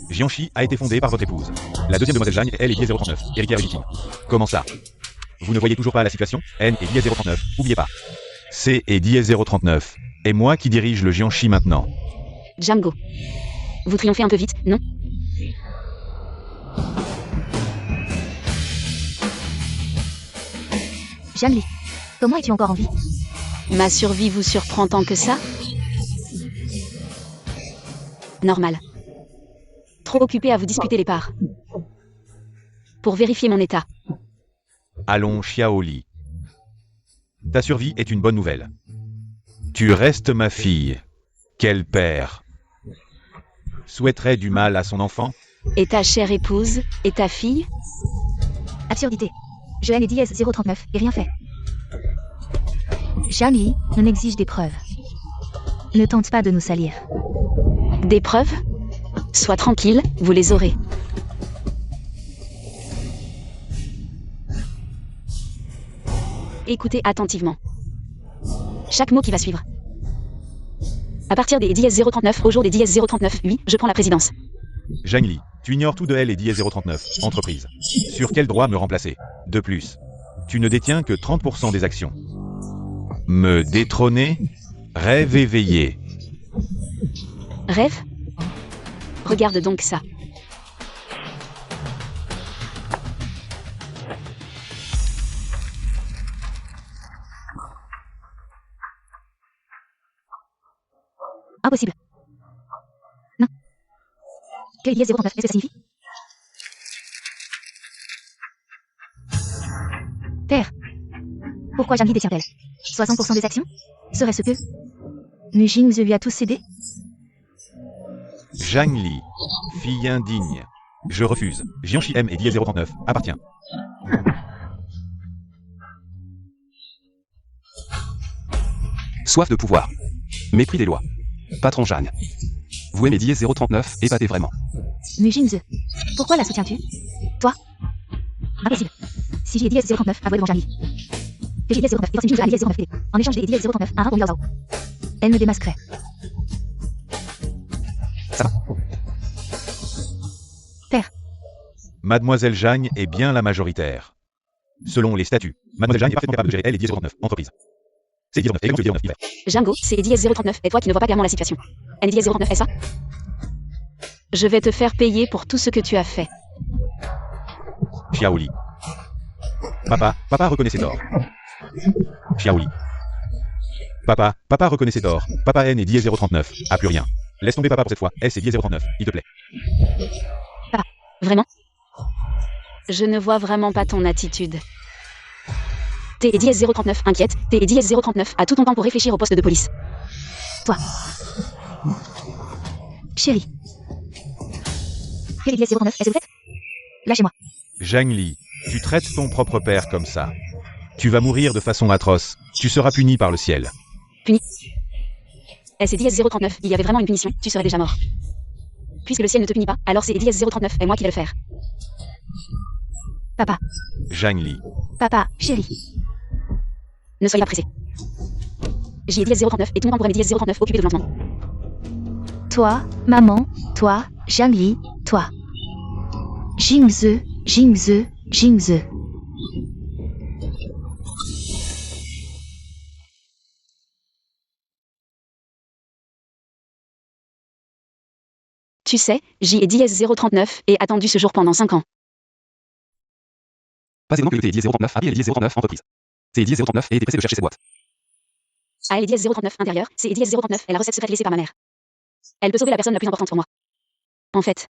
Speaker 3: Jianchi a été fondée par votre épouse. La deuxième demoiselle Jane est elle et Elias 039, héritière légitime. Comment ça? Vous ne voyez toujours pas la situation? N et Elias 039, oubliez pas. C et Elias 039, et moi qui dirige le Jianchi maintenant.
Speaker 1: Django. Vous triomphez un peu vite, non?
Speaker 2: Jeanne Li, comment es-tu encore en vie?
Speaker 1: Ma survie vous surprend tant que ça? Normal. Trop occupé à vous disputer les parts. Pour vérifier mon état.
Speaker 3: Allons, Xiaoli. Ta survie est une bonne nouvelle. Tu restes ma fille. Quel père souhaiterait du mal à son enfant?
Speaker 1: Et ta chère épouse, et ta fille?
Speaker 2: Absurdité. Joanne est dièse 039 et rien fait. Zhang Li, on exige des preuves. Ne tente pas de nous salir.
Speaker 1: Des preuves? Sois tranquille, vous les aurez. Écoutez attentivement. Chaque mot qui va suivre. À partir des dièse 039 au jour des dièse 039, oui, je prends la présidence.
Speaker 3: Zhang Li, tu ignores tout de L et dièse 039, entreprise. Sur quel droit me remplacer? De plus, tu ne détiens que 30% des actions. Me détrôner? Rêve éveillé.
Speaker 1: Rêve? Regarde donc ça.
Speaker 2: Impossible. Non. Quel est dièse 039? Est-ce que ça signifie? Père. Pourquoi Zhang Li détient-elle 60% des actions? Serait-ce que Nujing lui a tous cédé?
Speaker 3: Zhang Li, fille indigne. Je refuse. Jianxi M et dièse 039, appartient.
Speaker 5: Soif de pouvoir. Mépris des lois. Patron Zhang. Vous aimez dièse 039, épatez vraiment.
Speaker 2: Nujing, pourquoi la soutiens-tu? Toi? Impossible. Si j'ai dièse 039, avouez devant Zhang Li. Que j'ai dièse 039 et force Nujing à dièse 09. En échange des dièse 039, un rein pour Yao Zhao. Elle me démasquerait.
Speaker 5: Ça va.
Speaker 2: Père.
Speaker 3: Mademoiselle Zhang est bien la majoritaire. Selon les statuts, Mademoiselle Zhang est parfaitement capable de gérer elle et dièse 039, entreprise. C'est dièse 09, également dièse 09,
Speaker 1: Django, c'est dièse 039, et toi qui ne vois pas clairement la situation. Elle est dièse 039, est ça? Je vais te faire payer pour tout ce que tu as fait.
Speaker 3: Xiaoli. Papa reconnaît ses torts. Xiaoli. Papa reconnaît ses torts. Papa N est dièse 039, a plus rien. Laisse tomber papa pour cette fois, S est dièse 039, il te plaît.
Speaker 1: Papa, vraiment? Je ne vois vraiment pas ton attitude. T et dièse 039 inquiète, T et dièse 039 a tout ton temps pour réfléchir au poste de police.
Speaker 2: Toi. Chérie. Quel est dièse 039? Est-ce que vous faites? Lâchez-moi.
Speaker 3: Zhang Li, tu traites ton propre père comme ça. Tu vas mourir de façon atroce. Tu seras puni par le ciel.
Speaker 1: Puni? C'est dièse 039, il y avait vraiment une punition, tu serais déjà mort. Puisque le ciel ne te punit pas, alors c'est dièse 039 et moi qui vais le faire.
Speaker 2: Papa.
Speaker 3: Zhang Li.
Speaker 2: Papa, chérie.
Speaker 1: Ne soyez pas pressé. J'ai dièse 039 et tout le monde pourrait mes dièse 039 occupé de lancement.
Speaker 2: Toi, maman, toi, Zhang Li, toi. Jingze, Jingze, Jingze.
Speaker 1: Tu sais, J est dièse 039 et attendu ce jour pendant 5 ans.
Speaker 5: Pas étonnant que le T est dièse 039, A est dièse 039, entreprise. C'est dièse 039 et était pressé de chercher ses boîtes.
Speaker 1: A est dièse 039 intérieur, c'est dièse 039 est la recette secrète laissée par ma mère. Elle peut sauver la personne la plus importante pour moi. En fait.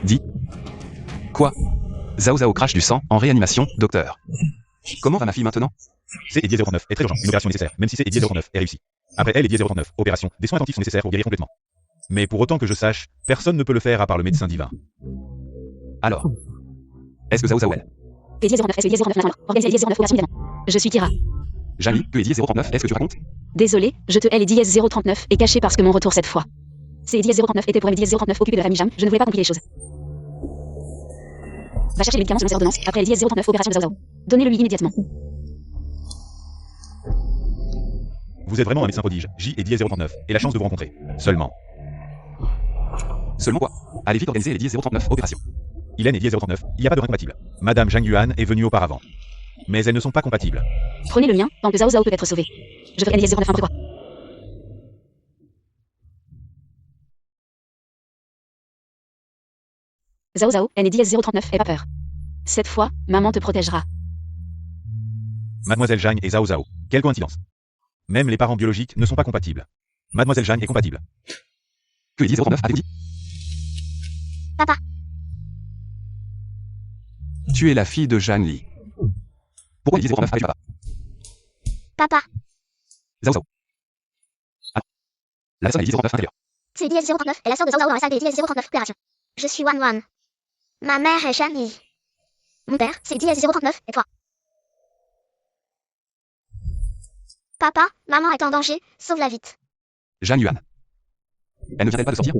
Speaker 5: Dis. Quoi? Zhao Zhao crache du sang, en réanimation, docteur. Comment va ma fille maintenant?
Speaker 3: C et dièse 039 est très urgent, une opération est nécessaire, même si C et dièse 039 est réussi. Après L et dièse 039, opération, des soins intensifs sont nécessaires pour guérir complètement. Mais pour autant que je sache, personne ne peut le faire à part le médecin divin.
Speaker 5: Alors. Est-ce que Zhao Zhao elle?
Speaker 1: Et dièse 09, est-ce que dièse 09 maintenant? Organisez dièse 09 opération évidemment. Je suis Kira.
Speaker 5: Zhang Li, que est dièse 039, est-ce que tu racontes?
Speaker 1: Désolé, je te L et dièse 039 est caché parce que mon retour cette fois. C'est dièse 039 était pour mes dièse 039 occupé de la famille Jam, je ne voulais pas compliquer les choses. Va chercher les médicaments selon cette ordonnance, après les dièse 039 opération de Zhao Zhao. Donnez-le lui immédiatement.
Speaker 3: Vous êtes vraiment un médecin prodige, J et dièse 039, et la chance de vous rencontrer. Seulement.
Speaker 5: Seulement quoi? Allez vite organiser les dièse 039 opération.
Speaker 3: Hélène et dièse 039, il n'y a pas de rein compatible. Madame Zhang Yuan est venue auparavant. Mais elles ne sont pas compatibles.
Speaker 1: Prenez le mien, tant que Zhao Zhao peut être sauvé. Je ferai dièse 09 n'importe quoi. Zhao Zhao, elle est dièse 039, aie pas peur. Cette fois, maman te protégera.
Speaker 3: Mademoiselle Zhang et Zhao Zhao. Quelle coïncidence. Même les parents biologiques ne sont pas compatibles. Mademoiselle Zhang est compatible.
Speaker 5: Que est dièse 039, avez-vous dit?
Speaker 4: Papa.
Speaker 5: Tu es la fille de Zhang Li. Pourquoi est dièse 039 avec papa?
Speaker 4: Papa.
Speaker 5: Zhao Zhao. Ah. La personne est dièse 039 intérieur.
Speaker 4: C'est dièse 039 et la sœur de Zhao Zhao dans la salle des dièse 039 opération. Je suis Wan Wan. Ma mère est Zhang Li. Mon père, c'est DS039, et toi? Papa, maman est en danger, sauve-la vite.
Speaker 5: Jeanne Yuan. Elle ne vient-elle pas de sortir?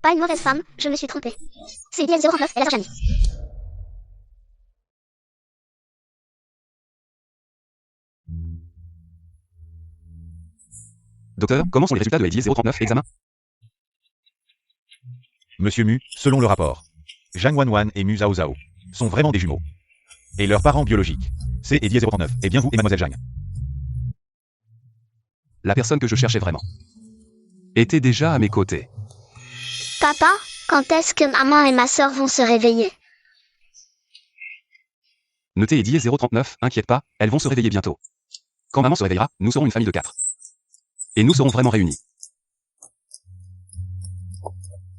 Speaker 4: Pas une mauvaise femme, je me suis trompée. C'est DS039 et la sœur Janie.
Speaker 5: Docteur, comment sont les résultats de LDS 039 examen?
Speaker 3: Monsieur Mu, selon le rapport, Zhang Wanwan et Mu Zhao Zhao sont vraiment des jumeaux. Et leurs parents biologiques, c'est Eddie 039, et bien vous et mademoiselle Zhang.
Speaker 5: La personne que je cherchais vraiment était déjà à mes côtés.
Speaker 4: Papa, quand est-ce que maman et ma sœur vont se réveiller?
Speaker 5: Notez Eddie 039, inquiète pas, elles vont se réveiller bientôt. Quand maman se réveillera, nous serons une famille de 4. Et nous serons vraiment réunis.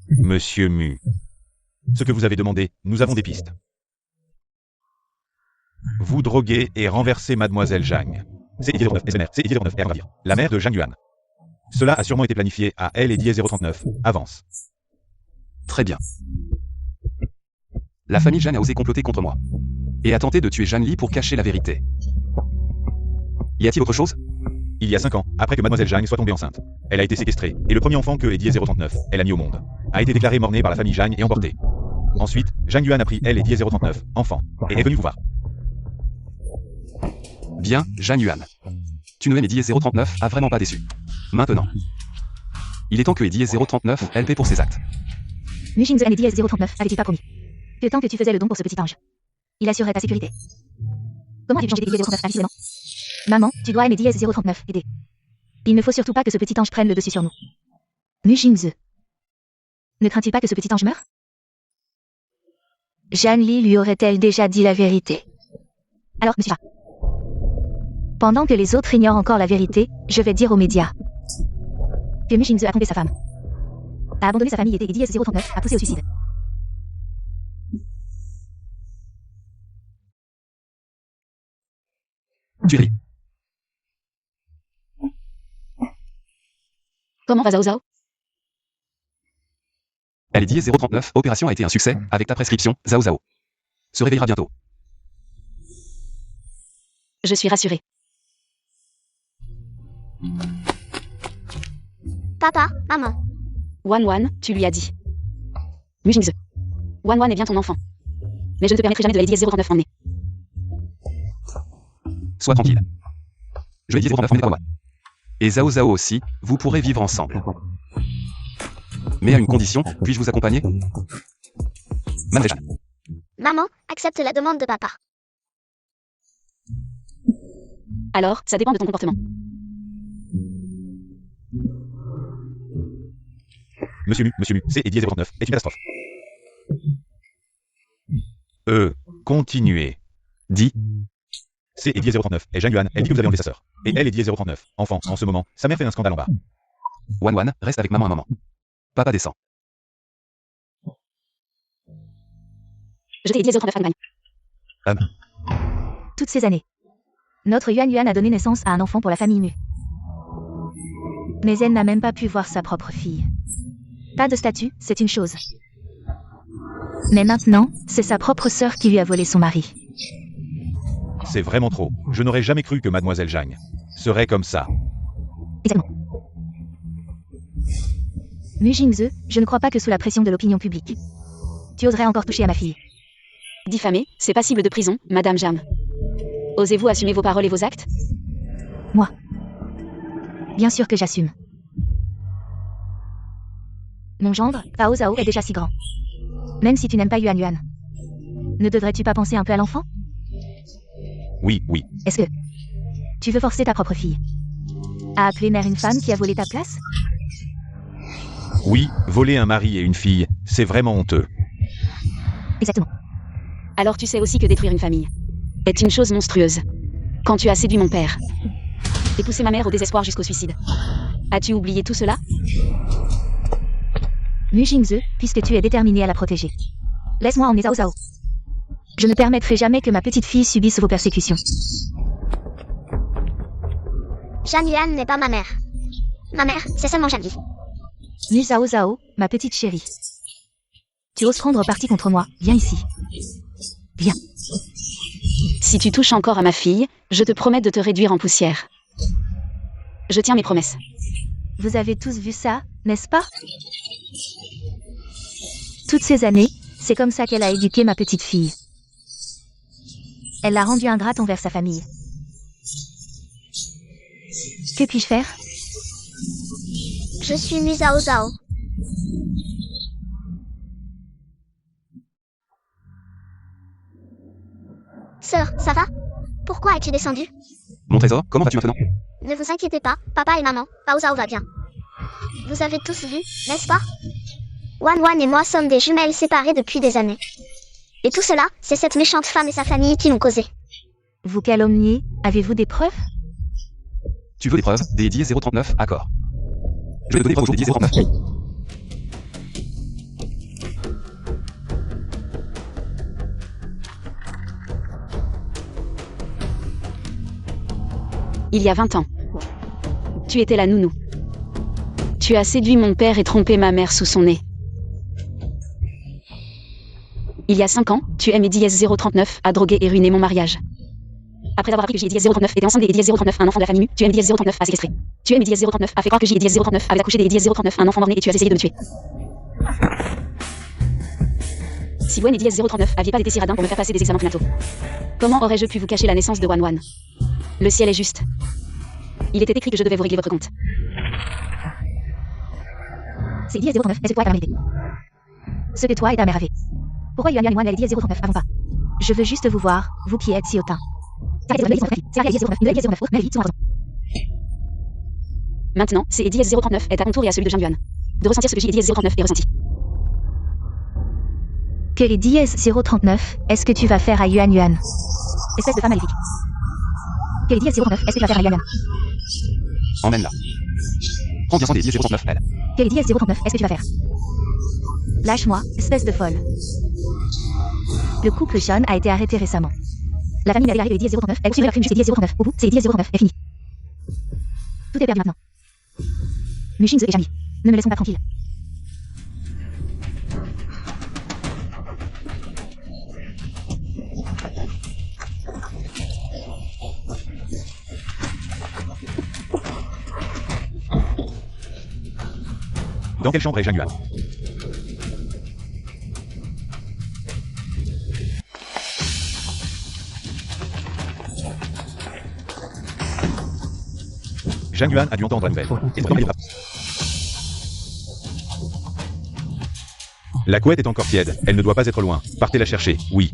Speaker 3: Monsieur Mu, ce que vous avez demandé, nous avons des pistes. Vous droguez et renversez mademoiselle Zhang. C'est Eddie 09, SNR, c'est Eddie 09, R, la mère de Zhang Yuan. Cela a sûrement été planifié à elle et Eddie 039. Avance.
Speaker 5: Très bien. La famille Jeanne a osé comploter contre moi. Et a tenté de tuer Jeanne Li pour cacher la vérité. Y a-t-il autre chose?
Speaker 3: Il y a 5 ans, après que mademoiselle Zhang soit tombée enceinte, elle a été séquestrée, et le premier enfant que Eddie 039, elle a mis au monde, a été déclaré mort-né par la famille Zhang et emporté. Ensuite, Zhang Yuan a pris elle et Eddie 039, enfant, et est venu vous voir.
Speaker 5: Bien, Jeanne Yuan. Tu ne m'aimes Eddie 039 a vraiment pas déçu. Maintenant. Il est temps que Eddie 039 elle paie pour ses actes.
Speaker 2: Mu Jingze et DS039 avait-il pas promis que tant que tu faisais le don pour ce petit ange, il assurerait ta sécurité? Comment as-tu changé DS039 invisiblement? Maman, tu dois aimer DS039, aider. Il ne faut surtout pas que ce petit ange prenne le dessus sur nous. Mu Jingze. Ne crains-tu pas que ce petit ange meure? Jeanne Li lui aurait-elle déjà dit la vérité? Alors, monsieur. Pendant que les autres ignorent encore la vérité, je vais dire aux médias que Mu Jingze a trompé sa femme, a abandonné sa famille et DS039 a poussé au suicide.
Speaker 5: Tuerie.
Speaker 1: Comment va Zhao Zhao?
Speaker 5: Elle est Eddie 039, opération a été un succès, avec ta prescription, Zhao Zhao. Se réveillera bientôt.
Speaker 1: Je suis rassurée.
Speaker 4: Papa, maman.
Speaker 1: Wan, tu lui as dit. Mu Jingze. Wan est bien ton enfant. Mais je ne te permettrai jamais de la Eddie 039 emmener.
Speaker 5: Sois tranquille. Je vais Eddie 039 emmener par moi. Et Zhao Zhao aussi, vous pourrez vivre ensemble. Mais à une condition, puis-je vous accompagner? Mademoiselle Jeanne.
Speaker 4: Maman, accepte la demande de papa.
Speaker 1: Alors, ça dépend de ton comportement.
Speaker 3: Monsieur Mu, c'est Eddie 039, est une catastrophe. Continuez.
Speaker 5: Dis.
Speaker 3: C'est Eddie 039, et Zhang Yuan, elle dit que vous avez enlevé sa sœur. Et elle est Eddie 039, enfant, en ce moment, sa mère fait un scandale en bas.
Speaker 5: Wan, reste avec maman un moment. Papa descend.
Speaker 1: Je t'ai Eddie 039 à Allemagne.
Speaker 2: Toutes ces années, notre Yuan a donné naissance à un enfant pour la famille Mu. Mais elle n'a même pas pu voir sa propre fille. Pas de statut, c'est une chose. Mais maintenant, c'est sa propre sœur qui lui a volé son mari.
Speaker 3: C'est vraiment trop. Je n'aurais jamais cru que mademoiselle Zhang serait comme ça.
Speaker 2: Exactement. Mu Jingze, je ne crois pas que sous la pression de l'opinion publique, tu oserais encore toucher à ma fille.
Speaker 1: Diffamé, c'est passible de prison, Madame Zhang. Osez-vous assumer vos paroles et vos actes?
Speaker 2: Moi. Bien sûr que j'assume. Mon gendre, Zhao Zhao, est déjà si grand. Même si tu n'aimes pas Yuan, ne devrais-tu pas penser un peu à l'enfant?
Speaker 3: Oui.
Speaker 2: Est-ce que tu veux forcer ta propre fille à appeler mère une femme qui a volé ta place?
Speaker 3: Oui, voler un mari et une fille, c'est vraiment honteux.
Speaker 2: Exactement.
Speaker 1: Alors tu sais aussi que détruire une famille est une chose monstrueuse. Quand tu as séduit mon père et poussé ma mère au désespoir jusqu'au suicide, as-tu oublié tout cela?
Speaker 2: Mu Jingze, puisque tu es déterminé à la protéger, laisse-moi emmener Zhao Zhao. Je ne permettrai jamais que ma petite fille subisse vos persécutions.
Speaker 4: Jeanne Yuan n'est pas ma mère. Ma mère, c'est seulement Jeanne Li.
Speaker 2: Mu Zhao Zhao, ma petite chérie. Tu oses prendre parti contre moi, viens ici. Viens.
Speaker 1: Si tu touches encore à ma fille, je te promets de te réduire en poussière. Je tiens mes promesses.
Speaker 2: Vous avez tous vu ça, n'est-ce pas? Toutes ces années, c'est comme ça qu'elle a éduqué ma petite fille. Elle l'a rendue ingrate envers sa famille. Que puis-je faire?
Speaker 4: Je suis Mu Zhao Zhao. Sœur, ça va? Pourquoi es-tu descendu?
Speaker 5: Mon trésor, comment vas-tu maintenant?
Speaker 4: Ne vous inquiétez pas, papa et maman, Bao Zhao va bien. Vous avez tous vu, n'est-ce pas? Wan Wan et moi sommes des jumelles séparées depuis des années. Et tout cela, c'est cette méchante femme et sa famille qui l'ont causé.
Speaker 2: Vous calomniez? Avez-vous des preuves?
Speaker 5: Tu veux des preuves? Des 039, accord. Je vais te donner preuve aujourd'hui, 039.
Speaker 1: Il y a 20 ans. Tu étais la nounou. Tu as séduit mon père et trompé ma mère sous son nez. Il y a 5 ans, tu aimes Eddie S039, a drogué et ruiné mon mariage. Après avoir appris que J. Eddie S039 était enceinte d'Eddie S039, un enfant de la famille, tu aimes Eddie S039, a séquestré. Tu aimes Eddie S039, a fait croire que J. Eddie S039 avait accouché d'Eddie S039, un enfant mort-né, et tu as essayé de me tuer. Si Wen et Eddie S039 aviez pas été si radins pour me faire passer des examens prénataux, comment aurais-je pu vous cacher la naissance de Wan Wan? Le ciel est juste. Il était écrit que je devais vous régler votre compte.
Speaker 2: C'est Eddie S039, est-ce que toi et ta mère mérité? Ce que toi et ta mère avez. Pourquoi Yuan Yuan et Wan et Eddie S039 avant pas? Je veux juste vous voir, vous qui êtes si hautain.
Speaker 1: Maintenant, c'est Eddie S039 est à ton tour et à celui de Jean Yuan de ressentir ce que J. Eddie S039 est ressenti.
Speaker 2: Que Eddie S039, est-ce que tu vas faire à Yuan Yuan? Espèce de femme maléfique. Que Eddie S039, est-ce que tu vas faire à Yuan Yuan?
Speaker 5: Emmène-la. Prends bien soin des 039, elle.
Speaker 2: Que Eddie S039, est-ce que tu vas faire? Lâche-moi, espèce de folle. Le couple Sean a été arrêté récemment. La famille avait arrivé Eddie S039, elle poursuivrait leur crime jusqu'à Eddie S039. Au bout, c'est Eddie S039, est fini. Tout est perdu maintenant. Mushinze et Jami, ne me laissons pas tranquille.
Speaker 3: Dans quelle chambre est Jean Yuan? Jean Yuan a dû entendre la nouvelle. Et pourtant, il est pas- La couette est encore tiède, elle ne doit pas être loin. Partez la chercher, oui.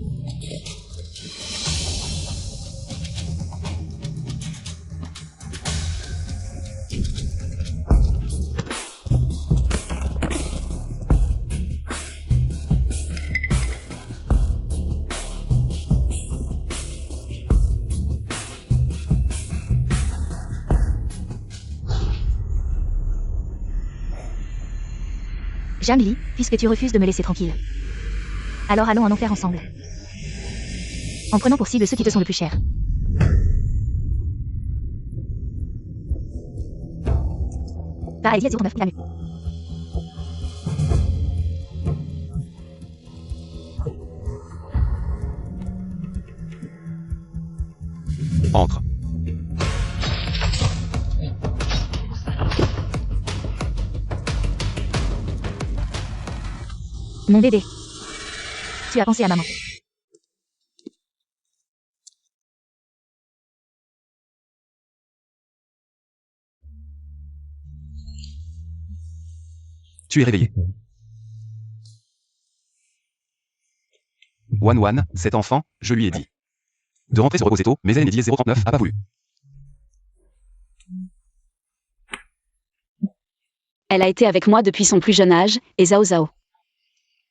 Speaker 2: Jamili, puisque tu refuses de me laisser tranquille. Alors allons en enfer ensemble. En prenant pour cible ceux qui te sont le plus chers. Par Eddie S039, il a mieux.
Speaker 3: Entre.
Speaker 2: Mon bébé. Tu as pensé à maman.
Speaker 5: Tu es réveillé. Wan Wan, cet enfant, je lui ai dit de rentrer se reposer tôt, mais elle, Eddie S039, a pas voulu.
Speaker 1: Elle a été avec moi depuis son plus jeune âge, et Zhao Zhao.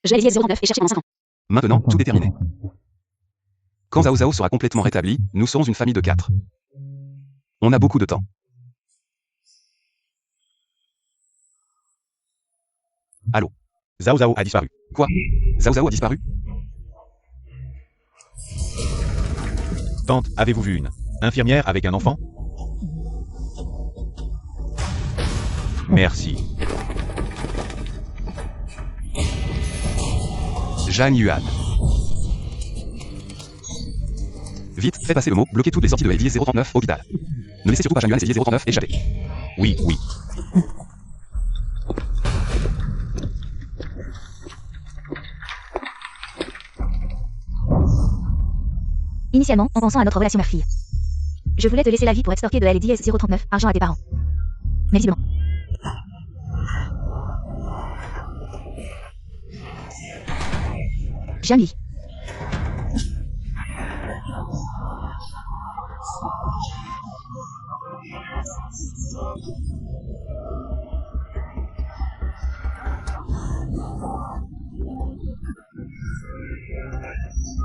Speaker 1: J'ai Eddie S039 et cherché pendant 5 ans.
Speaker 5: Maintenant, tout est terminé. Quand Zhao Zhao sera complètement rétabli, nous serons une famille de 4. On a beaucoup de temps. Allô?
Speaker 3: Zhao Zhao a disparu.
Speaker 5: Quoi? Zhao Zhao a disparu?
Speaker 3: Tante, avez-vous vu une infirmière avec un enfant? Merci.
Speaker 5: Jean Yuan. Vite, fais passer le mot, bloquez toutes les sorties de LDS 039, hôpital. Ne laissez surtout pas Jean-Yuan et 039 échapper.
Speaker 3: Oui, oui.
Speaker 2: Initialement, en pensant à notre relation mère-fille. Je voulais te laisser la vie pour extorquer de LDS 039 argent à tes parents. Mais visiblement. Jean-Louis.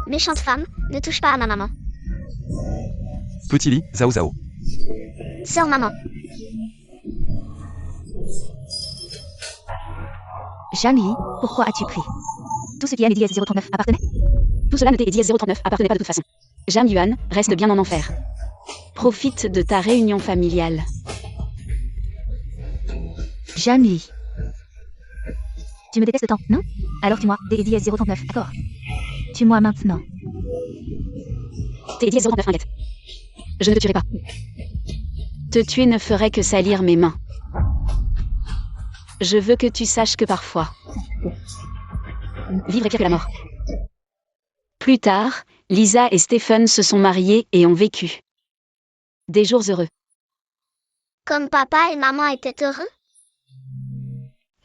Speaker 4: Méchante femme, ne touche pas à ma maman.
Speaker 5: Petit lit, Zao Zao.
Speaker 4: Sors maman.
Speaker 2: Jean-Louis, pourquoi as-tu pris tout ce qui est LDS 039 appartenait?
Speaker 1: Tout cela noté et Diez 039 appartenait pas de toute façon. Jean Yuan reste bien en enfer. Profite de ta réunion familiale.
Speaker 2: Jean-Louis. Tu me détestes tant, non? Alors tue-moi, DDS 039, d'accord? Tue-moi maintenant.
Speaker 1: T'es Diez 039, inquiète. Je ne te tuerai pas. Te tuer ne ferait que salir mes mains. Je veux que tu saches que parfois, vivre est pire que la mort. Plus tard, Lisa et Stephen se sont mariés et ont vécu des jours heureux.
Speaker 4: Comme papa et maman étaient heureux?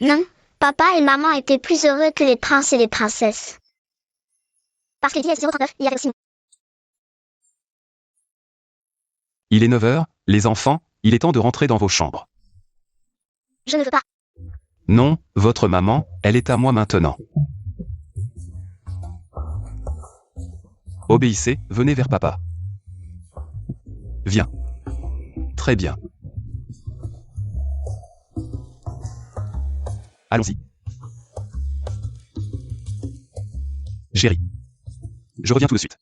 Speaker 4: Non, papa et maman étaient plus heureux que les princes et les princesses. Parce que LDS 039, il y avait aussi nous.
Speaker 5: Il est 9h, les enfants, il est temps de rentrer dans vos chambres.
Speaker 4: Je ne veux pas.
Speaker 5: Non, votre maman, elle est à moi maintenant. Obéissez, venez vers papa. Viens. Très bien. Allons-y. Chérie. Je reviens tout de suite.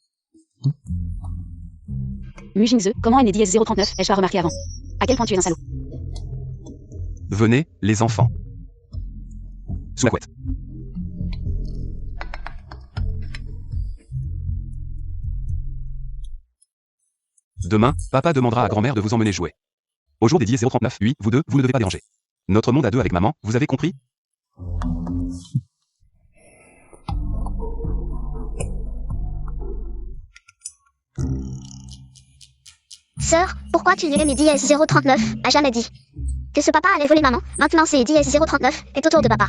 Speaker 1: Mujinze, comment est né Diez 039, ai-je pas remarqué avant? À quel point tu es un salaud?
Speaker 5: Venez, les enfants. Sous la couette. Demain, papa demandera à grand-mère de vous emmener jouer. Au jour des Diez 039, oui, vous deux, vous ne devez pas déranger. Notre monde à deux avec maman, vous avez compris?
Speaker 4: Sœur, pourquoi tu lirais mes Diez 039? A jamais dit que ce papa allait voler maman. Maintenant c'est Diez 039 est autour de papa.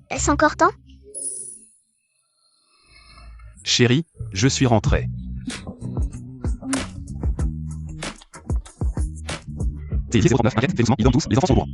Speaker 4: Est-ce encore temps?
Speaker 5: Chérie, je suis rentré. C'est Diez 039, inquiète, fais doucement, ils dorment tous, les enfants sont au courant.